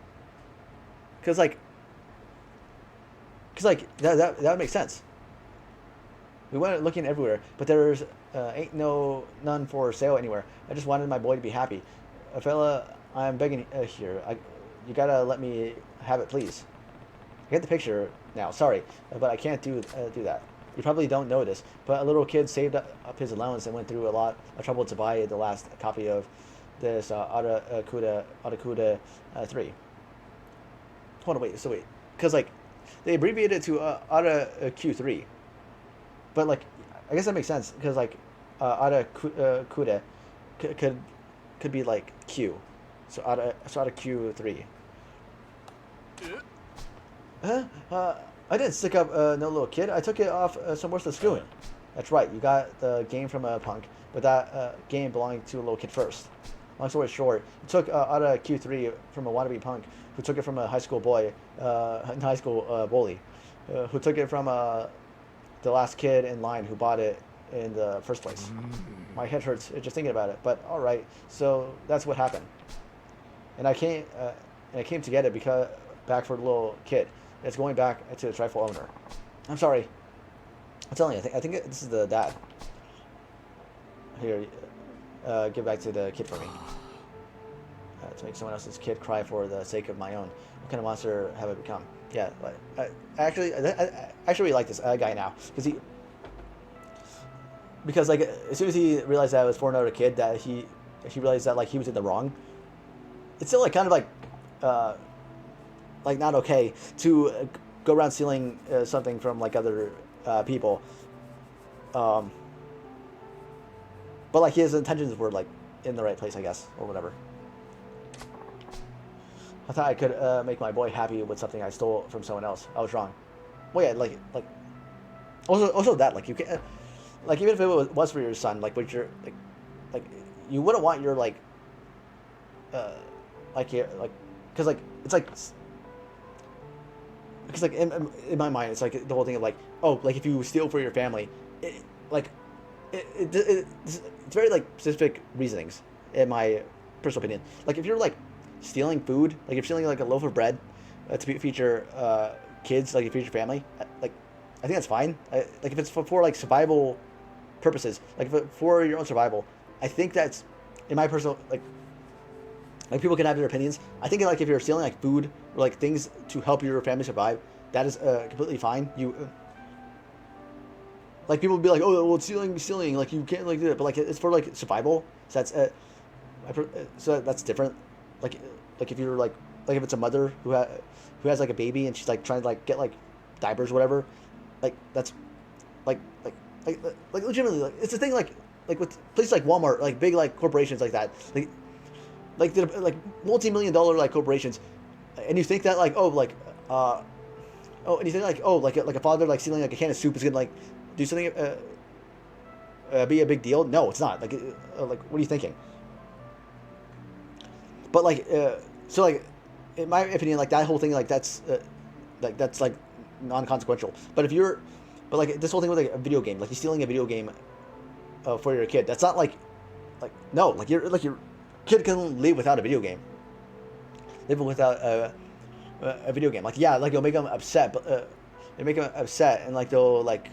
Because that would make sense. We went looking everywhere, but there's ain't none for sale anywhere. I just wanted my boy to be happy. Fella, I'm begging here. You gotta let me have it, please. I get the picture now. Sorry, but I can't do that. You probably don't know this, but a little kid saved up his allowance and went through a lot of trouble to buy the last copy of this Arakuda 3. hold on, wait. So wait, because like they abbreviated it to ARA Q3, but like I guess that makes sense because like ARA Kude could be like Q, so ARA Q3. Huh? I didn't stick up no little kid. I took it off somewhere to school. That's right. You got the game from a punk, but that game belonged to a little kid first. Long story short, you took ARA Q3 from a wannabe punk who took it from a high school boy, high school bully, who took it from the last kid in line who bought it in the first place. My head hurts just thinking about it. But all right, so that's what happened. And I came to get it because back for the little kid. It's going back to its rightful owner. I'm sorry. I'm telling you, I think this is the dad. Here, give back to the kid for me. To make someone else's kid cry for the sake of my own. What kind of monster have I become? Yeah, I actually really like this guy now because like as soon as he realized that it was for another kid, that he realized that like he was in the wrong. It's still like kind of like not okay to go around stealing something from like other people. But like his intentions were like in the right place, I guess, or whatever. I thought I could make my boy happy with something I stole from someone else. I was wrong. Well, yeah, like also that like you can like even if it was for your son, like with your like you wouldn't want your like because like it's like because like in my mind it's like the whole thing of like, oh, like if you steal for your family, it's very like specific reasonings in my personal opinion. Like if you're like stealing food, like if you're stealing like a loaf of bread to feature kids, like if you feature family, like I think that's fine. Like if it's for like survival purposes, like for your own survival, I think that's in my personal like people can have their opinions. I think like if you're stealing like food or like things to help your family survive, that is completely fine. You like people would be like, oh, well, stealing, like you can't like do it, but like it's for like survival. So that's so that's different. Like if you're like if it's a mother who has like a baby and she's like trying to like get like diapers or whatever, like that's like legitimately like it's a thing like with places like Walmart, like big like corporations like that, like they're like multi-million-dollar like corporations, and you think that like and you think like like a father like stealing like a can of soup is gonna like do something be a big deal? No, it's not. Like what are you thinking? But like so like in my opinion, like that whole thing like that's like non-consequential. But like this whole thing with like a video game, like you're stealing a video game for your kid, that's not like no, like your kid can live without a video game. Live without a video game. Like yeah, like it'll make them upset, but it'll make them upset, and like they'll like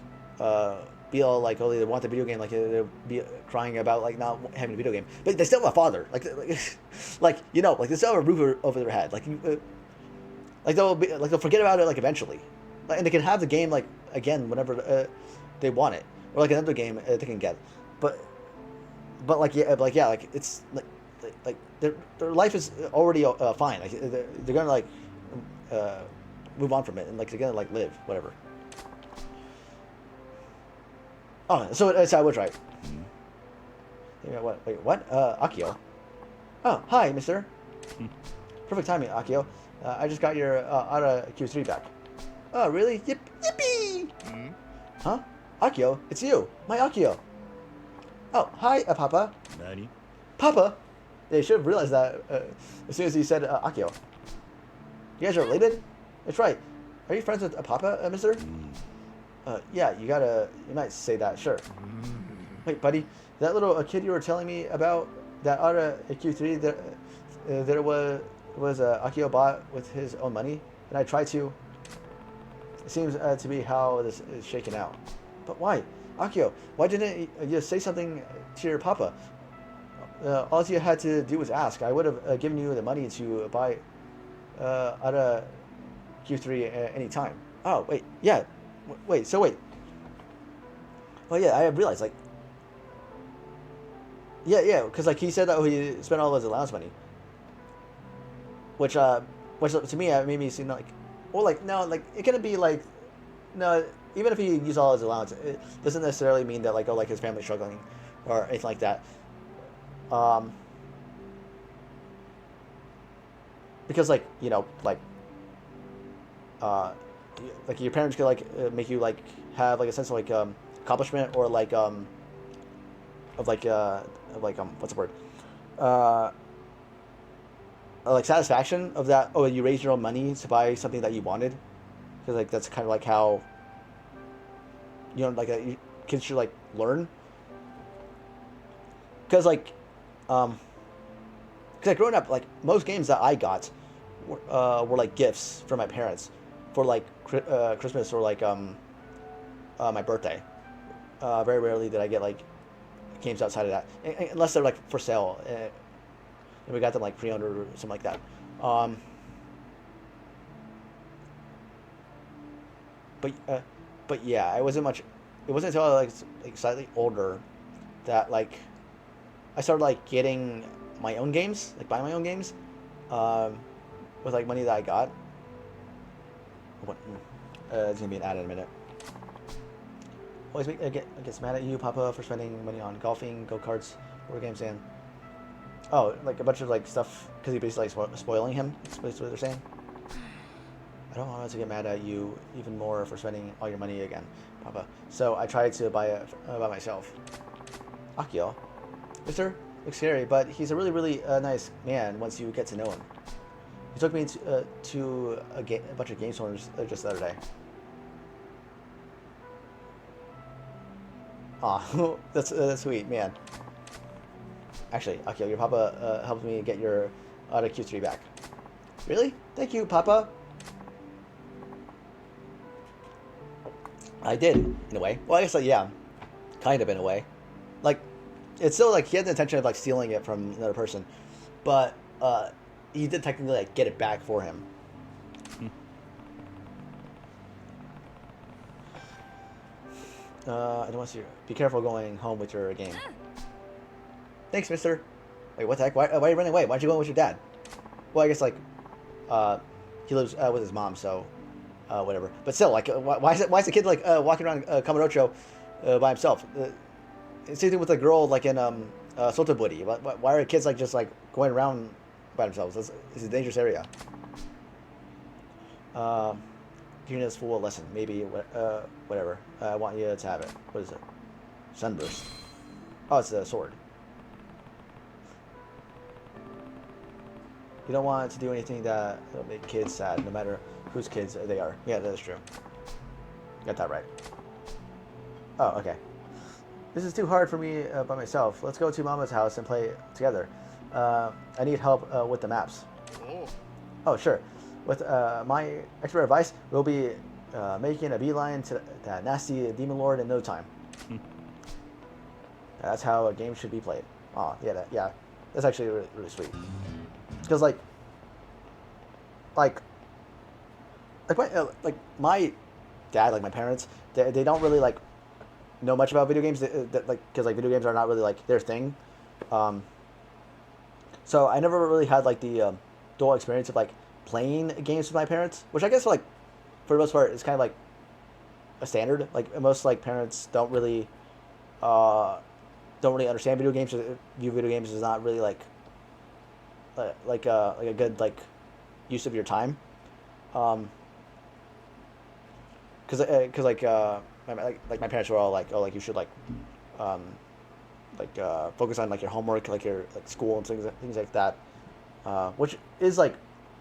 be all like, oh, they want the video game, like they'll be crying about like not having a video game, but they still have a father, like you know, like they still have a roof over their head, like they'll forget about it like eventually, like, and they can have the game like again whenever they want it, or like another game they can get, but like it's like their life is already fine, like they're gonna like move on from it, and like they're gonna like live whatever. Oh, so I was right. Yeah, what? Wait, what? Akio. Oh, hi, mister. Perfect timing, Akio. I just got your ARA Q3 back. Oh, really? Yippee! Huh? Akio, it's you, my Akio. Oh, hi, Papa. Nani? Papa? They should have realized that as soon as he said Akio. You guys are related? That's right. Are you friends with Papa, mister? Yeah, you might say that, sure. Wait, buddy, that little kid you were telling me about, that ARA Q3 that was Akio bought with his own money, and I tried to. It seems to be how this is shaken out. But why? Akio, why didn't you say something to your papa? All you had to do was ask. I would have given you the money to buy ARA Q3 any time. Oh, wait, yeah. Wait. Well, yeah, I realized, like, yeah, because like he said that he spent all his allowance money, which which to me it made me seem like, well, like no, like it couldn't be like, no, even if he used all his allowance, it doesn't necessarily mean that like oh like his family's struggling, or anything like that. Um, because like uh, like your parents could like make you like have like a sense of like accomplishment or like what's the word like satisfaction of that. Oh, you raised your own money to buy something that you wanted, because like that's kind of like how like kids should like learn. Because like because growing up, like most games that I got were like gifts from my parents for like Christmas or like my birthday. Very rarely did I get like games outside of that, unless they're like for sale. And we got them like pre-owned or something like that. But yeah, it wasn't much. It wasn't until I was like slightly older that like I started like getting my own games, like buying my own games, with like money that I got. It's gonna be an ad in a minute. Always gets mad at you, Papa, for spending money on golfing, go-karts, board games, and like a bunch of like stuff because he basically like spoiling him. That's basically what they're saying. I don't want to get mad at you even more for spending all your money again, Papa. So I tried to buy it by myself. Akio, Mister, looks scary, but he's a really, really nice man once you get to know him. He took me to a bunch of game stores just the other day. Aw, that's sweet, man. Actually, Akio, your Papa helped me get your Auto Q3 back. Really? Thank you, Papa. I did, in a way. Well, I guess, like, yeah. Kind of, in a way. Like, it's still, like, he had the intention of, like, stealing it from another person. But, he did technically, like, get it back for him. I don't want to see you. Be careful going home with your game. Thanks, mister. Wait, what the heck? Why are you running away? Why'd you go with your dad? Well, I guess, like, he lives with his mom, so... whatever. But still, like, why is the kid like walking around Kamurocho by himself? Same thing with the girl like in Sotoburi. Why are kids like just like going around by themselves? It's a dangerous area. Giving us full lesson, maybe whatever. I want you to have it. What is it? Sunburst. Oh, it's a sword. You don't want to do anything that will make kids sad, no matter whose kids they are. Yeah, that is true. Got that right. Oh, okay. This is too hard for me by myself. Let's go to Mama's house and play together. I need help with the maps. Oh, sure. With my expert advice, we'll be making a beeline to that nasty demon lord in no time. That's how a game should be played. Oh, yeah, yeah. That's actually really, really sweet. Because like my dad, like my parents, they don't really like know much about video games. Because like video games are not really like their thing. So I never really had like the dual experience of like playing games with my parents, which I guess like for the most part is kind of like a standard. Like most like parents don't really understand video games. View video games is not really like a good like use of your time. Because my parents were all like, oh, like you should focus on like your homework, like your like school and things like that, which is like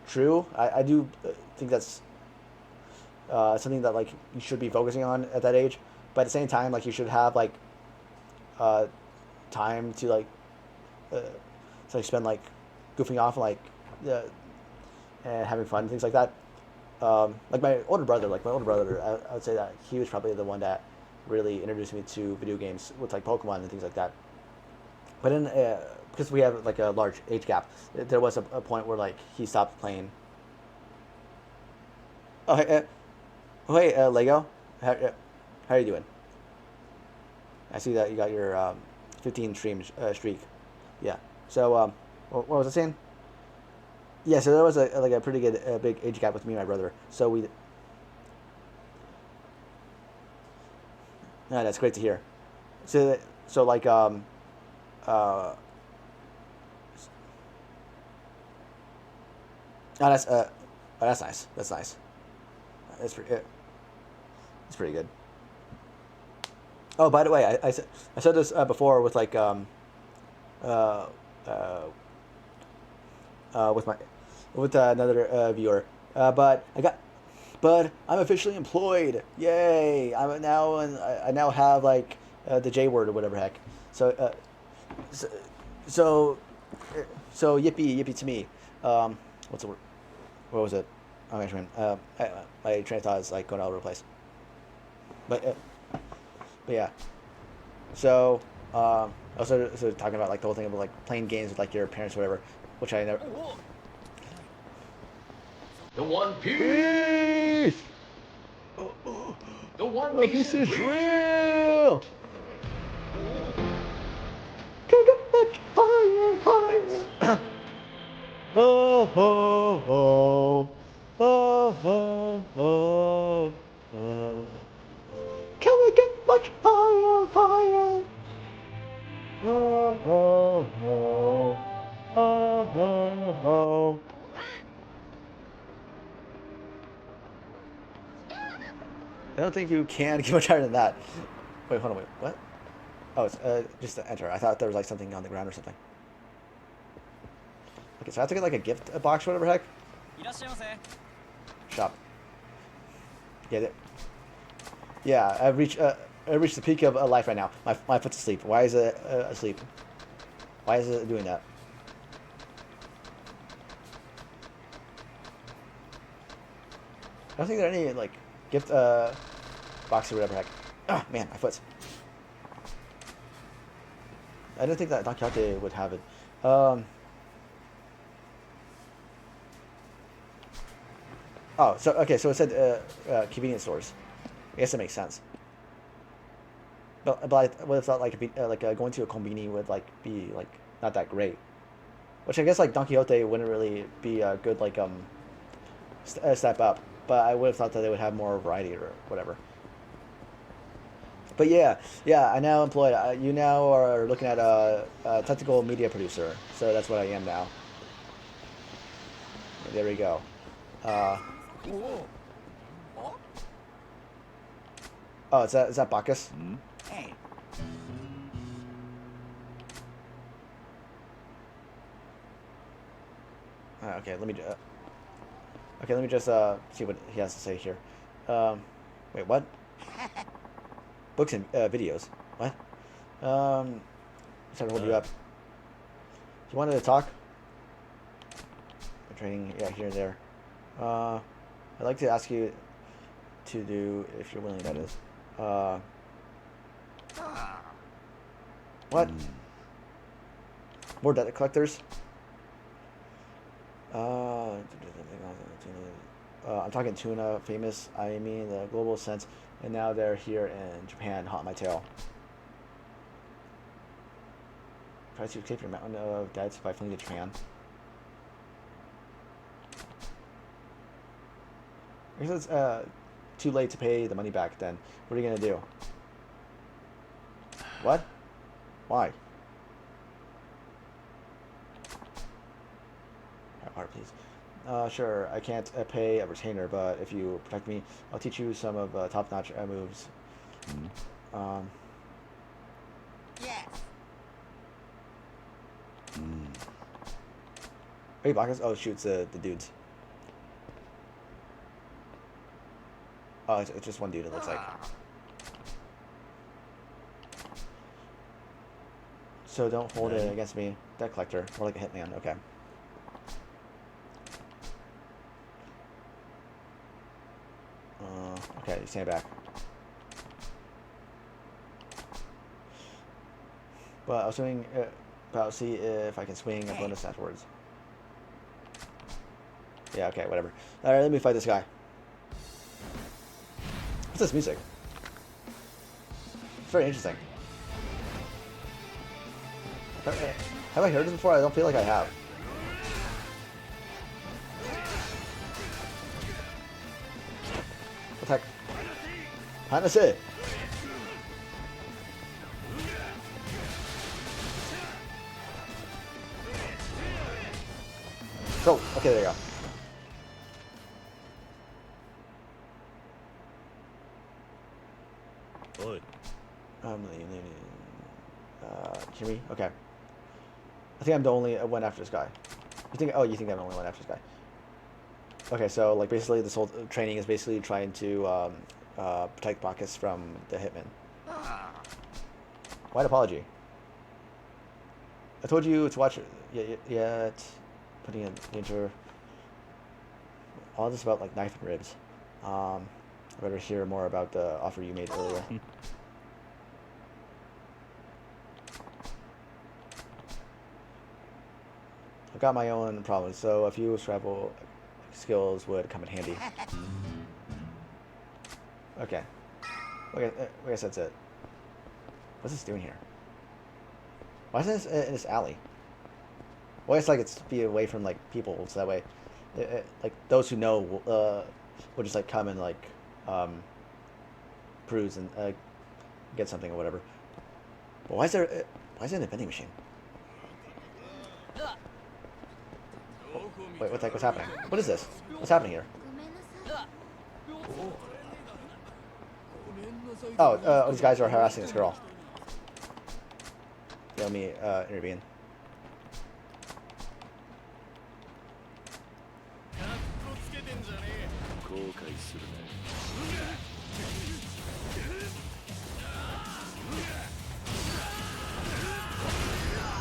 true. I do think that's something that like you should be focusing on at that age, but at the same time, like you should have like time to like spend like goofing off and having fun and things like that. Like my older brother, I would say that he was probably the one that really introduced me to video games with like Pokemon and things like that. But then, because we have like a large age gap, there was a point where like he stopped playing. Oh hey, Lego, how are you doing? I see that you got your 15 stream streak. Yeah. So what was I saying? Yeah, so there was a pretty good big age gap with me and my brother. So we. Yeah, that's great to hear. So like uh, oh, that's nice. That's nice. It's pretty good. Oh, by the way, I said this before with like uh, uh, with my with another viewer, but I'm officially employed. Yay! I now have like the J word or whatever heck. So so so, so yippee to me. What's the word? What was it? Oh, my train of thought is like going all over the place. But but yeah. So also so talking about like the whole thing of like playing games with like your parents or whatever, which I never. The One Piece! Peace. The One Oh, Piece this is is real! real. Fire. Oh, oh, oh. Oh, oh, oh, oh. Can we get much higher, higher? Oh, oh, oh. Oh, oh, oh. I don't think you can get much higher than that. Wait, hold on, wait. What? Oh, it's just to enter. I thought there was like something on the ground or something. Okay, so I have to get like a gift box or whatever heck. Shop. Get it? Yeah, I've reached the peak of life right now. My foot's asleep. Why is it asleep? Why is it doing that? I don't think there are any like gift box or whatever heck. Oh man, my foot. I didn't think that Don Quixote would have it. Oh, so okay, so it said convenience stores. I guess that makes sense. But I would have thought like going to a combini would like be like not that great. Which I guess like Don Quixote wouldn't really be a good like step up. But I would have thought that they would have more variety or whatever. But yeah, I now employed. You now are looking at a technical media producer, so that's what I am now. There we go. Oh, is that Bacchus? Okay, let me just see what he has to say here. Wait, what? Books and videos. What? Sorry to hold you up. You wanted to talk? Training, yeah, here and there. I'd like to ask you to do, if you're willing, that is. What? More debt collectors? I'm talking tuna, famous, I mean, the global sense, and now they're here in Japan, hot on my tail. Try to escape your mountain of debts by fleeing to Japan. I guess it's too late to pay the money back then. What are you gonna do? What? Why? Have heart, please. Sure, I can't pay a retainer, but if you protect me, I'll teach you some of top-notch moves. Yes. Hey, Bacchus? Oh, shoots the dudes. Oh, it's just one dude, it looks like. So don't hold it against me. Debt collector. More like a hitman. Okay. Okay, stand back. But I'll swing. But I'll see if I can swing a bonus afterwards. Yeah. Okay. Whatever. All right. Let me fight this guy. What's this music? It's very interesting. Have I heard this before? I don't feel like I have. Hanase! So, okay, there you go. Oi. Hear me? Okay. I think I'm the only one after this guy. You think? Oh, you think I'm the only one after this guy? Okay, so like basically this whole training is basically trying to protect Bacchus from the hitman. White apology. I told you to watch it. Yeah, putting in danger. All this about like knife and ribs. I'd rather hear more about the offer you made earlier. I've got my own problems, so a few travel skills would come in handy. Okay. Okay, I guess that's it. What's this doing here? Why is this in this alley? Well, it's like it's to be away from like people, so that way, like those who know will just like come and like peruse and get something or whatever. But why is there a vending machine? Wait, what the heck was happening? What is this? What's happening here? Oh, these guys are harassing this girl. Yeah, let me intervene.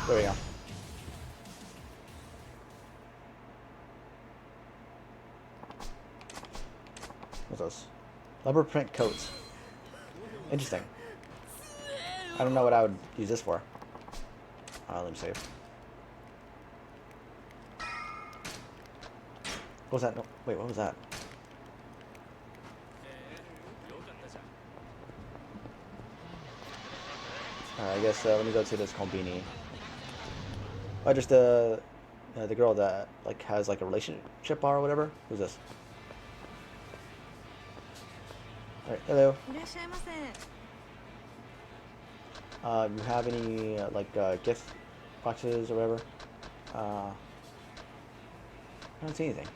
There we go. What's those? Leopard print coats. Interesting. I don't know what I would use this for. Let me save. What was that? No, wait, what was that? Alright, I guess let me go to this Combini. Oh, just the girl that like has like a relationship bar or whatever. Who's this? Alright, hello. You have any like gift boxes or whatever? I don't see anything.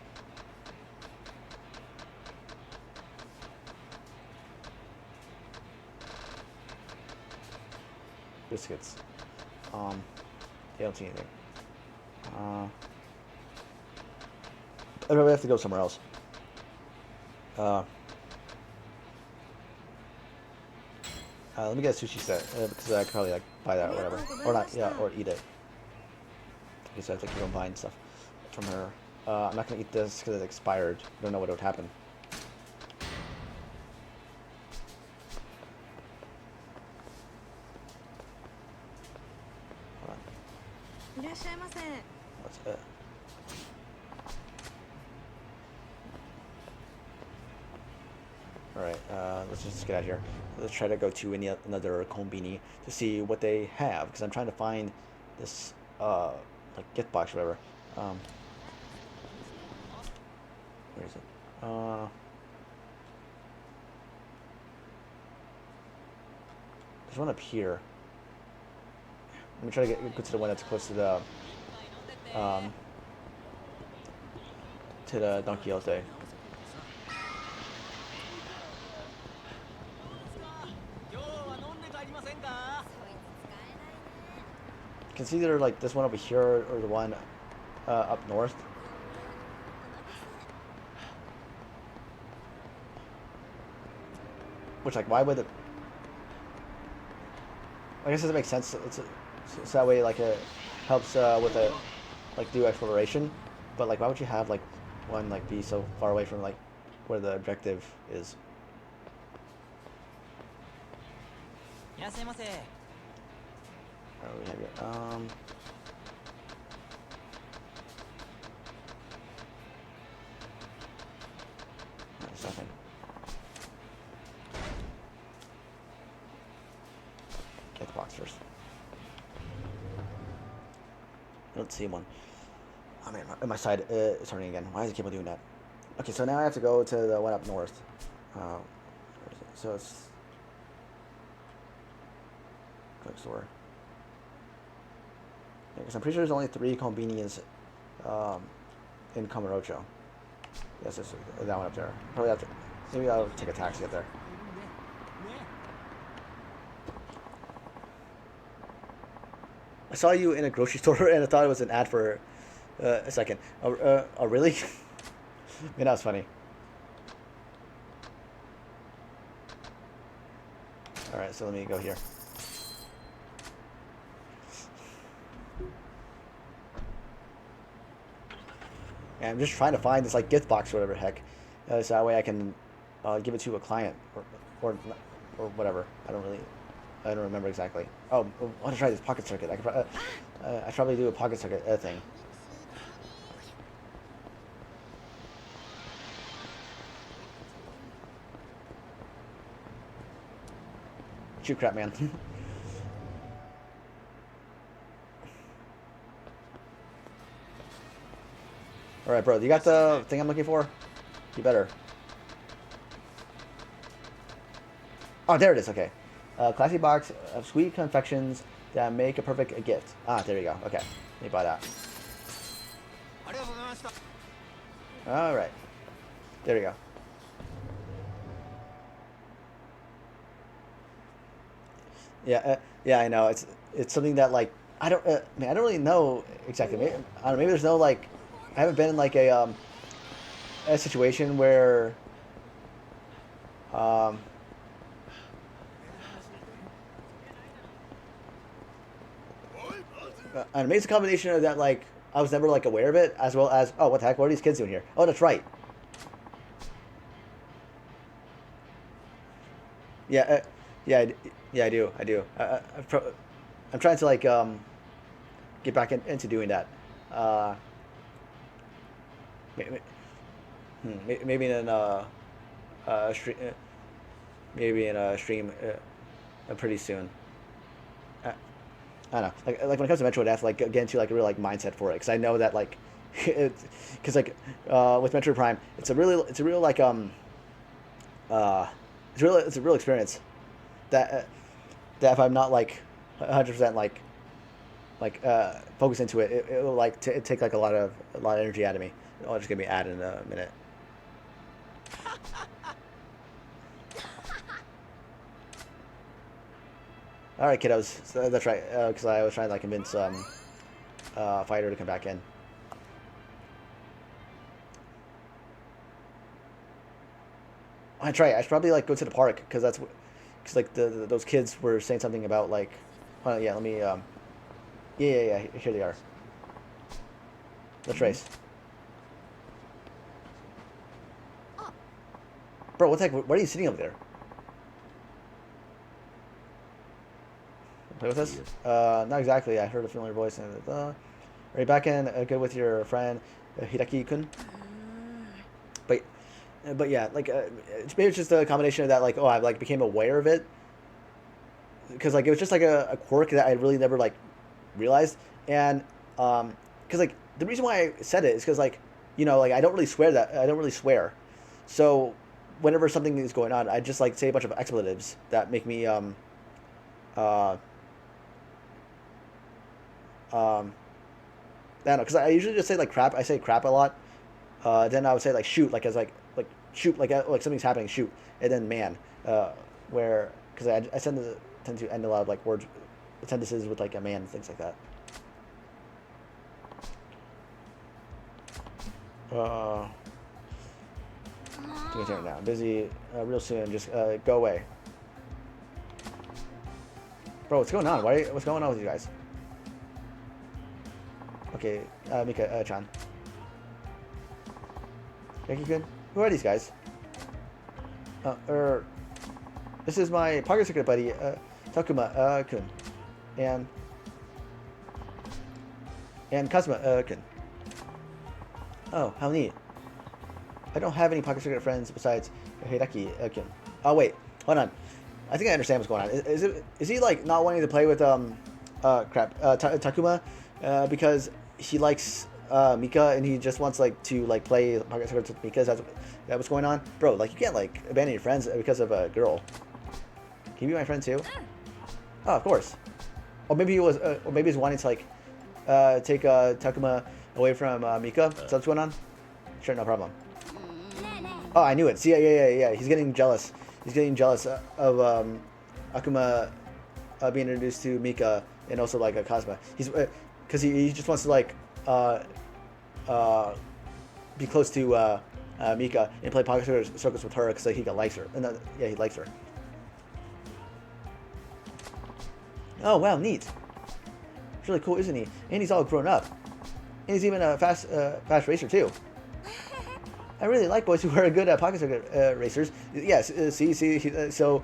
Biscuits. Yeah, I don't see anything. I probably have to go somewhere else. Let me get a sushi set because I could probably like buy that or whatever, or not, yeah, or eat it. Because I have to keep on buying stuff from her. I'm not gonna eat this because it's expired. I don't know what would happen. Hold on. What's it? Alright, let's just get out of here. Let's try to go to another Combini to see what they have, because I'm trying to find this, like, gift box or whatever. Where is it? There's one up here. Let me try to go to the one that's close to the Don Quixote. You can see either like this one over here or the one up north. Which, like, why would it? I guess it doesn't make sense. So that way, like, it helps with it, like, do exploration. But like, why would you have like one like be so far away from like where the objective is? Oh, we have it. There's nothing. Get the box first. I don't see one. Oh man, my side is turning again. Why does it keep on doing that? Okay, so now I have to go to the one up north. Where is it? So it's cook store. Yeah, because I'm pretty sure there's only 3 convenience in Kamurocho. Yes, it's that one up there. Probably have to. Maybe I'll take a taxi up there. I saw you in a grocery store and I thought it was an ad for a second. Oh really? Man, that was funny. Alright, so let me go here. And I'm just trying to find this like gift box or whatever the heck. So that way I can give it to a client or whatever. I don't remember exactly. Oh, I want to try this pocket circuit. I could I probably do a pocket circuit thing. Shoot crap, man. Alright, bro, you got the thing I'm looking for? You better. Oh, there it is, okay. Classy box of sweet confections that make a perfect gift. Ah, there you go. Okay, let me buy that. Alright. There we go. Yeah, yeah, I know. It's something that like I don't, man, I don't really know exactly. Maybe, I don't know. Maybe there's no like, I haven't been in like a situation where, and maybe it's a combination of that like I was never like aware of it, as well as oh what the heck, what are these kids doing here? Oh, that's right. Yeah, yeah, I do. I'm trying to like get back into doing that. Maybe, maybe in a stream, maybe in a stream pretty soon. I don't know. Like when it comes to Metroid, I have to like get into like a real like mindset for it because I know that like, because like with Metroid Prime, it's a real like it's a real experience that if I'm not like 100% like focus into it, it will like take like a lot of energy out of me. I'll just get me ad in a minute. All right, kiddos. So that's right. Because I was trying to like convince Fighter to come back in. That's right. I should probably like go to the park because like those kids were saying something about like, yeah. Let me yeah. Here they are. Let's race. Bro, what the heck? Why are you sitting over there? Play with us? Not exactly. I heard a familiar voice. And are you back in good with your friend Hiraki-kun? But yeah, like maybe it's just a combination of that. Like, oh, I like became aware of it because like it was just like a quirk that I really never like realized, and because like the reason why I said it is because like like I don't really swear, so whenever something is going on, I just like say a bunch of expletives that make me I don't know, because I usually just say like crap. I say crap a lot. Then I would say like shoot, like as like shoot, like something's happening, shoot, and then man, where because I tend to end a lot of like words, sentences with like a man, things like that. Give me a turn now. I'm busy. Real soon. Just go away, bro. What's going on? What's going on with you guys? Okay, Mika Chan. Thank you, good. Who are these guys? This is my pocket circuit buddy, Takuma kun, and Kazuma kun. Oh, how neat. I don't have any pocket circuit friends besides Hiraki kun. Oh wait, hold on. I think I understand what's going on. Is he like not wanting to play with Takuma because he likes Mika, and he just wants like to like play Pocket Circuits with Mika. Is that what's going on, bro? Like you can't like abandon your friends because of a girl. Can you be my friend too? Oh, of course. Or maybe he was, or maybe he's wanting to like take Takuma away from Mika. Is that what's going on? Sure, no problem. Oh, I knew it. See, yeah. He's getting jealous. He's getting jealous of Akuma being introduced to Mika and also like Kazuma. He's because he just wants to like be close to Mika and play Pocket Circuits with her because like, he likes her. And yeah, he likes her. Oh wow, neat. It's really cool, isn't he? And he's all grown up. And he's even a fast racer too. I really like boys who are good at pocket circuit racers. Yes, so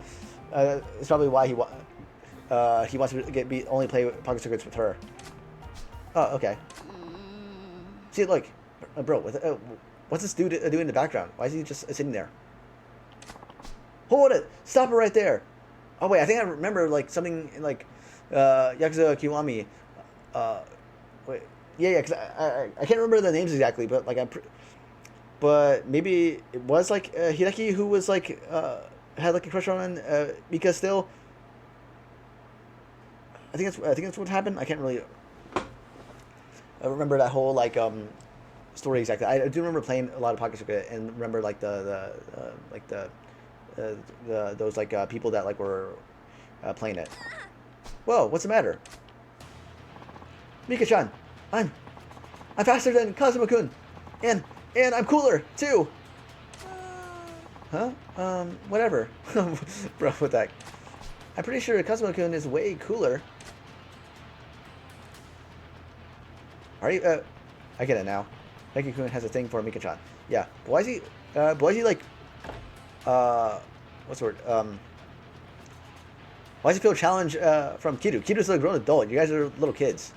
it's probably why he wants to only play pocket circuits with her. Oh, okay. See, look, bro, what's this dude doing in the background? Why is he just sitting there? Hold it! Stop it right there! Oh wait, I think I remember like something like Yakuza Kiwami. Wait, yeah, because I can't remember the names exactly, but like but maybe it was like Hideki who was like had like a crush on Mika still. I think that's what happened. I can't really remember that whole like story exactly. I do remember playing a lot of Pocket Circuit and remember like the those like people that like were playing it. Whoa, what's the matter? Mika-chan, I'm faster than Kazuma-kun, and I'm cooler too. Huh? Whatever. Bro, what the heck? I'm pretty sure Kazuma-kun is way cooler. Are you? I get it now. Heki-kun has a thing for Mika-chan. Yeah. But why is he like? What's the word? Why does he feel challenged from Kiru? Kiru's a grown adult. You guys are little kids.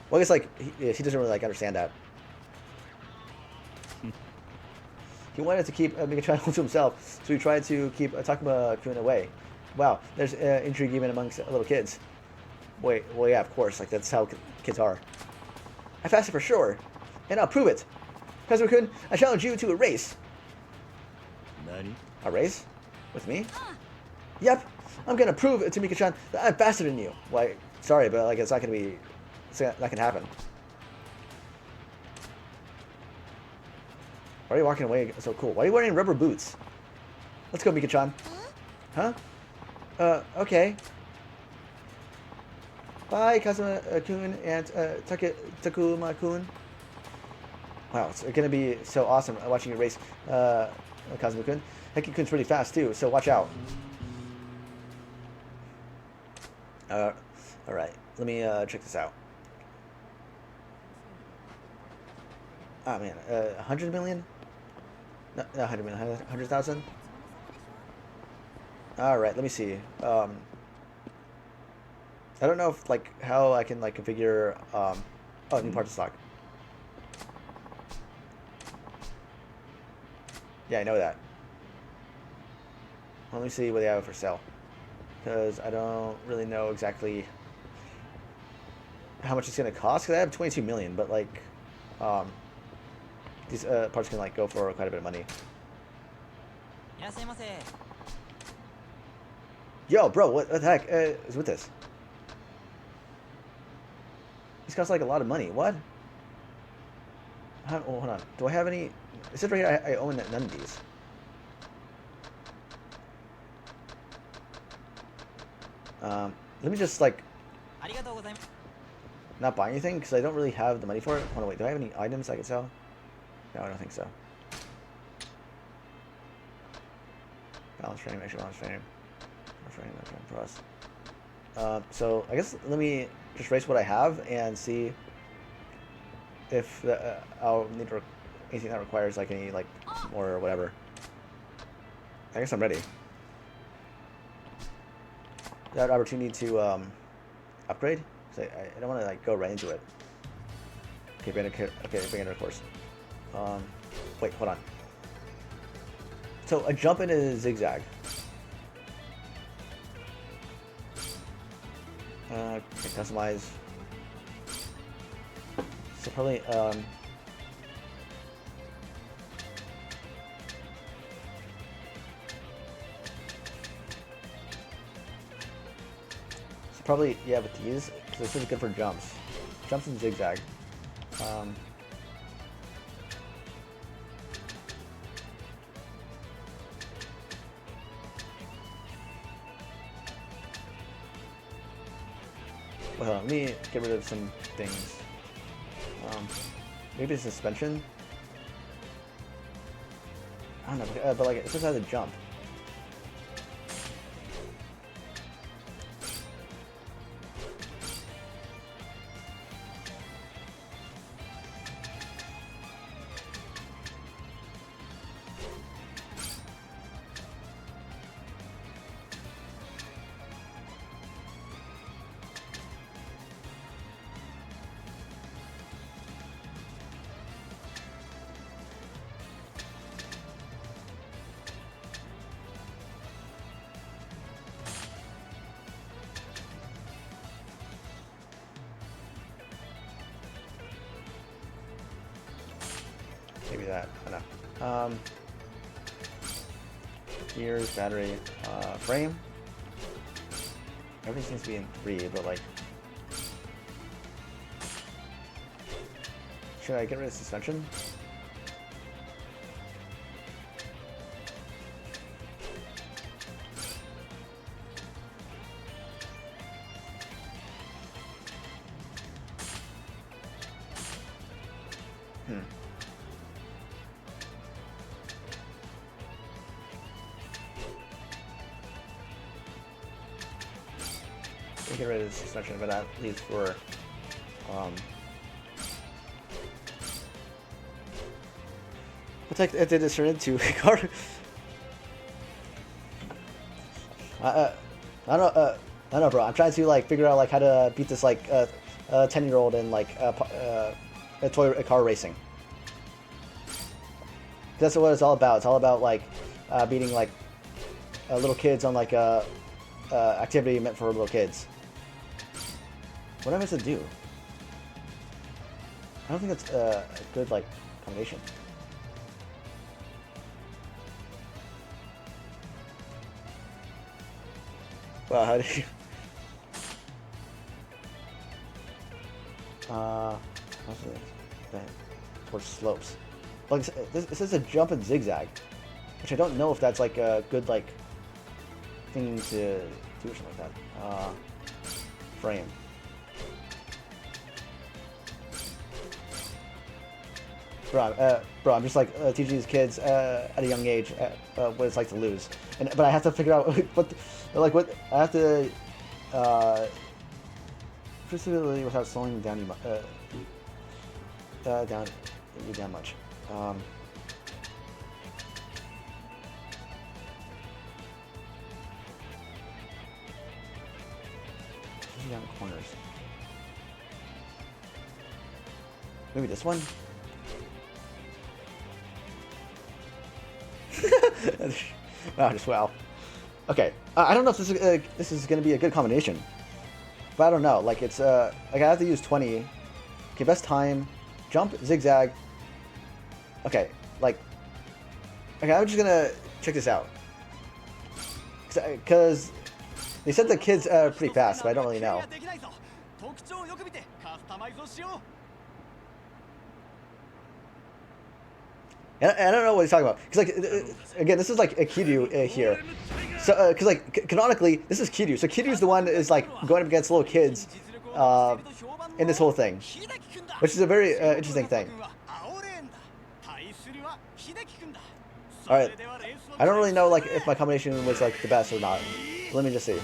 Well, I guess like he doesn't really like understand that. He wanted to keep Mika-chan to himself, so he tried to keep Takuma-kun away. Wow, there's intrigue even amongst little kids. Wait, well yeah, of course, like that's how kids are. I fasted for sure, and I'll prove it. Kazuma-kun, I challenge you to a race. Nani? A race? With me? Yep, I'm gonna prove to Mika-chan that I'm faster than you. Why, sorry, but like it's not gonna happen. Why are you walking away so cool? Why are you wearing rubber boots? Let's go, Mika-chan. Huh? Okay. Bye, Kazuma-kun and Takuma-kun. Wow, it's gonna be so awesome watching you race, Kazuma-kun. Heki-kun's pretty fast too, so watch out. Alright, let me check this out. Oh man, 100 million? No, 100 million, 100,000? Alright, let me see. I don't know if, like, how I can, like, configure, oh, new parts of stock. Yeah, I know that. Let me see what they have for sale. Because I don't really know exactly how much it's going to cost. Because I have 22 million, but, like, these parts can, like, go for quite a bit of money. Yo, bro, what the heck is with this? These cost like a lot of money. What? Oh, hold on. Do I have any? It says right here I own none of these. Let me just like not buy anything because I don't really have the money for it. Hold on, wait. Do I have any items I can sell? No, I don't think so. Balance frame, extra balance frame. For us. So I guess let me just race what I have and see if I'll need anything that requires like any like more or whatever. I guess I'm ready. That opportunity to upgrade. So I don't want to like go right into it. Okay, beginner course. Wait, hold on. So a jump in a zigzag. Okay, customize So probably probably, yeah, with these, because this is good for jumps. Jumps and zigzag. Well, let me get rid of some things. Maybe suspension? I don't know, but like, it just has a jump. Maybe that, I don't know. Gears, battery, frame. Everything seems to be in 3, but like... Should I get rid of suspension? Get rid of the suspension, but at least for what the heck did this turn into? Car. I don't know, bro. I'm trying to like figure out like how to beat this like 10-year-old in like a car racing. That's what it's all about. It's all about like beating like little kids on like a activity meant for little kids. What am I supposed to do? I don't think that's a good like combination. Well, how do you? What's it? Towards slopes. Like this is a jump and zigzag, which I don't know if that's like a good like thing to do or something like that. Frame. Bro, I'm just like teaching these kids at a young age what it's like to lose, but I have to figure out what I have to specifically without slowing down you down much. Down corners. Maybe this one. Wow, just wow. Okay, I don't know if this is going to be a good combination, but I don't know. Like it's like I have to use 20. Okay, best time, jump, zigzag. Okay, like okay, I'm just gonna check this out because they said the kids are pretty fast, but I don't really know. And I don't know what he's talking about. Because, like, again, this is, like, a Kiryu here. So, because, like, canonically, this is Kiryu. So, Kiryu's the one that is, like, going up against little kids in this whole thing. Which is a very interesting thing. Alright. I don't really know, like, if my combination was, like, the best or not. Let me just see.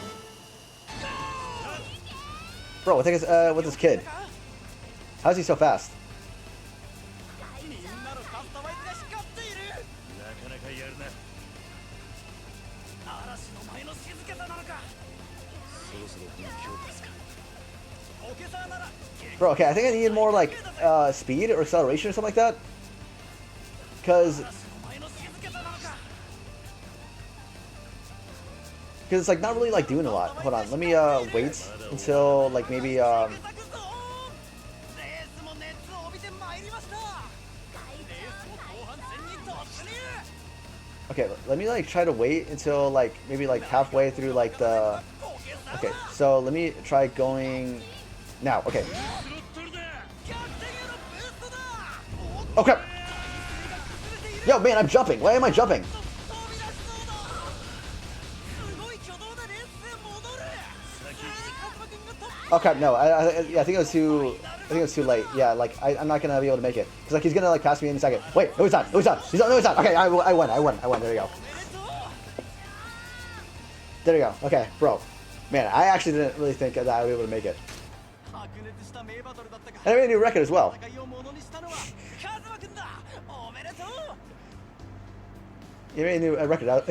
Bro, what the heck is with this kid? How is he so fast? Bro, okay, I think I need more, like, speed or acceleration or something like that. Because it's, like, not really, like, doing a lot. Hold on, let me, wait until, like, maybe, Okay, let me like try to wait until like maybe like halfway through like the. Okay, so let me try going now. Okay. Okay. Yo, man, I'm jumping. Why am I jumping? Okay, no, yeah, I think it was too. I think it was too late. Yeah, like I'm not gonna be able to make it because like he's gonna like pass me in a second. Wait, no, he's not. No, he's not. He's not. No, he's not. Okay, I won. I won. I won. There you go. There you go. Okay, bro. Man, I actually didn't really think that I would be able to make it. And I made a new record as well. You made a new record out.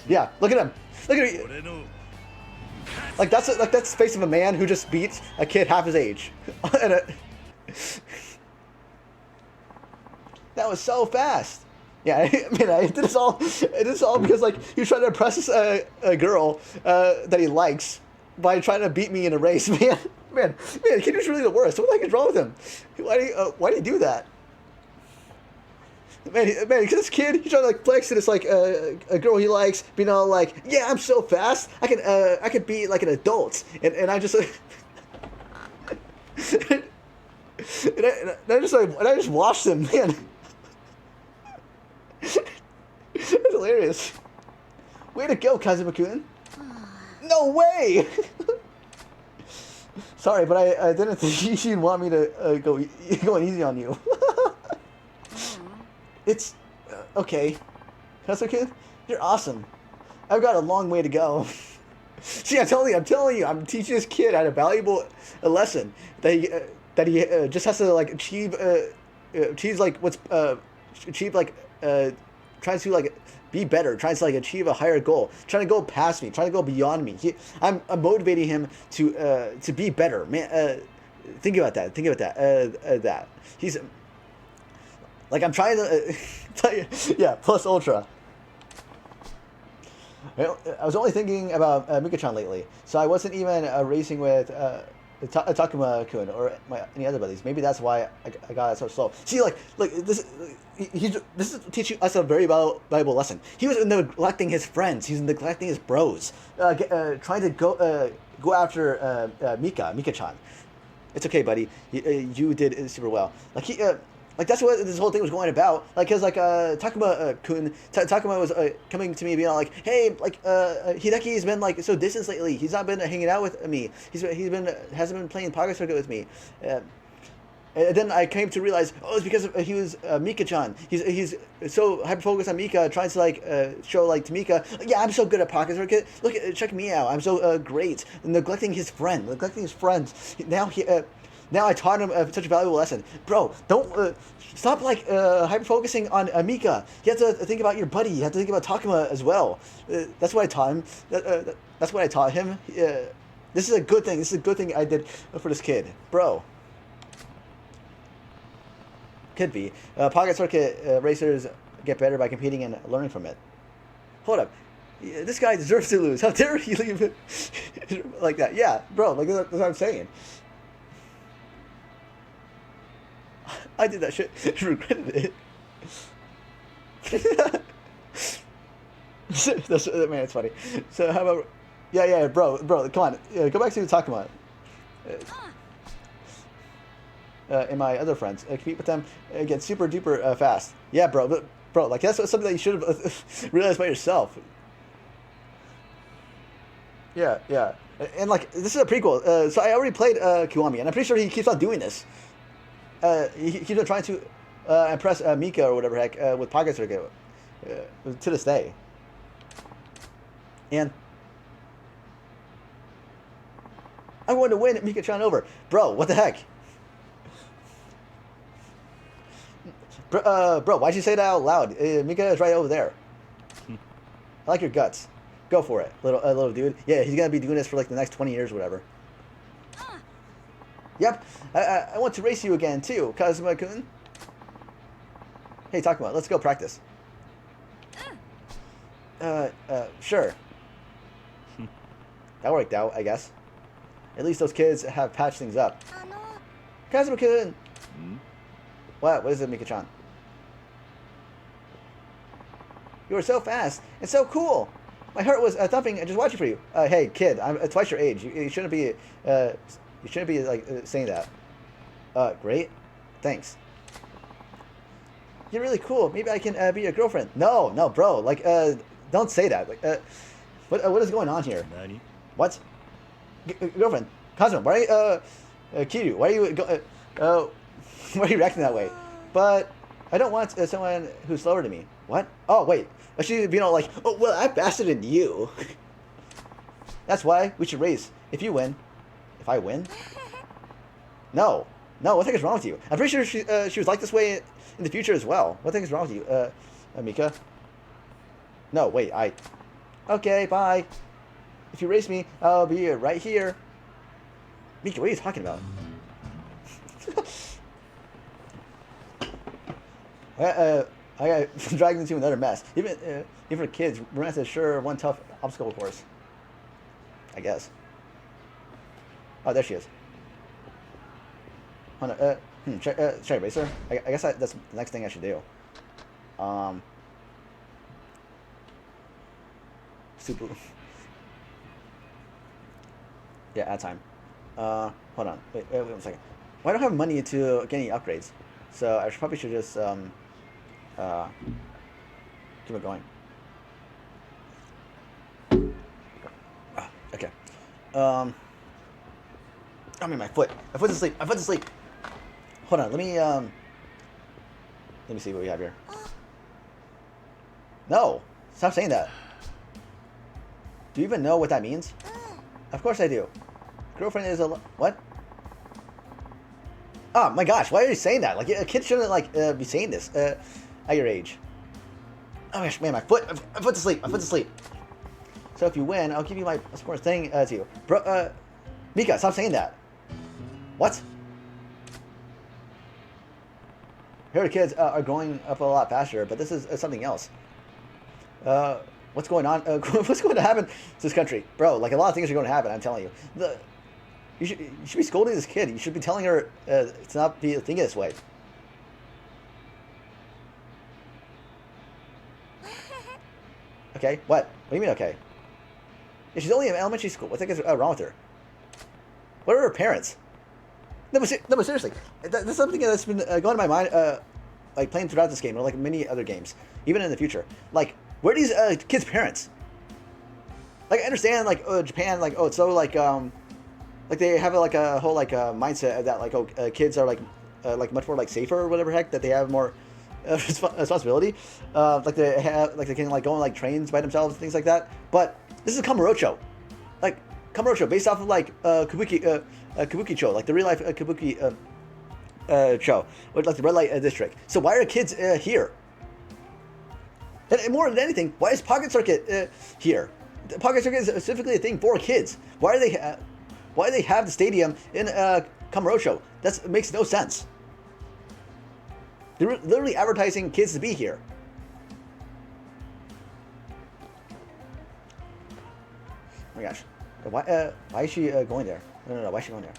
Yeah, look at him. Look at me. Like that's the face of a man who just beats a kid half his age. That was so fast. Yeah, I mean, I did this all. I did this all because like he was trying to impress a girl that he likes by trying to beat me in a race. Man, the kid was really the worst. What the heck is wrong with him? Why do you do that? Man, because this kid, he's trying to like flex, and it's like a girl he likes, being all like, "Yeah, I'm so fast. I can be like an adult," and I just, and I just watched him, man. That's hilarious. Way to go, Kazuma-kun. No way. Sorry, but I didn't think you'd want me to going easy on you. It's okay. Kazuma-kun, you're awesome. I've got a long way to go. See, I'm telling you, I'm teaching this kid a valuable lesson that he just has to like achieve like what's achieve like trying to like be better, trying to like achieve a higher goal, trying to go past me, trying to go beyond me. I'm motivating him to be better, man. Think about that. Think about that. That he's like I'm trying to yeah, plus ultra. I was only thinking about Mika-chan lately, so I wasn't even racing with Takuma-kun or any other buddies. Maybe that's why I got so slow. See, like this is teaching us a very valuable lesson. He was neglecting his friends. He's neglecting his bros. Trying to go after Mika-chan. It's okay, buddy. You did super well. Like that's what this whole thing was going about. Like, cause like Takuma-kun, Takuma was coming to me being like, hey, like Hideki's been like so distant lately. He's not been hanging out with me. Hasn't been playing Pocket Circuit with me. And then I came to realize, oh, it's because he was Mika-chan. He's so hyper focused on Mika, trying to like show like to Mika, yeah, I'm so good at Pocket Circuit. Look, check me out. I'm so great. And neglecting his friends. Now I taught him such a valuable lesson. Bro, don't stop like hyper focusing on Mika. You have to think about your buddy. You have to think about Takuma as well. That's what I taught him. That's what I taught him. This is a good thing. This is a good thing I did for this kid, bro. Could be. Pocket Circuit racers get better by competing and learning from it. Hold up. This guy deserves to lose. How dare he leave it like that? Yeah, bro. Like that's what I'm saying. I did that shit. Regretted it. Man, it's funny. So how about? Yeah, bro, come on, go back to Takuma. And my other friends, compete with them, get super duper fast. Yeah, bro, like that's something that you should have realized by yourself. Yeah, and like this is a prequel. So I already played Kiwami, and I'm pretty sure he keeps on doing this. He keeps on trying to impress Mika or whatever heck with Pocket Circuit to this day. And I want to win Mika-chan over. Bro, what the heck? Bro, why'd you say that out loud? Mika is right over there. I like your guts. Go for it, little dude. Yeah, he's gonna be doing this for like the next 20 years or whatever. Yep, I want to race you again too, Kazuma-kun. Hey, Takuma, let's go practice. Sure. That worked out, I guess. At least those kids have patched things up. Kazuma-kun! What is it, Mika-chan? You were so fast and so cool. My heart was thumping just watching for you. Hey, kid, I'm twice your age. You shouldn't be like saying that. Great. Thanks. You're really cool. Maybe I can be your girlfriend. No, bro. Like, don't say that. Like, what is going on here? Nani? What? Girlfriend, Cosmo. Why are you, Kiryu? Why are you why are you reacting that way? But I don't want someone who's slower than me. What? Oh wait. She's being all like, oh well, I'm faster than you. That's why we should race. If you win, if I win. No. What the heck is wrong with you? I'm pretty sure she was like this way in the future as well. What the heck is wrong with you, Mika? No, wait, Okay, bye. If you race me, I'll be right here. Mika, what are you talking about? I got dragged into another mess. Even for kids, romance is sure one tough obstacle course. I guess. Oh, there she is. Hold on, should I race her? I guess that's the next thing I should do. Super. Yeah, add time. Hold on. Wait 1 second. Well, I don't have money to get any upgrades, so I probably should just keep it going. Okay. I mean, my foot's asleep. My foot's asleep. Hold on. Let me see what we have here. No, stop saying that. Do you even know what that means? Of course I do. Girlfriend is a what? Oh my gosh! Why are you saying that? Like, a kid shouldn't like be saying this at your age. Oh gosh, man, my foot's asleep. My foot's asleep. So if you win, I'll give you my support thing to you, bro. Mika, stop saying that. What? Here the kids are growing up a lot faster, but this is something else. What's going on? What's going to happen to this country, bro? Like, a lot of things are going to happen. I'm telling you. You should be scolding this kid. You should be telling her to not be thinking this way. Okay, what? What do you mean, okay? Yeah, she's only in elementary school. What the heck is wrong with her? What are her parents? No, but seriously, that's something that's been going in my mind, like playing throughout this game, or like many other games, even in the future. Like, where are these kids' parents? Like, I understand, like, Japan, like, oh, it's so like they have like a whole like mindset that like, kids are like much more like safer or whatever heck, that they have more responsibility. Like they can like go on like trains by themselves and things like that. But this is Kamurocho, like Kamurocho, based off of like Kabuki-cho, like the real life Kabuki show, or like the red light district. So why are kids here? And more than anything, why is Pocket Circuit here? The Pocket Circuit is specifically a thing for kids. Why do they have the stadium in Kamurocho? That makes no sense. They're literally advertising kids to be here. Oh my gosh. Why is she going there? No. Why is she going there?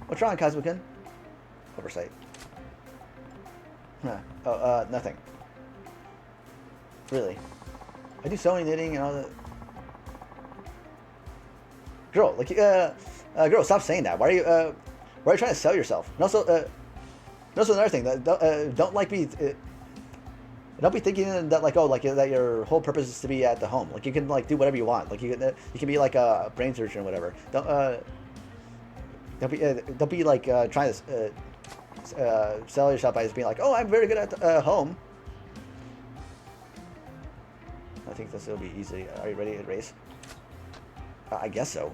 What's wrong, Kazukin? Oversight. Huh. Oh, nothing. Really? I do sewing, knitting, and all that. Girl, like, girl, stop saying that. Why are you trying to sell yourself? And also another thing, don't be thinking that like, oh, like that your whole purpose is to be at the home. Like, you can like do whatever you want. Like, you can be like a brain surgeon or whatever. Don't be like trying to sell yourself by just being like, oh, I'm very good at home. I think this will be easy. Are you ready to race? I guess so.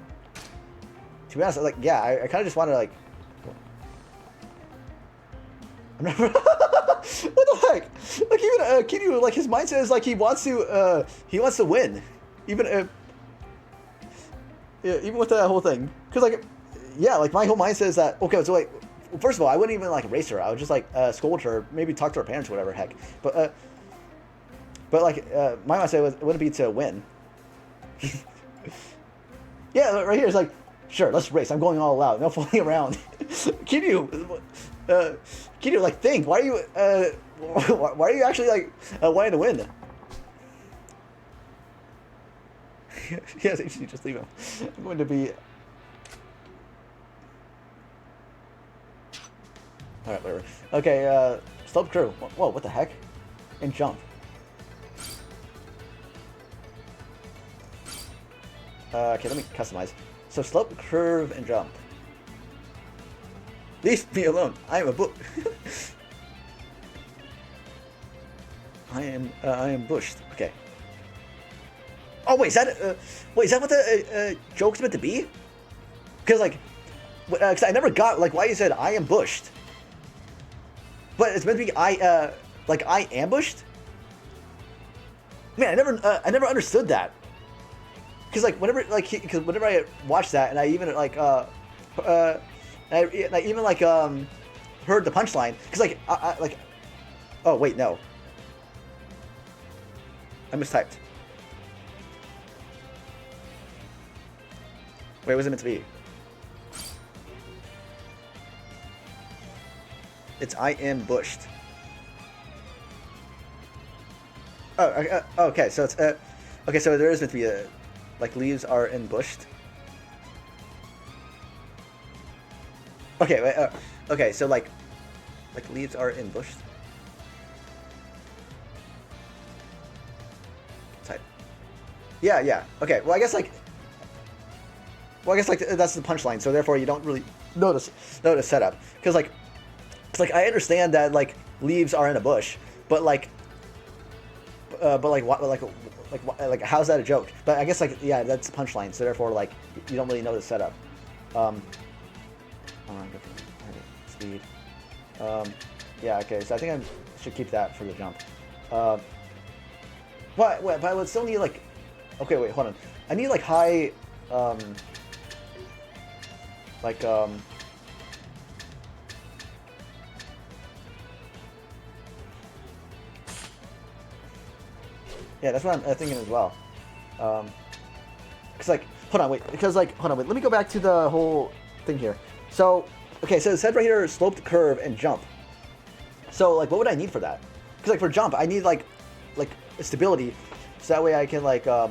To be honest, like, yeah, I kind of just want to like. I'm not. What the heck? Like, even Kiryu, like, his mindset is like he wants to win, even with that whole thing. Cause like, yeah, like my whole mindset is that, okay, so like, first of all, I wouldn't even like race her. I would just like scold her, maybe talk to her parents, or whatever heck. But like, my mindset wouldn't be to win. Yeah, right here it's like, sure, let's race. I'm going all out. No fooling around. Kiryu, like, think. Why are you actually like wanting to win? Yes, you just leave him. I'm going to be. All right, whatever. Okay, slope curve. Whoa, what the heck? And jump. Okay, let me customize. So slope, curve, and jump. Leave me alone. I am a book. I am bushed. Okay. Oh wait, is that what the joke's meant to be? Because like, cause I never got like why you said I am bushed. But it's meant to be I ambushed. Man, I never understood that. Cause like whenever I watched that and I even like I even like heard the punchline. Cause like I like, oh wait no, I mistyped. Wait, what was it meant to be? It's I am bushed. Oh, okay. So it's okay. So there is meant to be a like leaves are embushed. Okay. Wait, okay. So like leaves are embushed. Type. Yeah. Okay. Well, I guess like that's the punchline. So therefore, you don't really notice setup because like. It's like I understand that like leaves are in a bush, but like what like how's that a joke? But I guess like yeah, that's the punchline. So therefore like you don't really know the setup. Speed. Yeah. Okay. So I think I should keep that for the jump. But I would still need like. Okay. Wait. Hold on. I need like high. Yeah, that's what I'm thinking as well. Cause like, hold on, wait. Let me go back to the whole thing here. So, okay, so it said right here, sloped curve and jump. So, like, what would I need for that? Cause like for jump, I need like stability, so that way I can like I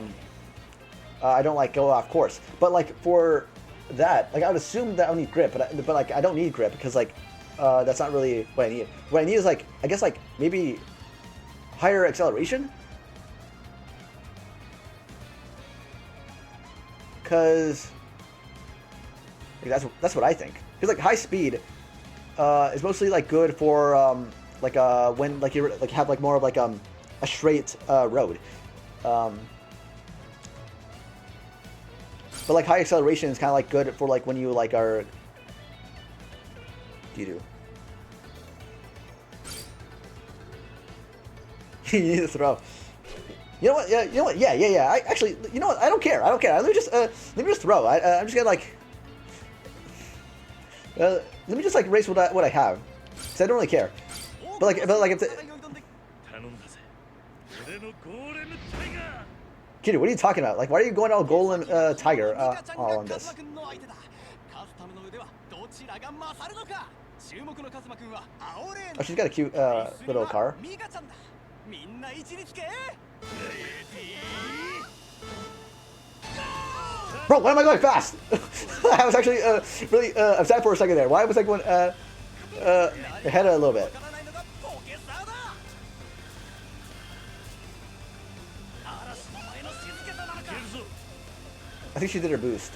don't like go off course. But like for that, like I would assume that I would need grip, but like I don't need grip because like that's not really what I need. What I need is like I guess like maybe higher acceleration. Because that's what I think. Because like high speed is mostly like good for when like you like have like more of like a straight road. But like high acceleration is kind of like good for like when you like are. You need to throw. You know what? Yeah. You know what? Yeah. I actually, you know what? I don't care. Let me just throw. I'm just gonna like. Let me just like erase what I have, because I don't really care. But like if the. Kitty, what are you talking about? Like, why are you going all golem tiger all on this? Oh, she's got a cute little car. Bro, why am I going fast? I was actually really upset for a second there. Why was I going ahead a little bit? I think she did her boost.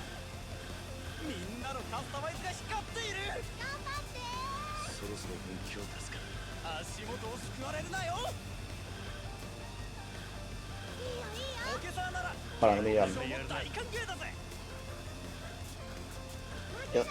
Hold on, let me Yep.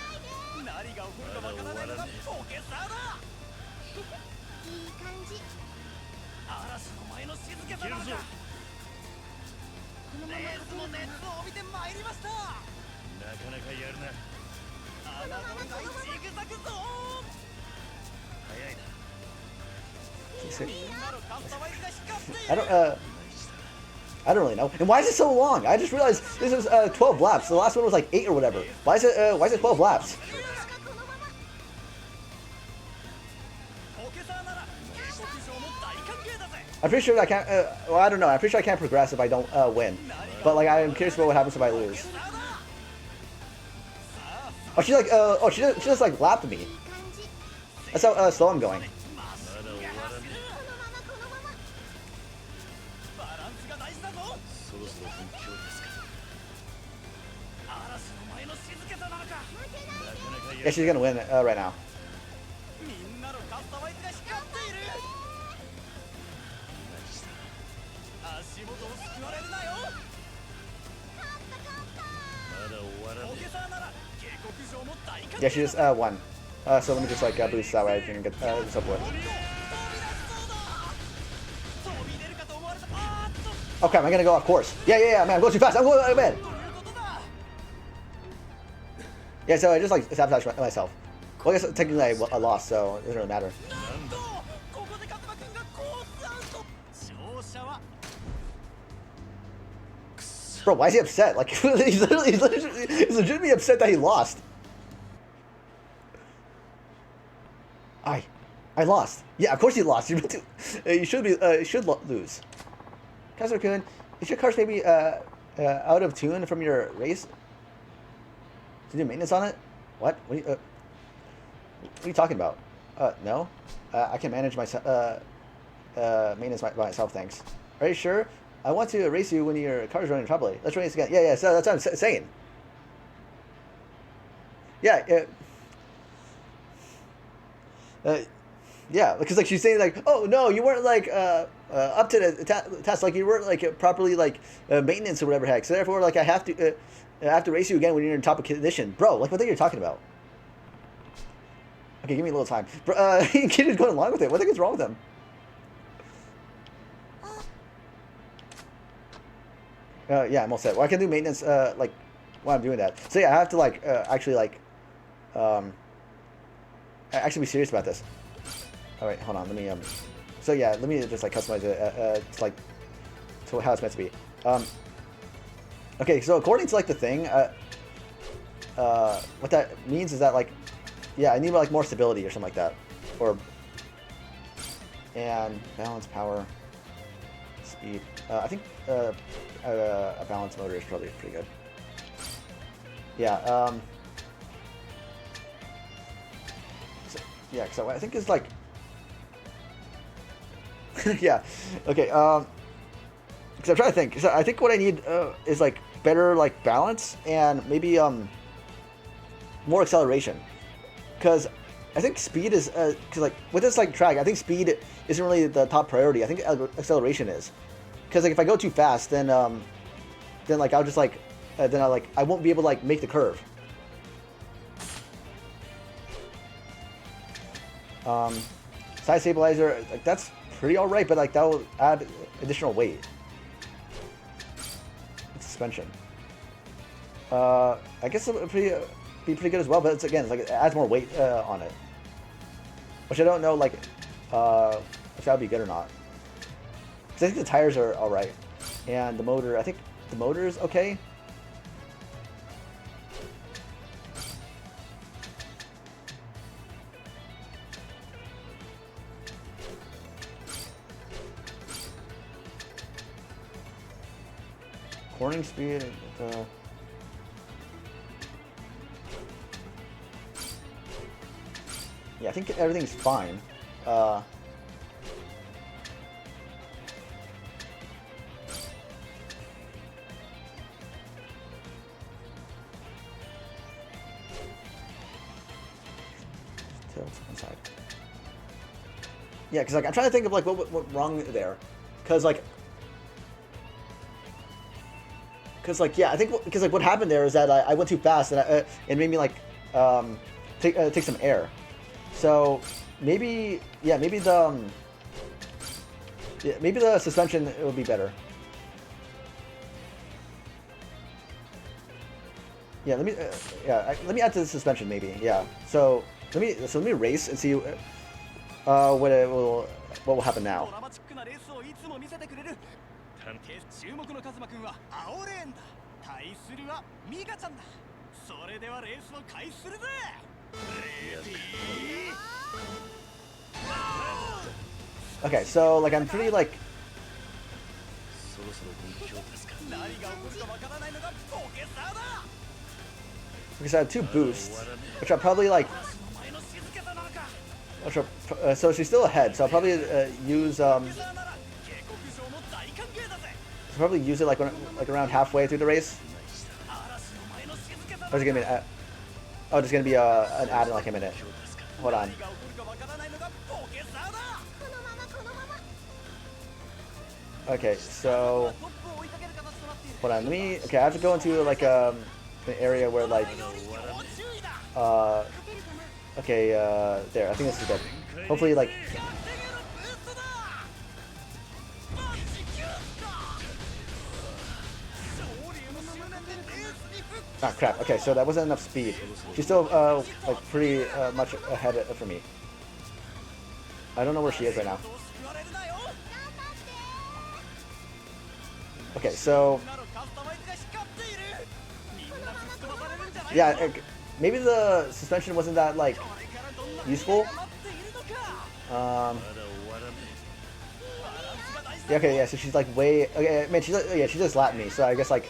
I don't really know. And why is it so long? I just realized this is 12 laps. The last one was like 8 or whatever. Why is it 12 laps? I'm pretty sure I can't. Well, I don't know. I'm pretty sure I can't progress if I don't win. But like I'm curious about what happens if I lose. Oh, she like she just like lapped me. That's how slow I'm going. Yeah, she's gonna win right now. Yeah, she just won. So let me just like boost that way I can get this up with. Okay, am I gonna go off course? Yeah, man, I'm going too fast. I'm going, man. Yeah, so I just like sabotaged myself. Well, I guess technically I lost, so it doesn't really matter. Bro, why is he upset? Like, he's legitimately upset that he lost. I lost. Yeah, of course you lost. You should lose. Kazur-kun, is your car's maybe out of tune from your race? To do maintenance on it? What? What are you talking about? No. I can manage my maintenance by myself, thanks. Are you sure? I want to race you when your car's running properly. Let's race again. Yeah, so that's what I'm saying. Yeah, yeah, because like she's saying like, oh no, you weren't like up to the task, like you weren't like properly like maintenance or whatever heck. So therefore, like I have to race you again when you're in top of condition, bro. Like what are you talking about? Okay, give me a little time. Kid is going along with it. What the heck is wrong with him? Yeah, I'm all set. Well, I can do maintenance like while I'm doing that. So yeah, I have to like actually like actually be serious about this. All right, hold on. Let me So yeah, let me just like customize it to like to how it's meant to be. Okay, so according to like the thing, what that means is that like, yeah, I need like more stability or something like that, or and balance, power, speed. I think a balanced motor is probably pretty good. Yeah. Yeah, so I think it's like, yeah, okay. Because I'm trying to think. So I think what I need is like better like balance and maybe more acceleration. Because I think speed is because like with this like track, I think speed isn't really the top priority. I think acceleration is. Because like if I go too fast, then like I'll just like then I won't be able to like make the curve. Side stabilizer, like that's pretty alright, but like that will add additional weight. Suspension. I guess it'll be pretty good as well, but it's again, it's like it adds more weight on it, which I don't know like if that would be good or not. Because I think the tires are alright, and the motor, I think the motor is okay. Corning speed, yeah, I think everything's fine. Inside. Yeah, because like I'm trying to think of like what wrong there, because like yeah, I think because like what happened there is that I went too fast and it made me like take some air. So maybe maybe the suspension will be better. Yeah, let me add to the suspension maybe. Yeah. So let me race and see what will happen now. Okay, so like I'm pretty like Because I have 2 boosts, which I'll probably like. So she's still ahead, so I'll probably use probably use it like around halfway through the race. Or is it gonna be oh, it's gonna be an ad in like a minute. Hold on. Okay, so hold on. Okay, I have to go into like an area where like okay, there. I think this is good. Hopefully, like. Ah, crap. Okay, so that wasn't enough speed. She's still, like, pretty much ahead for me. I don't know where she is right now. Okay, so. Yeah, maybe the suspension wasn't that, like, useful. Yeah, okay, yeah, so she's like way. Okay, man, she's yeah, she just lapped me, so I guess like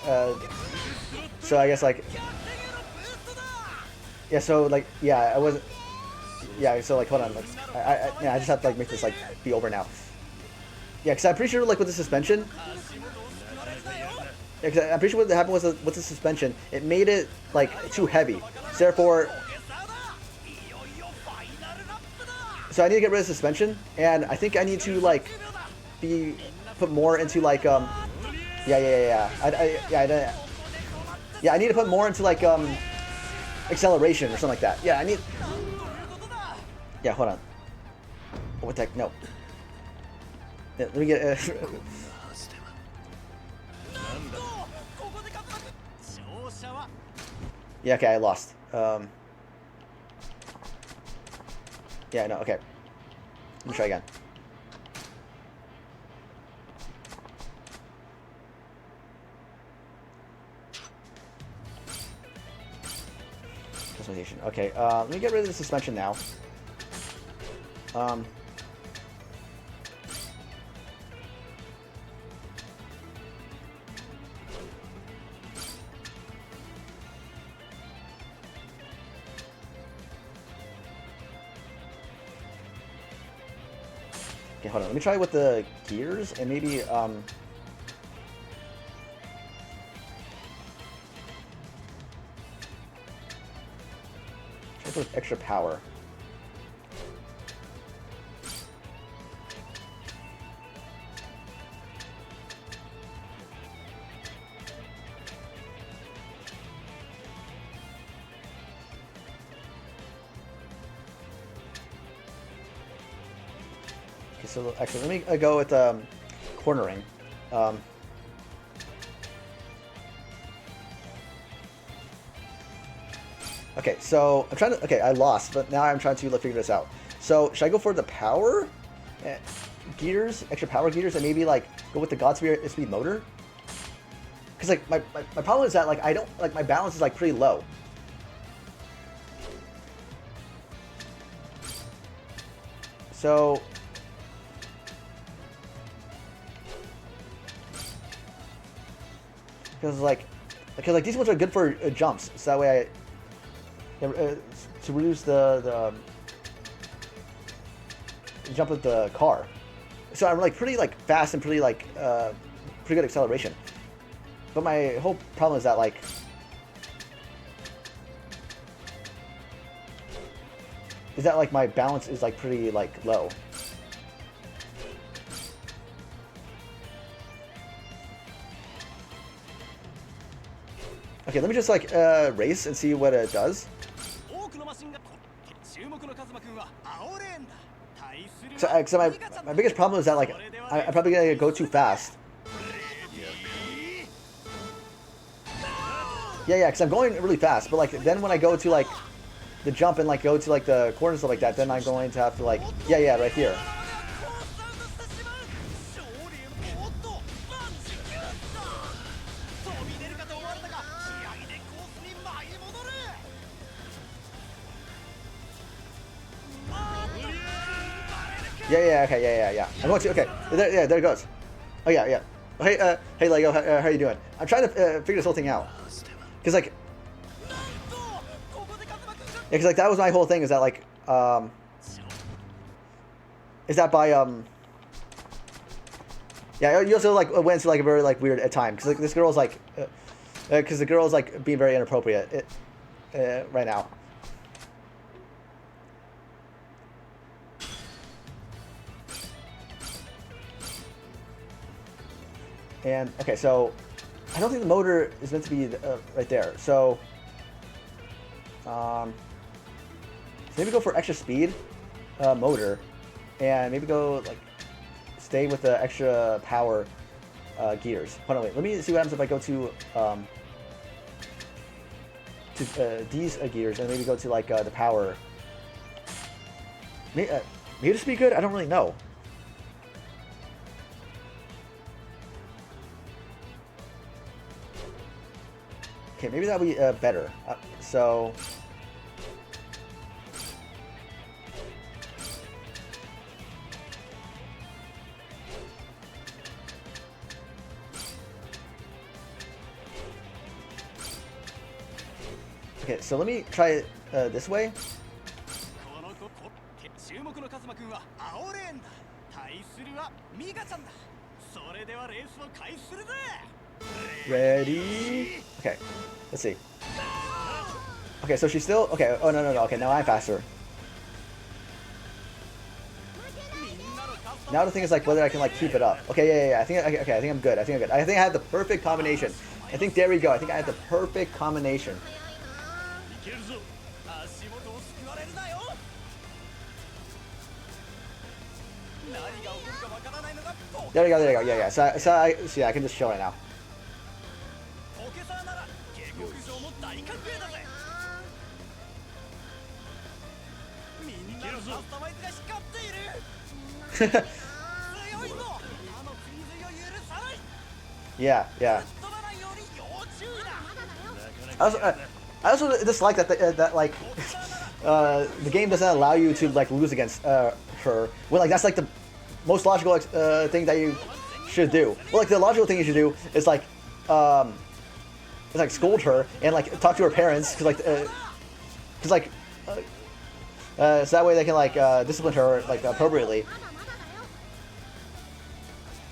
yeah, so like yeah, I wasn't. Yeah, so like hold on, like I just have to like make this like be over now. Yeah, because I'm pretty sure like with the suspension. Yeah, cause I'm pretty sure what happened was with the suspension, it made it like too heavy. So therefore. So I need to get rid of suspension, and I think I need to like put more into like yeah I need to put more into like acceleration or something like that. Yeah, I need. Yeah, hold on. Oh, what the heck? No. Yeah, let me get. Yeah, okay, I lost. Yeah, no, okay. Let me try again. Customization. Okay, let me get rid of the suspension now. Okay, hold on. Let me try with the gears and maybe try with extra power. So actually, let me go with cornering. Okay, so I'm trying to. Okay, I lost, but now I'm trying to figure this out. So should I go for the power gears, extra power gears, and maybe like go with the Godspeed motor? Because like my problem is that like I don't like my balance is like pretty low. So. Because like these ones are good for jumps, so that way to reduce the jump with the car. So I'm like pretty like fast and pretty like pretty good acceleration. But my whole problem is that like my balance is like pretty like low. Okay, let me just like race and see what it does. So my biggest problem is that like I'm probably gonna go too fast. Yeah, because I'm going really fast, but like then when I go to like the jump and like go to like the corner and stuff like that, then I'm going to have to like yeah right here. Yeah, okay, yeah. I'm going to, okay, there it goes. Oh, yeah. Hey Lego, how you doing? I'm trying to figure this whole thing out. Cause like, yeah, cause like that was my whole thing. Is that like, is that by yeah, you also like went to like a very like weird at time. Cause like this girl's like, cause the girl's like being very inappropriate right now. And okay, so I don't think the motor is meant to be right there. So, maybe go for extra speed motor, and maybe go like stay with the extra power gears. Hold on, wait. Let me see what happens if I go to these gears and maybe go to like the power. Maybe this be good. I don't really know. Okay, maybe that'll be better. So... Okay, so let me try it this way. Ready? Okay, let's see. Okay, so she's still... Okay, oh, no. Okay, now I'm faster. Now the thing is, like, whether I can, like, keep it up. Okay, yeah. I think I'm good. I think I had the perfect combination. I think, there we go. I think I had the perfect combination. There we go. Yeah. So yeah, I can just chill right now. Yeah. I also dislike that that like the game doesn't allow you to like lose against her. Well, like that's like the most logical thing that you should do. Well, like the logical thing you should do is like scold her and like talk to her parents because so that way they can like discipline her like appropriately.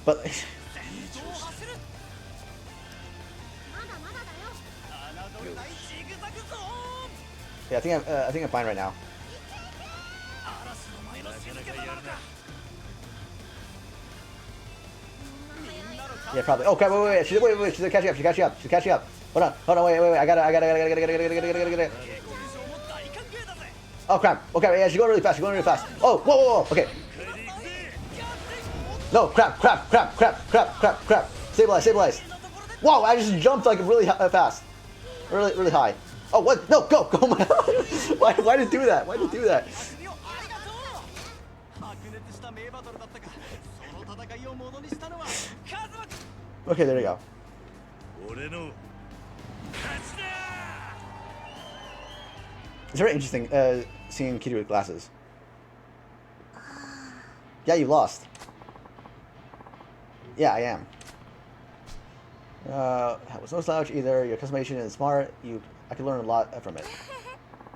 But yeah, I think I'm fine right now. Yeah, probably. Oh crap! Wait! She's catching up. Hold on. Wait! I gotta. Oh crap! Okay, yeah, she's going really fast. Oh, whoa! Okay. No, crap! Stabilize. Whoa! I just jumped like really fast, really high. Oh what? No, go! Why did it do that? Okay, there you go. It's very interesting seeing Kitty with glasses. Yeah, you lost. Yeah, I am. It was no slouch either. Your customization is smart. I can learn a lot from it.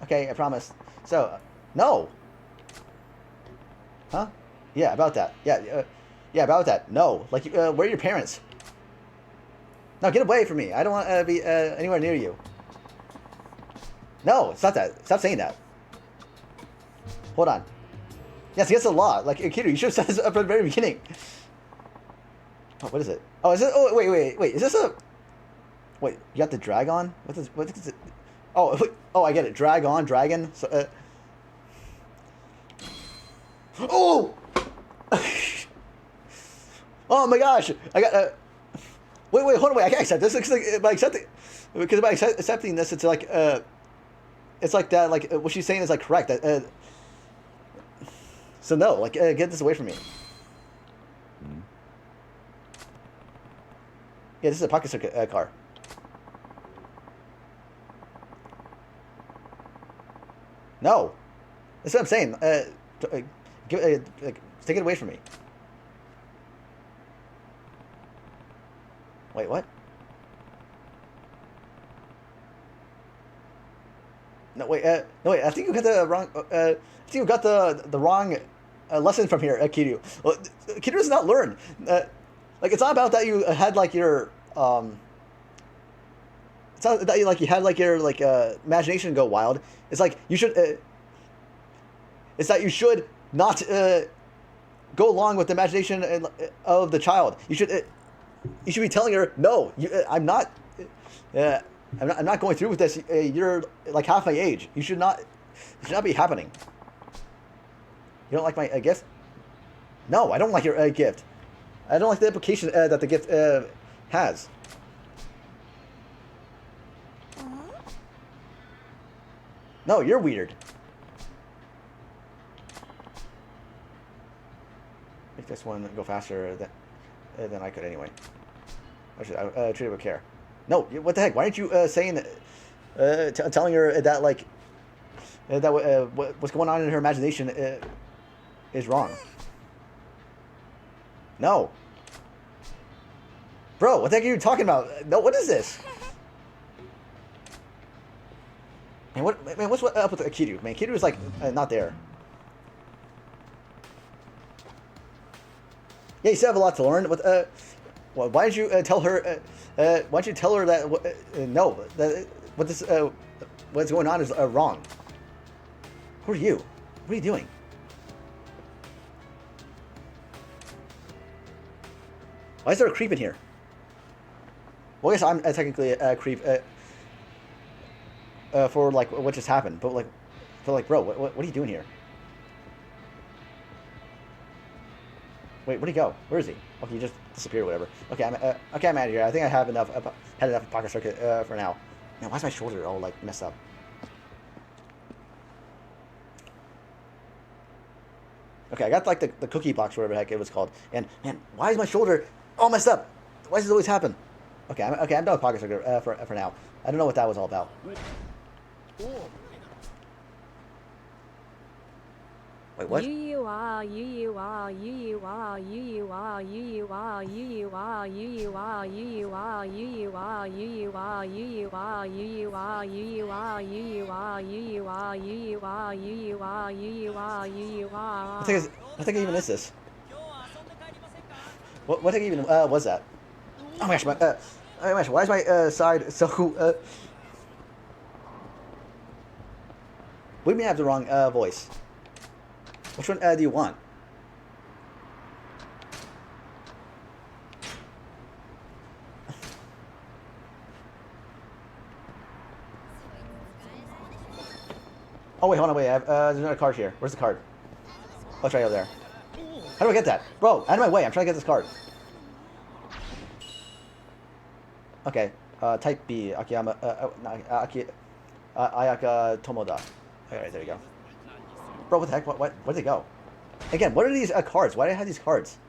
Okay, I promise. So, no. Huh? Yeah, about that. Yeah, about that. No. Like, where are your parents? No, get away from me. I don't want to be anywhere near you. No, it's not that. Stop saying that. Hold on. Yes, against the law. Like, Kiru, you should have said this up at the very beginning. Oh, what is it? Oh, is it? Oh, wait. Is this a... Wait, you got the drag on? What is it? Oh, I get it. Drag on, dragon. So, Oh! Oh my gosh! I got... Wait, hold on, I can't accept this. By accepting this, it's like, it's like that, like, what she's saying is, like, correct. So no, like, get this away from me. Yeah, this is a pocket circuit car. No! That's what I'm saying. Take it away from me. Wait, what? No, wait. No, wait. I think you got the wrong. I think you got the wrong lesson from here, Kiryu. Well, Kiryu does not learn. Like, it's not about that you had like your It's not that you had like your imagination go wild. It's like you should. It's that you should not go along with the imagination of the child. You should be telling her, no, I'm not. I'm not going through with this. You're like half my age. You should not. It should not be happening. You don't like my gift? No, I don't like your gift. I don't like the implication that the gift has. No, you're weird. Make this one go faster than I could anyway. I should treat it with care. No, what the heck? Why aren't you saying, telling her that like that what's going on in her imagination is wrong? No, bro, what the heck are you talking about? No, what is this? Man, what's up with Kiryu? Man, Kiryu is like not there. Yeah, you still have a lot to learn. But well, why did you tell her? Why don't you tell her that no, that what's going on is wrong? Who are you? What are you doing? Why is there a creep in here? Well, I guess I'm technically a creep for like what just happened, but like, bro, what are you doing here? Wait, where'd he go? Where is he? Okay, he just disappeared or whatever. Okay, I'm out of here. I think I have enough. Had enough of Pocket Circuit for now. Man, why is my shoulder all like messed up? Okay, I got like the cookie box, whatever the heck it was called. And man, why is my shoulder all messed up? Why does this always happen? Okay, I'm done with Pocket Circuit for now. I don't know what that was all about. Wait, what? What the heck even is this? What the heck even was that? Oh my gosh, oh my gosh, why is my side so what do you mean I have the wrong voice? Which one do you want? Oh wait, hold on, wait. There's another card here. Where's the card? Oh, it's right over there. How do I get that? Bro, out of my way. I'm trying to get this card. Okay. Type B. Akiyama. Ayaka Tomoda. Alright, there you go. Bro, what the heck? Where'd they go? Again, what are these cards? Why do I have these cards?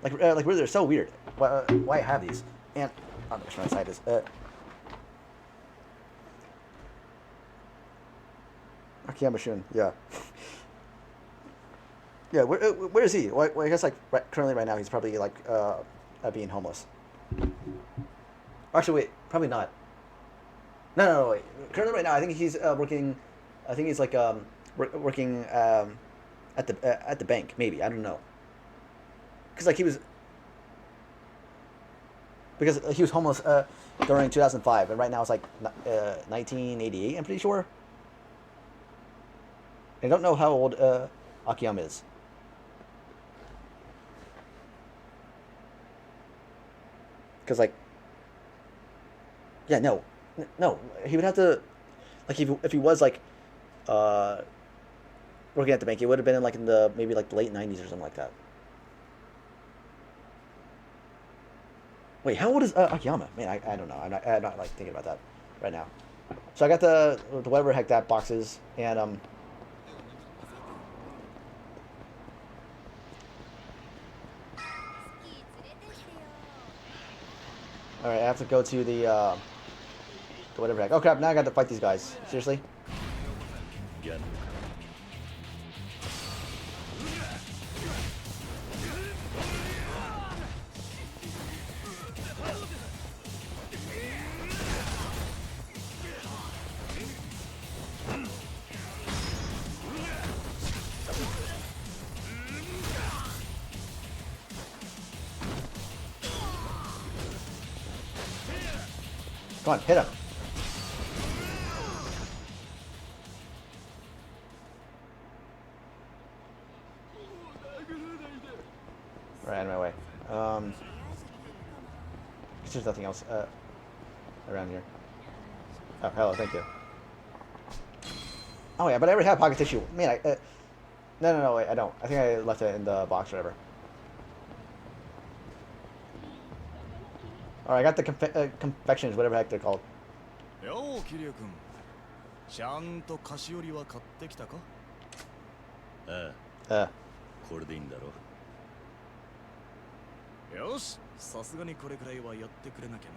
Like really, they're so weird. Why I have these? And I'm just trying to side this. Akiyama Shun, yeah. Yeah, where is he? Well, I guess like currently right now he's probably like being homeless. Actually, wait, probably not. No, wait. Currently right now, I think he's working. I think he's like working at the bank. Maybe, I don't know. Because he was homeless during 2005, and right now it's like 1988. I'm pretty sure. I don't know how old Akiyama is. Because like, yeah, no, he would have to, like, if he was like, working at the bank, it would have been in like in the maybe like the late 90s or something like that. Wait, how old is Akiyama? Man, I don't know. I'm not like thinking about that right now. So I got the whatever heck that box is, and all right, I have to go to the whatever heck. Oh crap! Now I got to fight these guys. Seriously? Come on, hit him. Right out of my way. There's nothing else around here. Oh, hello, thank you. Oh yeah, but I already have pocket tissue. Man, no, wait, I don't. I think I left it in the box or whatever. Alright, I got the confections, whatever the heck they're called. よう桐生君ちゃんと菓子折りは買ってきたかあ Uh, あ、これでいいんだろ。よしさすがにこれくらいはやってくれなきゃ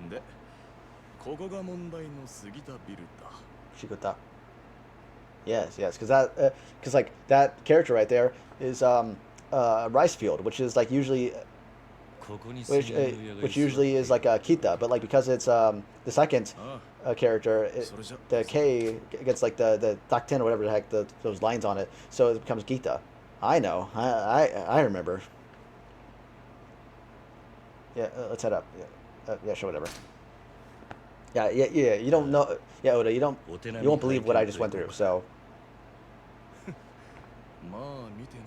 なでここが問題の杉田ビルだ Shikuta. Yes, because like that character right there is rice field, which is like usually ここに which 専用屋が which usually is like a kita, but like because it's the second あ character, それじゃ the K gets like the Dakten or whatever the heck those lines on it, so it becomes Gita. I know, I remember. Yeah, let's head up. Yeah, sure, whatever. Yeah. You don't know. Yeah, Oda, you won't believe what I just went through. So まあ見てな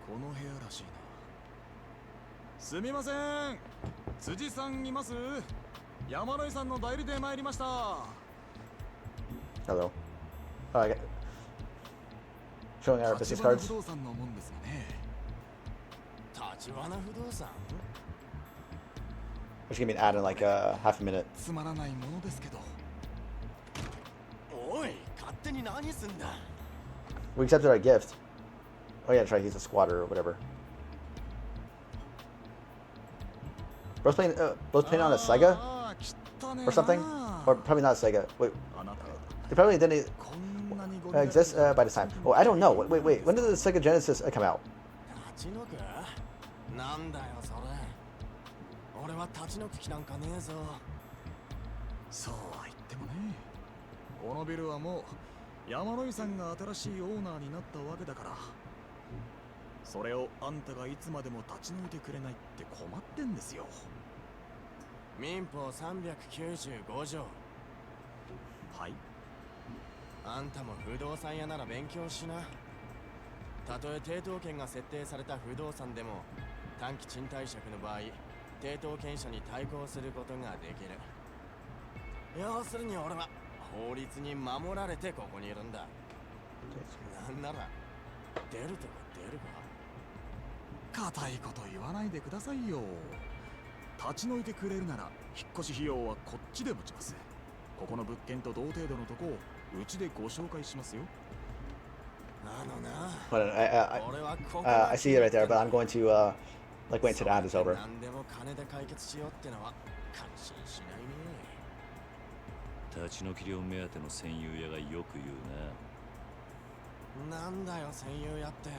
この部屋らしいなすみません辻さんいます山野井さんの代理で参りました hello. Showing our 立 business 花 cards. 不動産のもんですがね立花不動産 Which can be an ad in like half a minute. つまらないものですけどおい勝手に何すんだ We accepted our gift. Oh yeah, that's right. He's a squatter or whatever. Bro's playing on a Sega or something, or probably not a Sega. Wait, あなた they probably didn't こんなにご利益 exist by this time. Oh, I don't know. Wait. When did the Sega Genesis come out? 立ち退くなんだよそれ俺は立ち退く気なんかねえぞそうは言ってもねこのビルはもう山野井さんが新しいオーナーになったわけだからそれをあんたがいつまでも立ち退いてくれないって困ってんですよ民法395条はいあんたも不動産屋なら勉強しなたとえ抵当権が設定された不動産でも短期賃貸借の場合抵当権者に対抗することができる要するに俺は法律に守られてここにいるんだなんなら出るとこ出るか固いこと言わないでくださいよ立ち退いてくれるなら引っ越し費用はこっちで持ちますここの物件と同程度のとこをうちでご紹介しますよ Hold on, I see it right there, but I'm going to like wait until the ad is over. 何でも金で解決しようってのは感心しないね立ち退き料目当ての専用屋がよく言うな。なんだよ専用やってて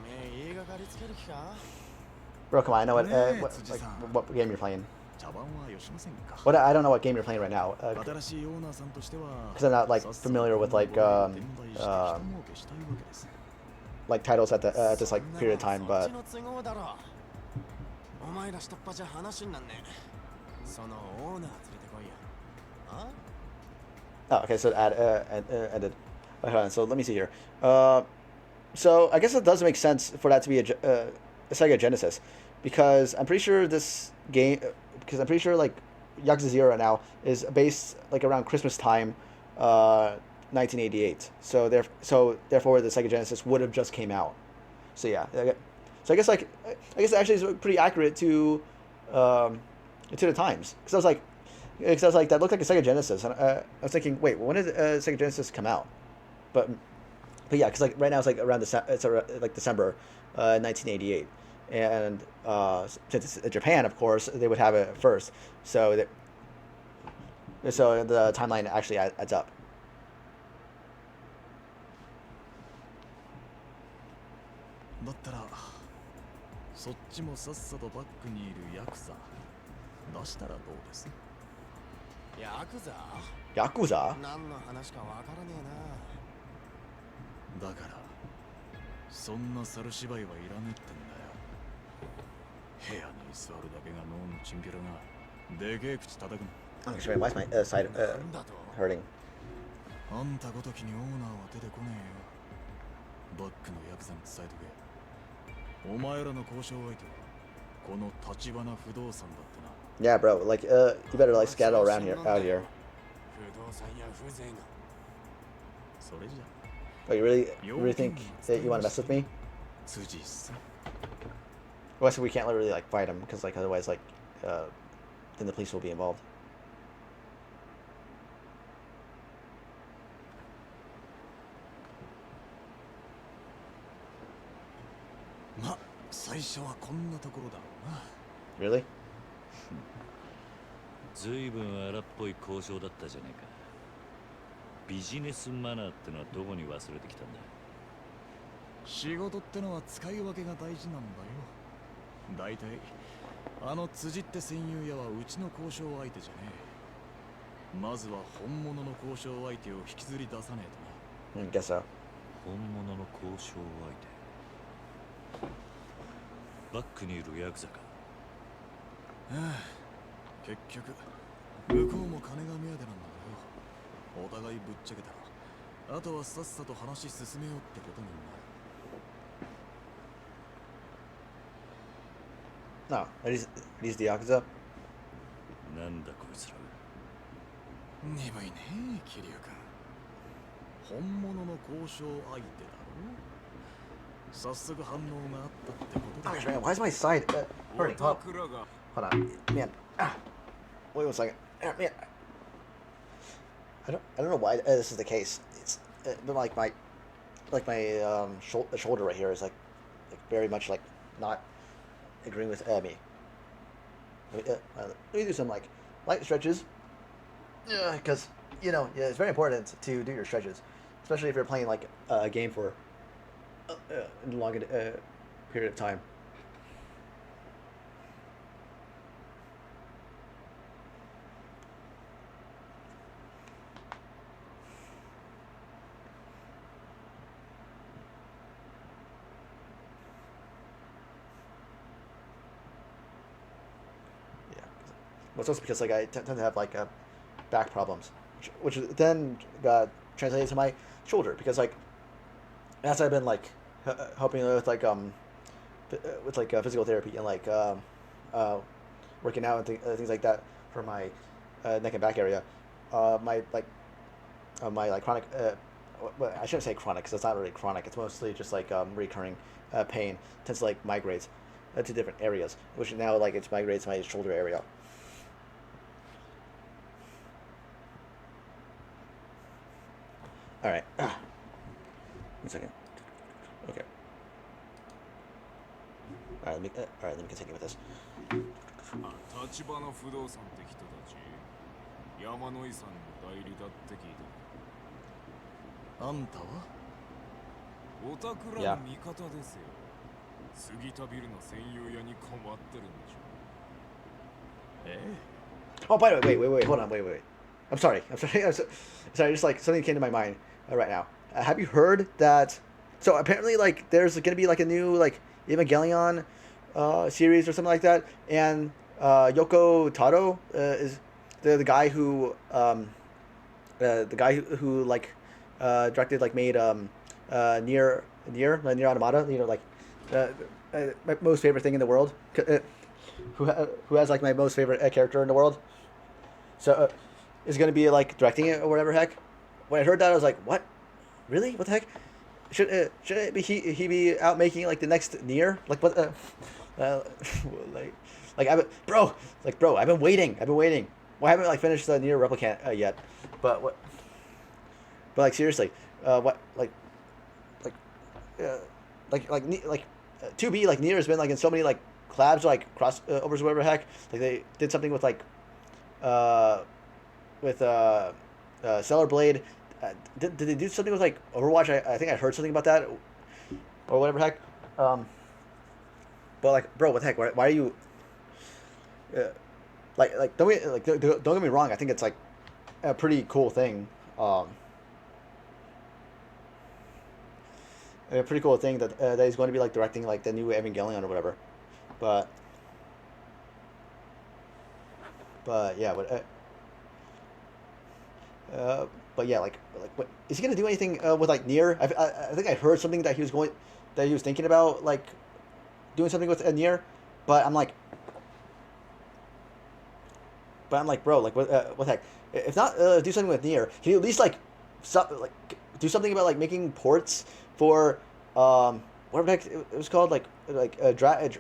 めえ言いがかりつける気か Bro, come on, I know what what game you're playing. What I don't know what game you're playing right now. Because I'm not like familiar with like titles at this like period of time, but. Oh, okay, so ad ended. Hold on, so let me see here. So I guess it does make sense for that to be a Sega Genesis, because I'm pretty sure this game, because I'm pretty sure like Yakuza 0 right now is based like around Christmas time, 1988. So therefore the Sega Genesis would have just came out. So yeah, so I guess it actually is pretty accurate to the times, because I was like that looked like a Sega Genesis, and I was thinking, wait, when did Sega Genesis come out? But yeah, because like right now it's like around like December 1988, and since it's Japan, of course, they would have it first. So the timeline actually adds up. だったらそっちもさっさとバックにいるヤクザ出したらどうですヤクザ Yakuza? 何の話かわからねえなだからそんな猿芝居はいらねえってんだよ。部屋に座るだけが脳のチンピラがでけえ口叩くの。 I'm sorry, why is my side なんだと hurting? あんたごときにオーナーは出てこねえよ。バックのヤクザに伝えとけ。お前らの交渉相手はこの立花不動産だってな。 Yeah, bro. Like, you better like scatter around here, out here. 不動産や風情が。それじゃ Oh, you really think that you want to mess with me? 辻さん。 Well, I said we can't really like fight him because like otherwise like, then the police will be involved. ま、最初はこんなところだろうな。 Really? ずいぶん荒っぽい交渉だったじゃねえか。ビジネスマナーってのはどこに忘れてきたんだ。仕事ってのは使い分けが大事なんだよ。だいたいあの辻って戦友屋はうちの交渉相手じゃねえ。まずは本物の交渉相手を引きずり出さねえとな。 I guess so. 本物の交渉相手。バックにいるヤクザか。はあ、結局向こうも金が目当てなんだよ。お互いぶっちゃけたらあとはさっさと話進めようってことになる。 No, are these the Yakuza? なんだこいつら。鈍いねえ、桐生君。本物の交渉相手だろ。早速反応があったってことだ。 Oh, man, why is my side hurting? Hold on, man. Wait 1 second. Man, I don't know why this is the case. It's been like my shoulder right here is like very much like not agreeing with me. Let me do some like light stretches. Because you know, yeah, it's very important to do your stretches, especially if you're playing like a game for a long period of time. Yeah, well, it's also because like I tend to have like back problems, which then got translated to my shoulder because like as I've been like helping with like physical therapy and like working out and things like that for my neck and back area, my chronic well, I shouldn't say chronic because it's not really chronic. It's mostly just like recurring pain tends to like migrate to different areas, which now like it's migrates to my shoulder area. All right. 1 second. Okay. All right. Let me continue with this. 立花不動産って人たち、山野井さんの代理だって聞いた。あんたは？おたくらの味方ですよ。杉田ビルの専用屋に困ってるんでしょ。ええ。 Oh, by the way, wait. Hold on, wait. I'm sorry. Sorry. Just like something came to my mind right now. Have you heard that? So apparently, like, there's gonna be like a new like Evangelion series or something like that, and Yoko Taro is the guy who like directed like made Nier Automata. You know, like my most favorite thing in the world. Who has like my most favorite character in the world. So is going to be like directing it or whatever heck. When I heard that, I was like, what? Really? What the heck? Should it be he be out making like the next Nier? Like what? Like I've been waiting. Well, I haven't like finished the Nier Replicant yet, but what? But like seriously, what like 2B like Nier has been like in so many like collabs like crossovers or whatever heck. Like they did something with like Stellar Blade. Did they do something with like Overwatch? I think I heard something about that or whatever heck. But like, bro, what the heck? Why are you? Don't get me wrong. I think it's like a pretty cool thing. a pretty cool thing that he's going to be like directing like the new Evangelion or whatever. But yeah, but yeah, like what is he gonna do anything with like Nier? I think I heard something that he was thinking about like doing something with Nier, but I'm like, bro, like what the heck? If not do something with Nier, can you at least like do something about like making ports for what the heck it was called, like Dragguard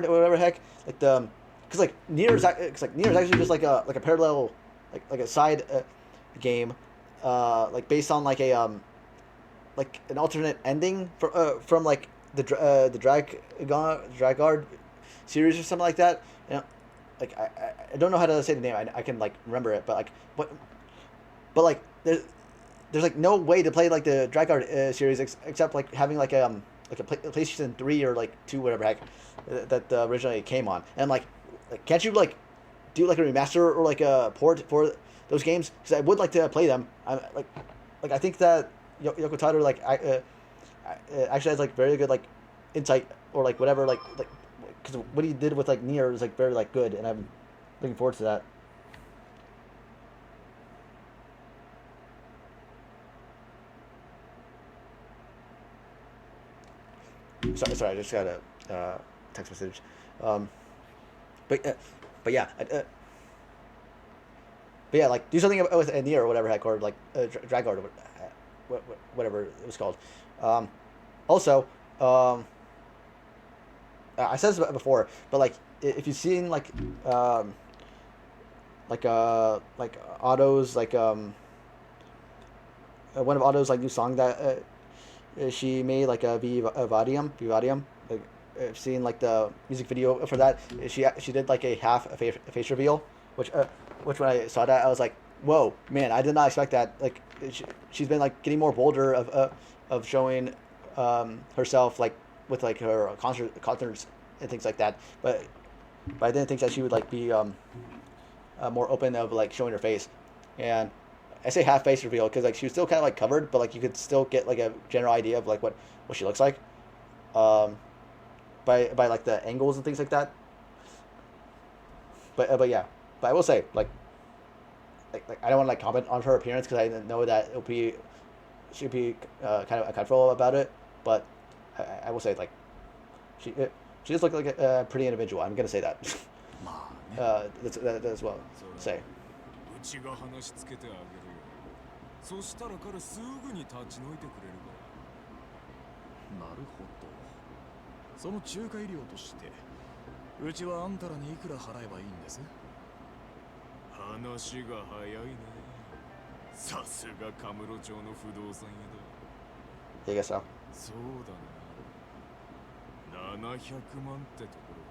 or whatever the heck, like the because like Nier is actually just like a parallel like a side game like based on like a like an alternate ending from like the Dragguard series or something like that. You know, like I don't know how to say the name. I can like remember it, but like but like there's like no way to play like the Dragguard series except like having like a PlayStation 3 or like 2 whatever heck that originally came on. And like can't you like do like a remaster or like a port for those games? Because I would like to play them. I I think that Yoko Taro like actually has like very good like insight or like whatever like because what he did with like Nier is like very like good, and I'm looking forward to that. Sorry, I just got a text message. But yeah, but yeah, like do something with Nier or whatever heck, or like Dragguard or whatever it was called. Also, I said this before, but like if you've seen like Otto's like one of Otto's like new song that she made like a Vivadium. Like I've seen like the music video for that. She did like a face reveal, which when I saw that I was like, whoa, man, I did not expect that. Like she's been like getting more bolder of showing herself like with like her concerts and things like that. But I didn't think that she would like be more open of like showing her face. And I say half face reveal because like she was still kind of like covered, but like you could still get like a general idea of like what she looks like, by like the angles and things like that. But yeah, but I will say like I don't want to like comment on her appearance because I know that she'd be kind of uncomfortable about it. But I will say like she just looked like a pretty individual. I'm gonna say that. That's what I'll say. うちが話つけてあげるよ。そしたら彼すぐに立ち退いてくれるから。なるほど。その仲介料として、うちはあんたらにいくら払えばいいんです？話が早いね。さすがカムロ町の不動産屋だ。I guess so. そうだな。700万ってところだ。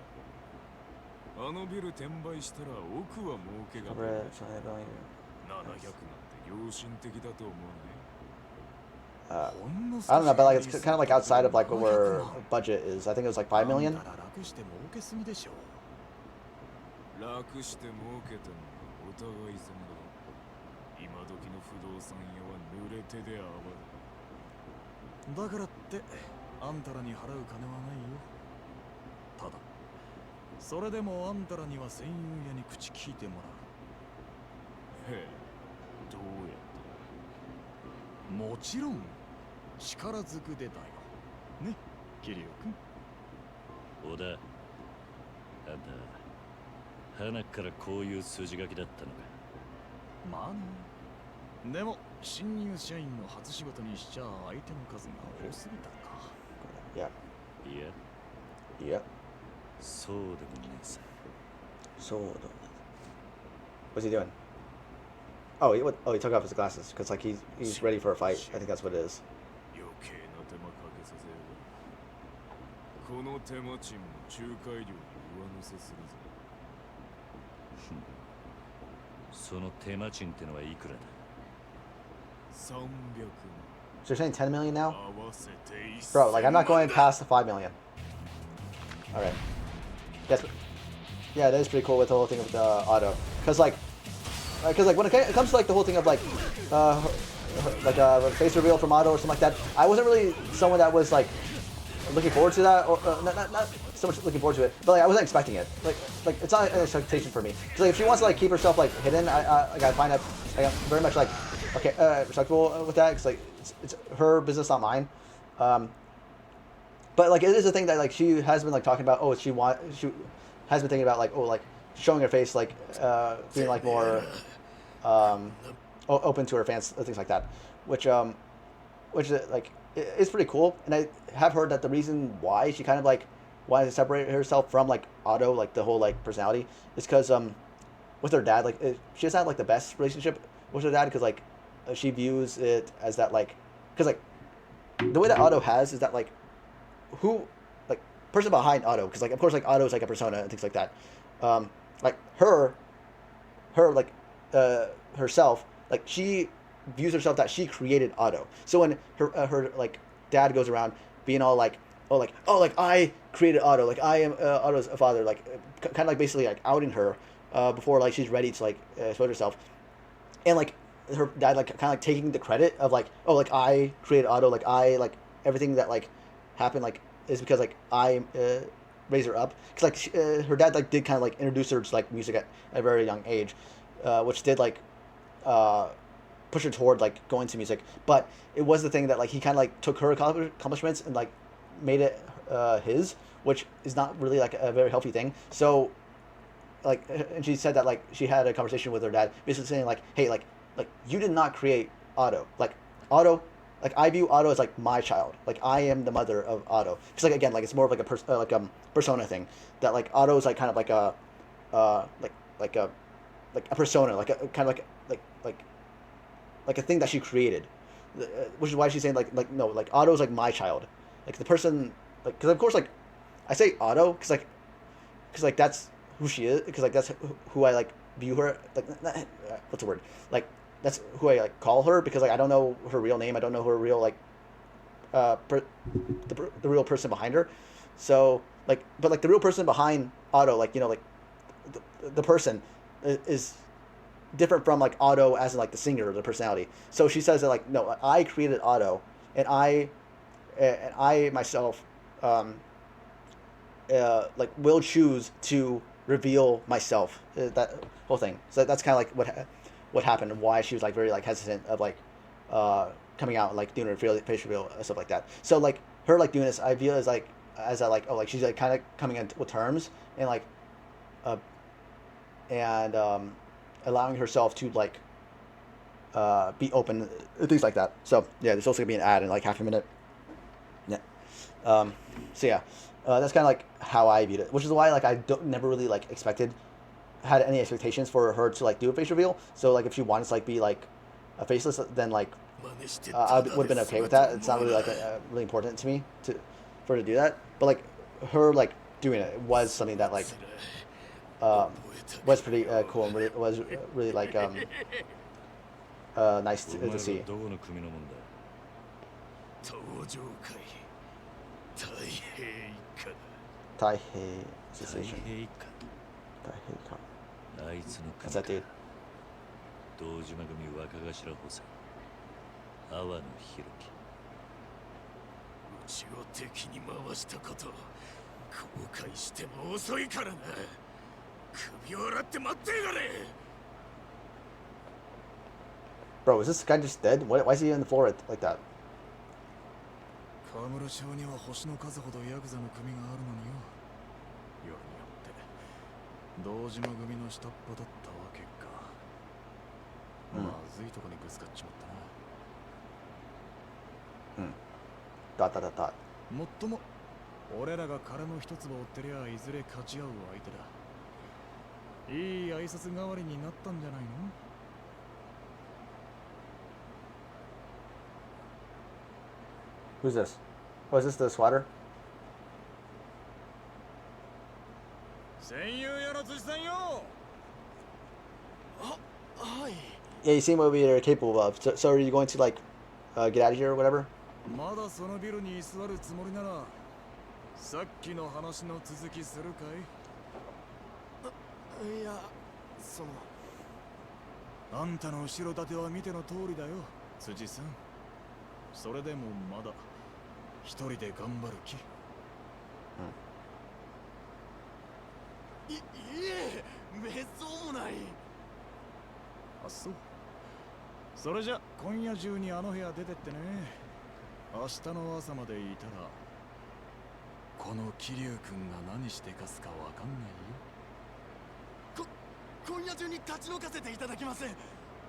あのビル転売したら奥は儲けが出る。700なんて良心的だと思うね。I don't know, but like it's kind of like outside of like what our budget is. I think it was like 5 million. 楽して儲けすぎでしょ。楽して儲けてもお互い様だ。今時の不動産屋は濡れ手で泡だ。だからってあんたらに払う金はないよ。ただそれでもあんたらには戦友屋に口聞いてもらう。へえ、どうやって？もちろん力ずくでだよ。ね、キリオ君。小田、あんた、花からこういう筋書きだったのか。まあね。でも新入社員の初仕事にしちゃ相手の数が多すぎたか。Yeah. いや。 Yeah. そうでもねえさ。So, what's he doing? Oh, he took off his glasses because like he's ready for a fight. I think that's what it is. 余計な手間かけさせよう。この手間賃も仲介料に上乗せするぞ。その手間賃ってのはいくらだ？ 300万。 So you're saying 10 million now? 合わせて1000 Bro, like I'm not going past the 5 million. All right. Yes. Yeah, that is pretty cool with the whole thing of the auto. Cause like when it comes to like the whole thing of like a face reveal from Otto or something like that. I wasn't really someone that was like looking forward to that, or not so much looking forward to it, but like I wasn't expecting it. Like it's not an expectation for me. So like, if she wants to like keep herself like hidden, I find that like, I'm very much like okay, respectable with that because like it's her business, not mine. But like it is a thing that like she has been like talking about. Oh, she has been thinking about like like showing her face, like being like more open to her fans, things like that, which like is pretty cool. And I have heard that the reason why she kind of like wanted to separate herself from like Otto, like the whole like personality, is because with her dad, like she doesn't have like the best relationship with her dad because like she views it as that like because like the way that Otto has is that like who like person behind Otto, because like of course like Otto is like a persona and things like that, like her like herself, like she views herself that she created Otto. So when her like dad goes around being all like oh like I created Otto, like I am Otto's father, like kind of like basically like outing her before like she's ready to like expose herself, and like her dad like kind of like taking the credit of like oh like I created Otto, like I like everything that like happened like is because like I raised her up, because like her dad like did kind of like introduce her to like music at a very young age, which did like push her toward like going to music. But it was the thing that like he kind of like took her accomplishments and like made it his, which is not really like a very healthy thing. So like, and she said that like she had a conversation with her dad basically saying like hey like you did not create Otto, like Otto, like I view Otto as like my child, like I am the mother of Otto, because like again like it's more of like a persona thing, that like Otto is like kind of like a like a persona, like a kind of like a thing that she created, which is why she's saying like no, like Otto's like my child, like the person, like because of course like I say Otto because like that's who she is, because like that's who I like view her, like what's the word, like that's who I like call her, because like I don't know her real name, I don't know her real like the real person behind her. So like but like the real person behind Otto, like you know like the person is different from like Otto as in like the singer or the personality. So she says that like no, I created Otto, and I myself like will choose to reveal myself, that whole thing. So that's kind of like what happened, and why she was like very like hesitant of like coming out and like doing her face reveal and stuff like that. So like her like doing this, I view as like like oh like she's like kind of coming in with terms and like and allowing herself to like be open, things like that. So yeah, there's also gonna be an ad in like half a minute. Yeah. So yeah, that's kind of like how I viewed it, which is why like I never really like had any expectations for her to like do a face reveal. So like if she wanted to like be like a faceless, then like I would have been okay with that. It's not really like really important to me for her to do that. But like her like doing it was something that like was pretty cool, and was really like nice to see. どこの組のもんだ。登場会太平一家だ。 Taihei 太 Association. 平一家。 Taihei Con. あいつの That's 組 that か。 dude. 堂島組若頭補佐。阿波野弘樹。うちを敵に回したこと後悔しても遅いからな。首を洗って待ってやがれ。 Bro, is this guy just dead? Why is he on the floor like that? 河村町には星の数ほどヤクザの組があるのによ。よりによって堂島組の下っ端だったわけか。まずいとこにぶつかっちまったな。Dot dot dot dot. もっとも俺らが殻の一つを追ってりゃいずれ勝ち合う相手だ。いい挨拶代わりになったんじゃないの？ Who's this? Oh, is this the swatter? 戦友やら辻さんよ。はい。 Yeah, you seem what we are capable of. So are you going to like get out of here or whatever? まだそのビルに居座るつもりならさっきの話の続きするかい？いや、そのあんたの後ろ盾は見ての通りだよ。辻さん、それでもまだ一人で頑張る気？いえ、めっそうもない。あ、そう。それじゃ今夜中にあの部屋出てってね。明日の朝までいたらこの桐生君が何してかすかわかんないよ。今夜中に立ち退かせていただきません。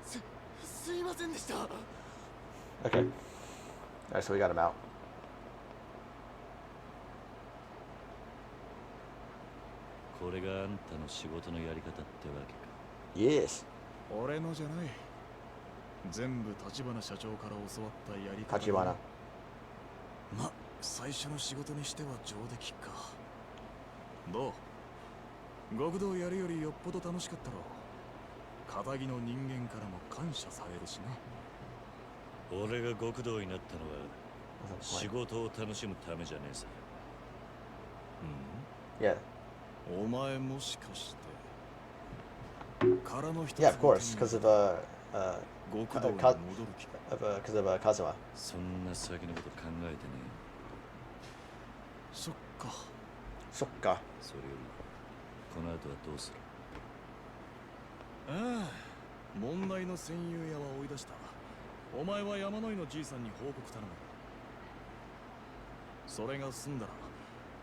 すいませんでした。 Okay. Alright, so we got him out. これがあんたの仕事のやり方ってわけか。 Yes. 俺のじゃない。全部立花社長から教わったやり方。立花。ま、最初の仕事にしては上出来か。どう？極道やるよりよっぽど楽しかったろう。片木の人間からも感謝されるしな。俺が極道になったのは仕事を楽しむためじゃねえさ。Yeah. お前もしかして殻の一つ Yeah, of course, because of 極道に戻る気か。because of Kazuma. そんな先のこと考えてねそっか。そっか。え。それよりこの後はどうする？ああ、問題の戦友屋は追い出した。お前は山野井のじいさんに報告頼む。それが済んだら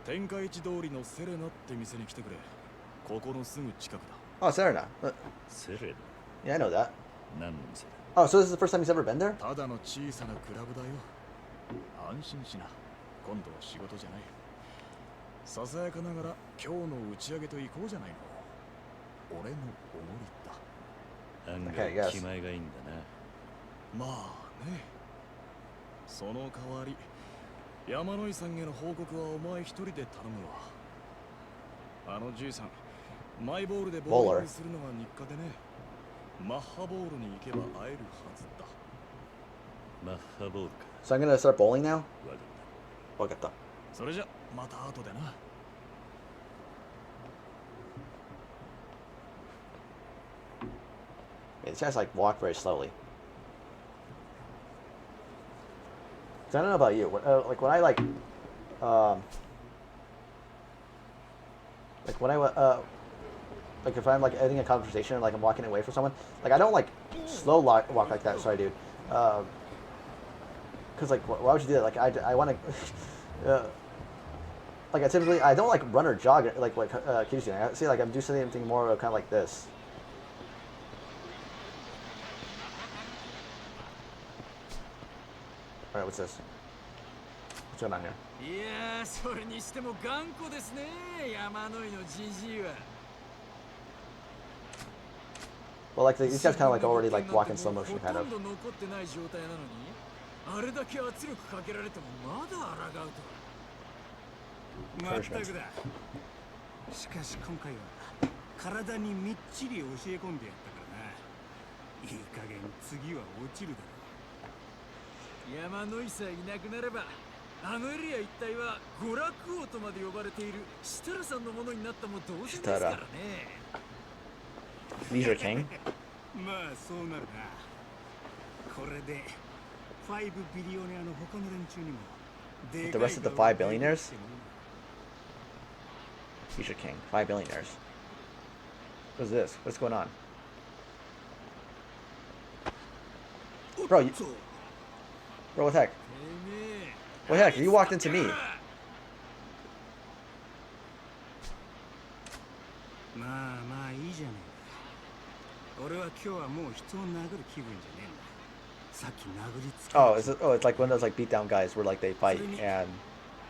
天下一通りのセレナって店に来てくれ。ここのすぐ近くだ。 Oh, Serena. セレ Yeah, I know that. ナ何の店だ？ Oh, so this is the first time he's ever been there? ただの小さなクラブだよ。安心しな。今度は仕事じゃない。ささやかながら今日の打ち上げと行こうじゃないの。俺のおごりだ。案 Okay, yes. 外気前がいいんだな。まあね。その代わり山野井さんへの報告はお前一人で頼むわ。あのじいさん、マイボールでボーリングするのが日課でね。マッハボールに行けば会えるはずだ。マッハボールか。 So I'm gonna start bowling now? わかっわかった。それじゃまた後でな。Yeah, these guys like walk very slowly. So I don't know about you. Like when I like when I like if I'm like ending a conversation and like I'm walking away from someone, like I don't like slow walk like that. Sorry, dude. Cause like why would you do that? Like I want to. Like I don't like run or jog like what Kitty's doing. I see like I'm doing something more kind of like this. All right, what's this? What's going on here? いやー、それにしても頑固ですね、山野井のじじいは。 Well, like these guys kind of like already like walk in slow motion, kind of. ほとんど残ってない状態なのに、あれだけ圧力かけられてもまだ抗うとは。まったくだ。しかし今回は体にみっちり教え込んでやったからな。いい加減次は落ちるだろう。山野井さえいなくなれば、あのエリア一帯は娯楽王とまで呼ばれている設楽さんのものになったも同然ですからね。Leisure King. まあそうなるな。これで5ビリオネアの他の連中にも The rest of the 5 billionaires? Leisure King. 5 billionaires. What is this? What's going on? Bro, bro, what the heck? What the heck? You walked into me. まあまあいいじゃねえか。俺は今日はもう人を殴る気分じゃねえんだ。さっき殴りつけ。 Oh, it's like one of those like beatdown guys where like they fight and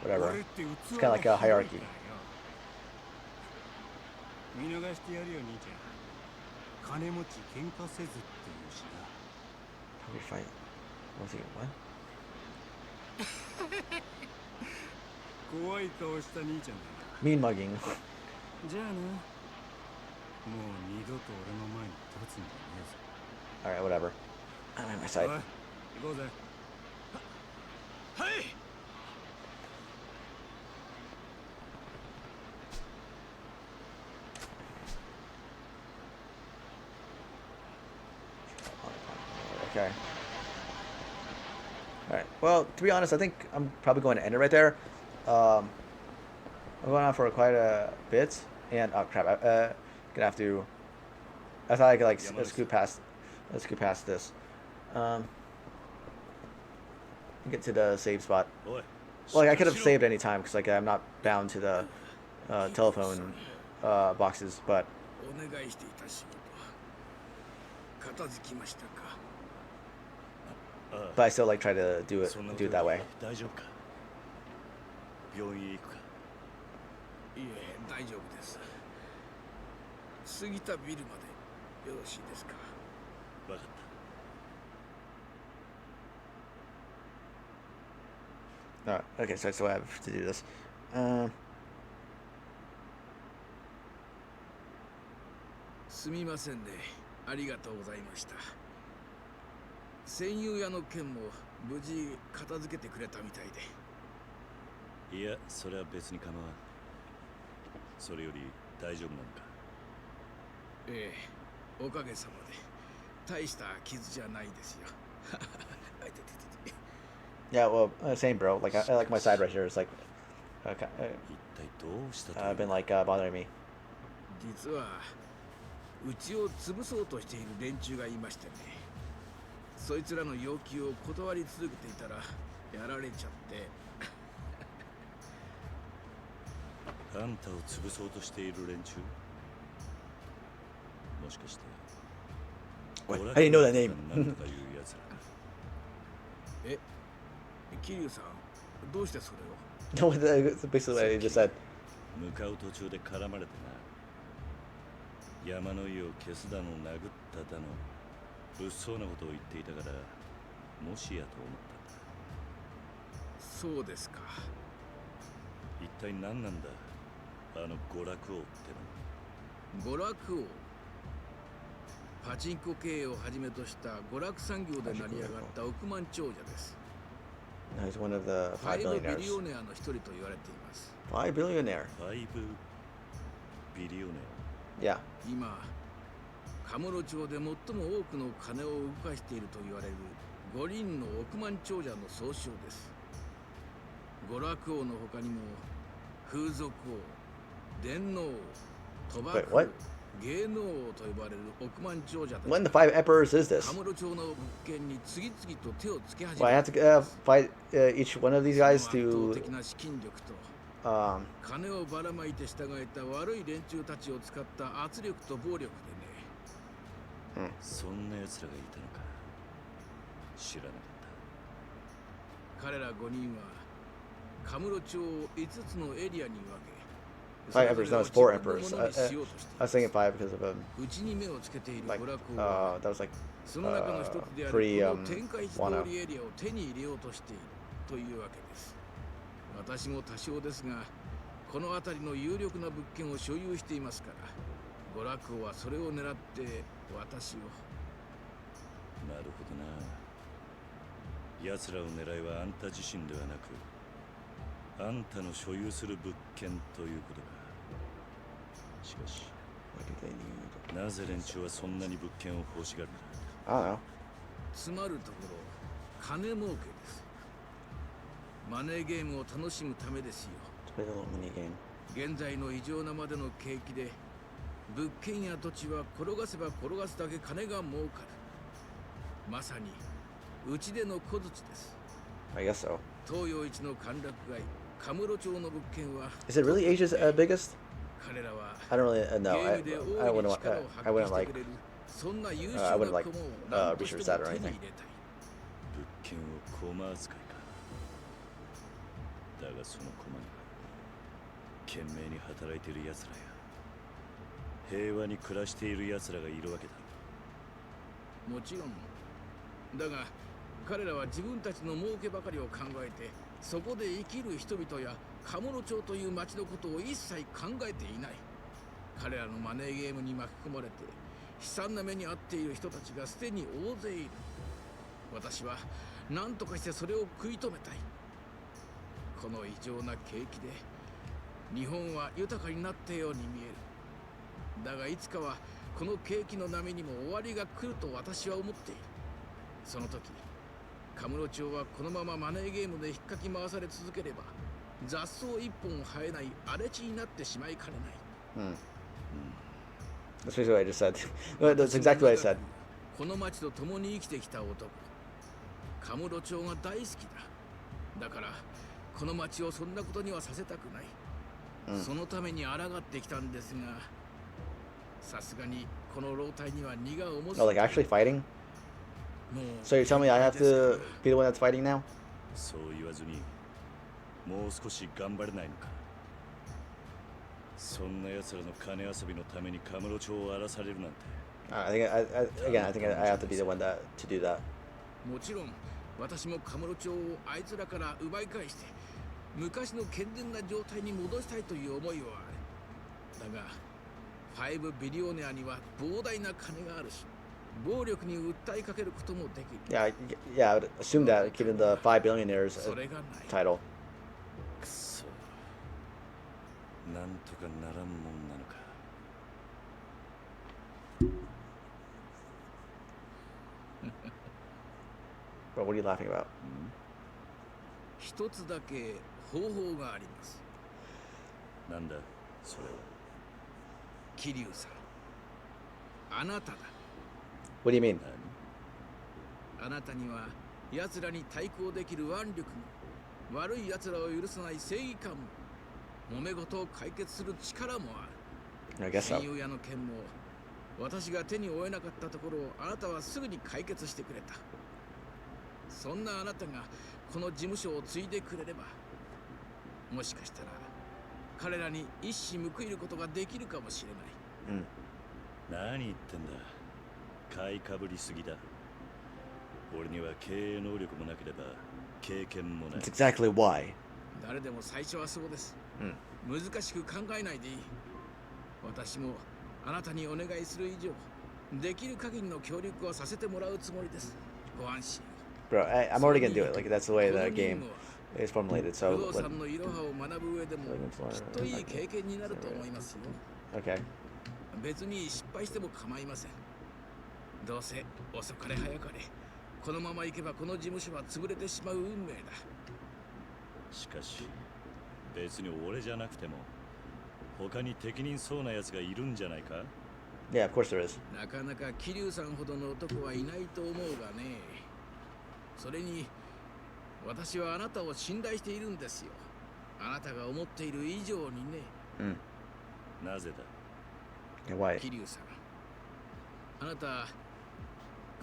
whatever. It's kind of like a hierarchy. 見逃してやるよ兄ちゃん。金持ち喧嘩せずっていうしな。 How do we fight? Was he what? 怖い顔した兄ちゃんだな。 Mean mugging. じゃあな。もう二度と俺の前に立つんじゃねえぞ。 All right, whatever. I'm on my side. おい、行こうぜ。はい。 Okay. right. Well, to be honest, I think I'm probably going to end it right there. Um, I'm going on for quite a bit, and oh crap, gonna have to. I thought I could like scoot past. Let's scoot past this. Get to the save spot. Like I could have saved any time because like I'm not bound to the telephone boxes, but お願いしていた仕事片付きましたか。I still like try to do it that way. 大丈夫か。病院へ行くか。いえ、大丈夫です。過ぎたビルまでよろしいですか。わかった。Okay, so I still have to do this. すみませんね。ありがとうございました。戦友屋の件も無事片付けてくれたみたいで。いや、それは別に構わん。それより大丈夫なのか。ええ、おかげさまで大した傷じゃないですよ。Yeah, well, same, bro. Like I like my side right here. It's like, okay, 一体どうしたという I've been like bothering me. 実はうちを潰そうとしている連中がいましてね。そいつらの要求を断り続けていたらやられちゃって。あんたを潰そうとしている連中もしかして What? I didn't know that name. なんとかいうやつらか。え、桐生さん、どうしてそれを No, that's basically what I just said. 向かう途中で絡まれてな。山の家を消すだの殴っただの物騒なことを言っていたからもしやと思ったんだ。そうですか。一体何なんだあの娯楽王って娯楽王。パチンコ経営をはじめとした娯楽産業で成り上がった億万長者です。No, he's one of the 5 5ビ billionaires. リオネアの一人と言われています。 5 billionaire. の。5ビリオネ Yeah. 今、カムロ町で最も多くの金を動かしていると言われる5人の億万長者の総称です。娯楽王の他にも風俗王、電脳王、賭博 Wait, 王 what?、芸能王と呼ばれる億万長者たち When the 5 emperors is this? カムロ町の物件に次々と手をつけ始 Well, I め have to fight each one of these guys その圧倒 to 的な資金力と 金をばらまいて従えた悪い連中たちを使った圧力と暴力でね。そんな奴らがいたのか。知らなかっ彼ら5人はカムロ町を5つのエリアに分け 5 emperors, no, it's 4 emperors. I was thinking 5 because of うちに目をつけている like 娯楽王は that was like その中の一つである pre この天下一通 Wano. りエリアを手に入れようとしているというわけです。私も多少ですがこの辺りの有力な物件を所有していますから娯楽王はそれを狙って私を。た。なるほどな。奴らの狙いはあんた自身ではなくあんたの所有する物件ということか。しかし what do they need? なぜ連中はそんなに物件を欲しがるんだ。 I don't know. つまるところ金儲けです。マネーゲームを楽しむためですよ。 To play the little mini game. 現在の異常なまでの景気で物件や土地は転がせば転がすだけ金が儲かる。まさにうちでの小槌です。 I guess so. 東洋一の歓楽街カムロ町の物件は Is it really Asia's biggest? 彼らは I don't really know. ゲームで I 大い wouldn't に力を I wouldn't 発揮して like くれるそんな優秀 I な wouldn't like 子も何として research that も or 手に anything. 入れたい。物件を駒扱いか。だがその駒には懸命に働いている奴らや平和に暮らしている奴らがいるわけだ。もちろんだが彼らは自分たちの儲けばかりを考えてそこで生きる人々やカムロ町という町のことを一切考えていない。彼らのマネーゲームに巻き込まれて悲惨な目に遭っている人たちがすでに大勢いる。私は何とかしてそれを食い止めたい。この異常な景気で日本は豊かになったように見える。だがいつかはこの景気の波にも終わりが来ると私は思っている。その時カムロ町はこのままマネーゲームで引っかき回され続ければ雑草一本生えない荒れ地になってしまいかねない。That's basically what I just said. That's exactly what I said. この町と共に生きてきた男、カムロ町が大好きだ。だからこの町をそんなことにはさせたくない。そのために抗ってきたんですが、さすがにこの老体には荷が重す Oh, ぎ like て。 actually fighting? So you're telling me I have to be the one that's fighting now? そう言わずにもう少し頑張れないのか。そんな奴らの金遊びのためにカムロ町を荒らされるなんて。I think I think I have to be the one to do that. もちろん私もカムロ町をあいつらから奪い返して昔の健全な状態に戻したいという思いはある。だが5ビリオネアには膨大な金があるし、暴力に訴えかけることもできる。 Yeah, I would assume that given the 5 billionaires それがない。 title. くそ。なんとかならんもんなのか。Bro, what are you laughing about? 一つだけ方法があります。なんだそれは。桐生さん、あなただ。 What do you mean? あなたには奴らに対抗できる腕力も、悪い奴らを許さない正義感も、揉め事を解決する力もあ I る。 guess so. 親友屋の件も私が手に負えなかったところをあなたはすぐに解決してくれた。そんなあなたがこの事務所を継いでくれれば、もしかしたら彼らに一矢報いることができるかもしれない。何言ってんだ。買いかぶりすぎだ。俺には経営能力もなければ経験もない。 That's exactly why. 誰でも最初はそうです。難しく考えないでいい。私もあなたにお願いする以上、できる限りの協力をさせてもらうつもりです。ご安心。 Bro, I'm already gonna do it. Like, that's the way the game is formulated. 不 So, 動産のいろはを学ぶ上でもきっといい経験になると思いますよ。 okay. 別に失敗しても構いません。どうせ遅かれ早かれ、このまま行けばこの事務所は潰れてしまう運命だ。しかし別に俺じゃなくても他に適任そうな奴がいるんじゃないか。 Yeah, of course there is. なかなか桐生さんほどの男はいないと思うがね。それに私はあなたを信頼しているんですよ。あなたが思っている以上にね。なぜだ。 Yeah, why? 桐生さん、あなた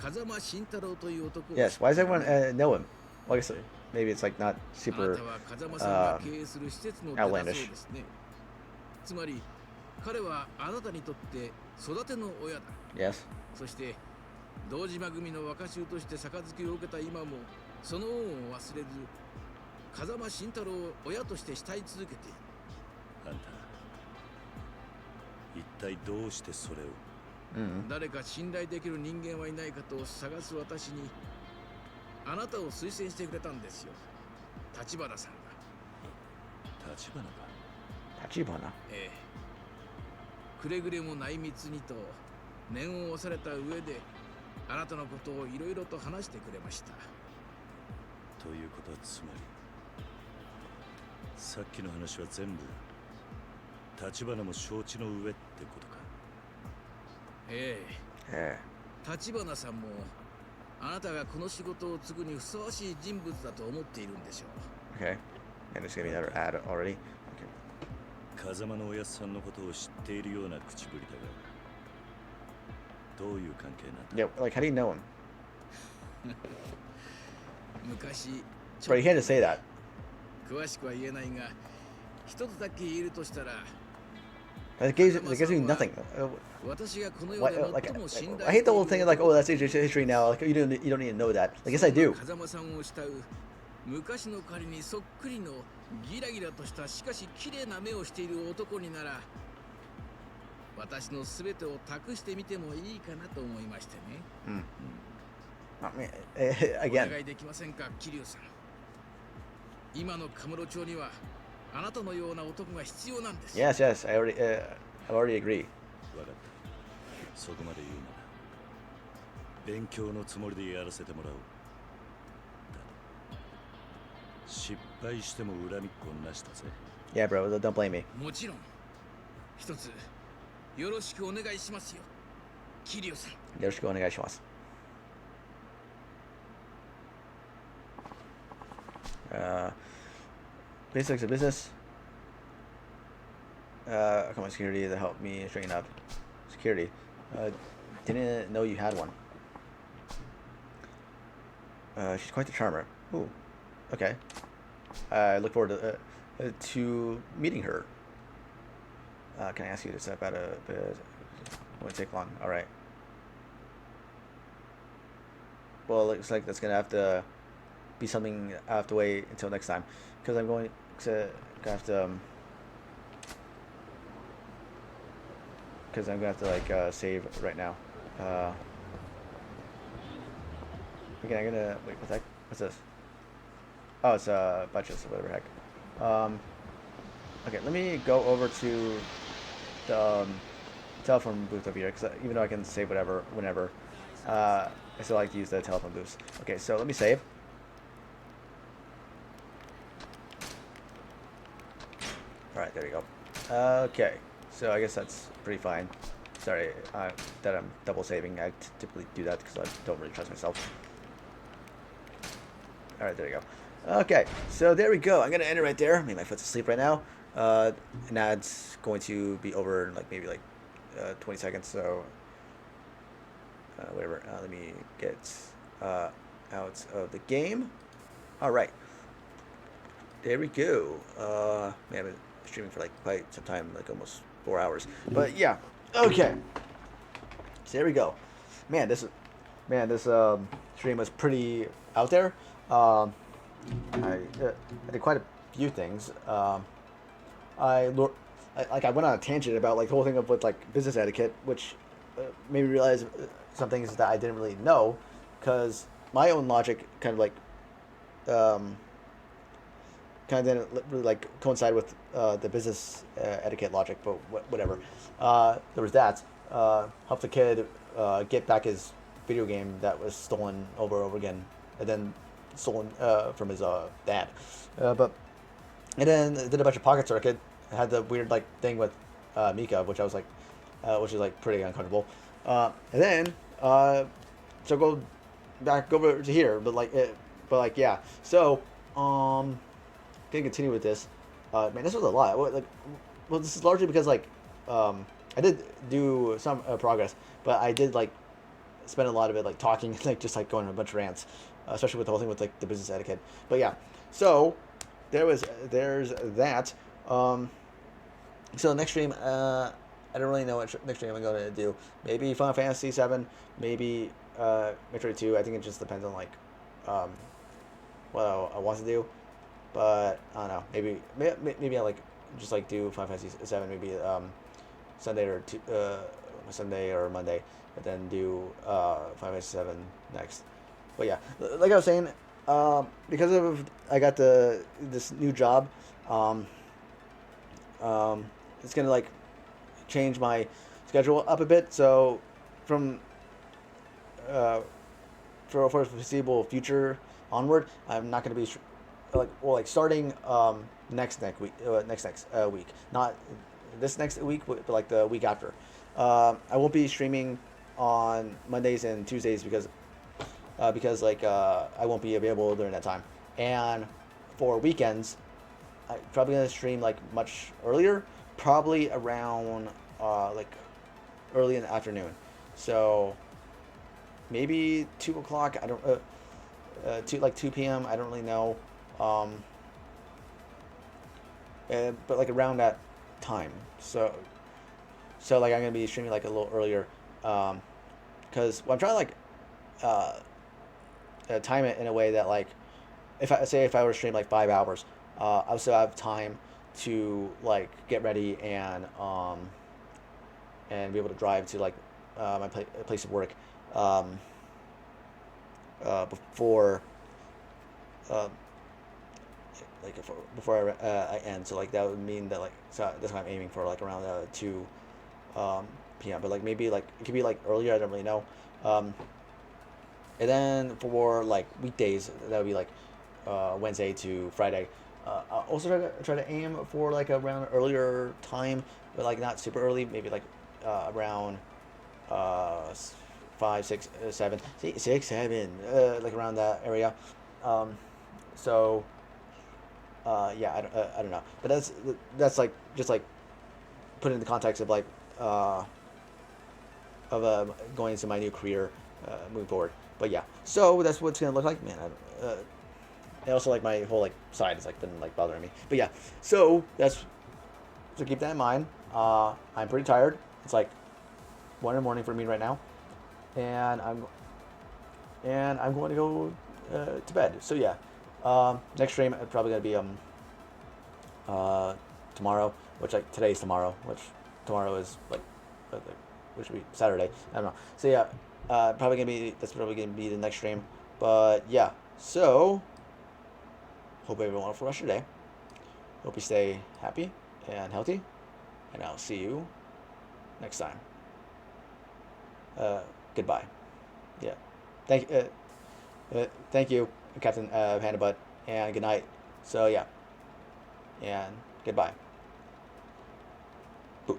風間慎太郎という男を。 Yes, why does everyone know him? Well, I guess maybe it's like not あな super たは風間さんが経営する施設の手だそうですね。つまり彼はあなたにとって育ての親だ。 yes. そして堂島組の若衆として杯を受けた今もその恩を忘れず、風間慎太郎を親として慕い続けている。あんた一体どうしてそれを。誰か信頼できる人間はいないかと探す私にあなたを推薦してくれたんですよ、立花さんが。立花か。Tachibana. ええ、くれぐれも内密にと念を押された上であなたのことをいろいろと話してくれました。ということはつまりさっきの話は全部立花も承知の上ってことか。ええ、 Yeah. 立花さんもあなたがこの仕事を継ぐにふさわしい人物だと思っているんでしょう。 Okay. And there's gonna be another ad already. Okay. 風間のおやつさんのことを知っているような口ぶりだが、どういう関係なんだ。 Yeah, like how do you know him? 昔 Bro, you can't just say that. 詳しくは言えないが、一つだけ言えるとしたら、 That gives me nothing. 私がこの世 Why, で like, 最も信 I hate the 頼 whole thing of like, oh, that's ancient history now. Like, you don't need to know that. Like, yes, I do. 風間さんを慕う昔の彼にそっくりのギラギラとしたしかし綺麗な目をしている男になら、私のすべてを託してみてもいいかなと思いましてね。I mean, お again. 願いできませんか、桐生さん。今のカムロ町にはあなたのような男が必要なんです。 Yes, yes. I already agree. わかった。そこまで言うなら勉強のつもりでやらせてもらおう。失敗しても恨みっこなしたぜ。 Yeah, bro. Don't blame me. もちろん一つよろしくお願いしますよキリオさん。よろしくお願いします。Basics of business. Come on, security to help me straighten up. Security. Didn't know you had one. She's quite the charmer. Ooh. Okay. I look forward to meeting her. Can I ask you to step out a bit? Won't take long. All right. Well, it looks like that's gonna have to be something I have to wait until next time, because I'm going to have to because I'm gonna have to like save right now. Again, I'm gonna wait. What the heck? What's this? Oh, it's budgets or whatever heck. Okay, let me go over to the telephone booth over here, because even though I can save whatever whenever, I still like to use the telephone booths. Okay, so let me save. Alright, there we go. Okay, so I guess that's pretty fine. Sorry that I'm double saving. I typically do that because I don't really trust myself. Alright, there we go. Okay, so there we go. I'm going to end it right there. Maybe my foot's asleep right now. And that's going to be over in like maybe like 20 seconds, so whatever. Let me get out of the game. Alright. There we go. Man, I've been streaming for like quite some time, like almost 4 hours. But yeah, okay. So there we go. Man, this stream was pretty out there. I did quite a few things. I went on a tangent about like the whole thing of with like business etiquette, which made me realize some things that I didn't really know, because my own logic kind of like kind of didn't really like coincide with the business etiquette logic, but whatever. There was that. Helped the kid get back his video game that was stolen over and over again, and then stolen from his dad. And then did a bunch of pocket circuit. Had the weird like thing with Mika, which I was like, which is like pretty uncomfortable. And then so go back over to here, but yeah. So gonna continue with this. Man, this was a lot. Well, this is largely because like I did do some progress, but I did like spend a lot of it like talking, like just like going on a bunch of rants, especially with the whole thing with like the business etiquette. But yeah, so there's that. So next stream, I don't really know what next stream I'm going to do. Maybe Final Fantasy 7, maybe Metroid 2. I think it just depends on like what I want to do. But I don't know. Maybe I like just like do Final Fantasy 7 maybe Sunday or Monday, and then do Final Fantasy 7 next. But yeah, like I was saying, because of I got this new job, it's gonna like change my schedule up a bit. So from for a foreseeable future onward, I'm not gonna be starting next week, not this next week, but like the week after. I won't be streaming on Mondays and Tuesdays because like I won't be available during that time. And for weekends, I'm probably gonna stream like much earlier, probably around like early in the afternoon. So maybe 2 o'clock. I don't 2 p.m. I don't really know. But like around that time. So like I'm gonna be streaming like a little earlier, because I'm trying to like time it in a way that like if I were to stream like 5 hours, I would still have time to like get ready and be able to drive to like my place of work before before I end. So like that would mean that like, so that's what I'm aiming for, like around 2 p.m. But like maybe like it could be like earlier, I don't really know. And then for like weekdays, that would be like Wednesday to Friday. I'll also try to aim for like around an earlier time, but like not super early. Maybe like around 5, 6, 7, 6, 7, like around that area. Um, so yeah, I don't know, but that's like just like put it in the context of like going into my new career moving forward. But yeah, so that's what it's gonna look like, man. And also like my whole like side has like been like bothering me. But yeah, so that's so keep that in mind. I'm pretty tired. It's like 1 in the morning for me right now, and I'm going to go to bed. So yeah, next stream is probably gonna be tomorrow, which like today's tomorrow, which tomorrow is like which should be Saturday. I don't know. So yeah, that's probably gonna be the next stream. But yeah, so hope everyone for the rest of your day. Hope you stay happy and healthy, and I'll see you next time. Goodbye. Yeah. Thank you, Captain Panda Butt, and good night. So yeah, and goodbye. Boop.